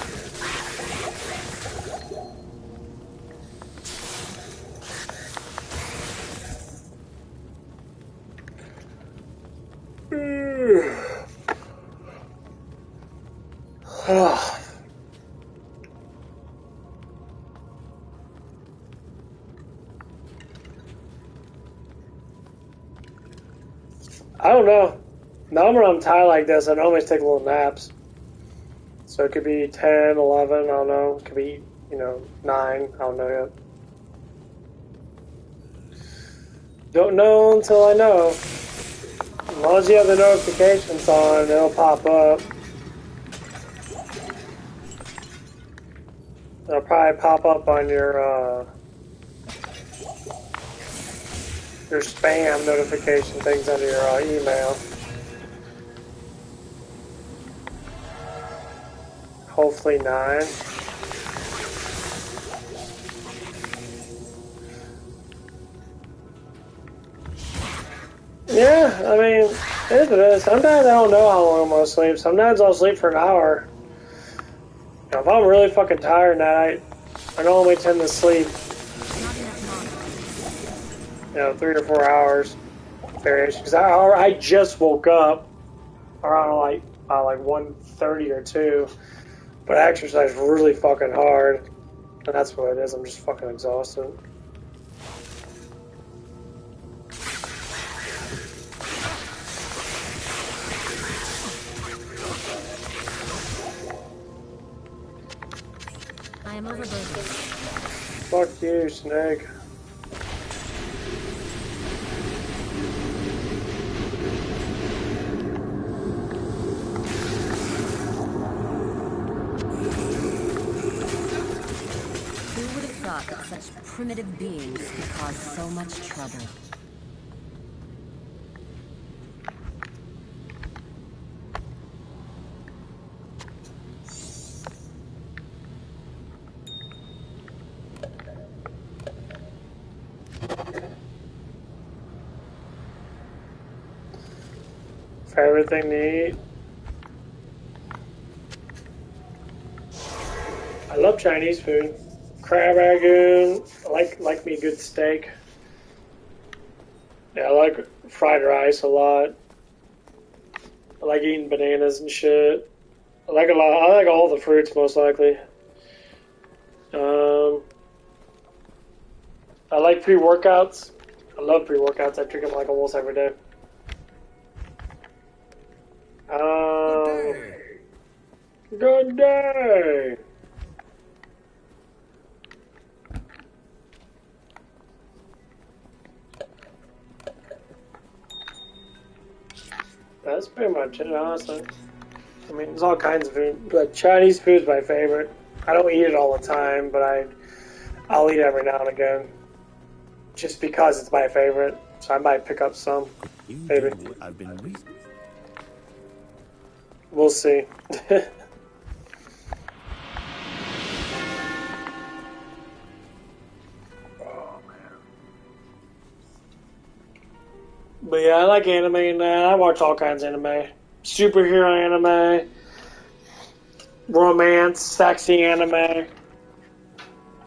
I don't know. Now when I'm tired like this, I normally take little naps. So it could be 10, 11, I don't know. It could be, 9, I don't know yet. Don't know until I know. As long as you have the notifications on, it'll pop up. It'll probably pop up on your spam notification things under your email. Hopefully 9. Yeah, I mean, it is what it is. Sometimes I don't know how long I'm going to sleep. Sometimes I'll sleep for an hour. If I'm really fucking tired at night, I normally tend to sleep, 3 or 4 hours variation. Because I just woke up around like 1:30 or 2, but I exercised really fucking hard, and that's what it is. I'm just fucking exhausted. I am overburdened. Fuck you, Snake. Who would have thought that such primitive beings could cause so much trouble? Favorite thing to eat? I love Chinese food. Crab ragoon. I like me a good steak. Yeah, I like fried rice a lot. I like eating bananas and shit. I like all the fruits most likely. I like pre-workouts. I love pre-workouts. I drink them like almost every day. Good day. That's pretty much it, honestly. I mean, there's all kinds of food, but Chinese food's my favorite. I don't eat it all the time, but I'll eat it every now and again, just because it's my favorite. So I might pick up some, maybe. I've been reasoning. We'll see. But yeah, I like anime and that. I watch all kinds of anime. Superhero anime, romance, sexy anime.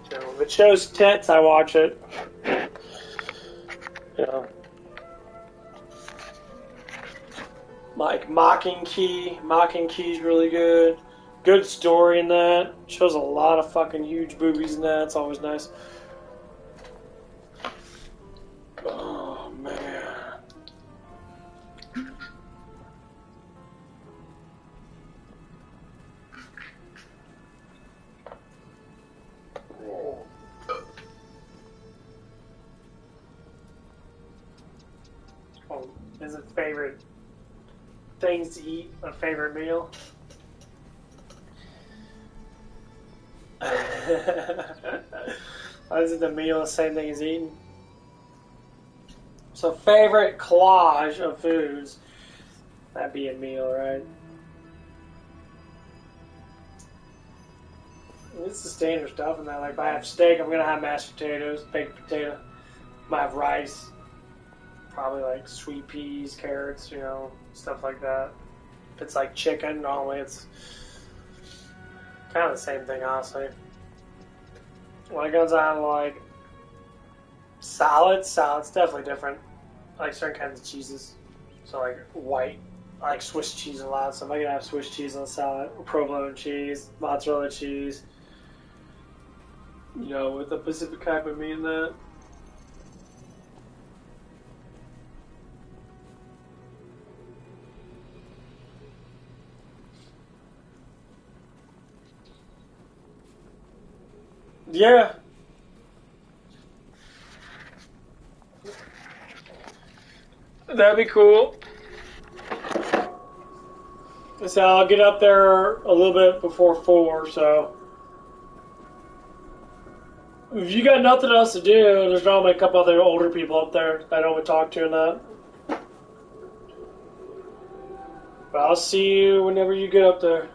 So if it shows tits, I watch it. You know. Like Mocking Key's really good. Good story in that. Shows a lot of fucking huge boobies in that. It's always nice. Oh man. Oh, is it favorite things to eat? A favorite meal? Is it the meal the same thing as eating? So favorite collage of foods. That'd be a meal, right? It's the standard stuff in that. Like if I have steak, I'm gonna have mashed potatoes, baked potato. I might have rice. Probably like sweet peas, carrots, stuff like that. If it's like chicken, normally it's kind of the same thing, honestly. When it comes down to like salads definitely different. I like certain kinds of cheeses. So like white, I like Swiss cheese a lot. So if I can have Swiss cheese on a salad, or provolone cheese, mozzarella cheese, with the Pacific type of meat in that. Yeah. That'd be cool. So I'll get up there a little bit before 4, so if you got nothing else to do, there's normally a couple other older people up there that I don't want to talk to and that. But I'll see you whenever you get up there.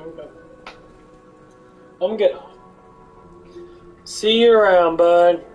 Okay. I'm good. See you around, bud.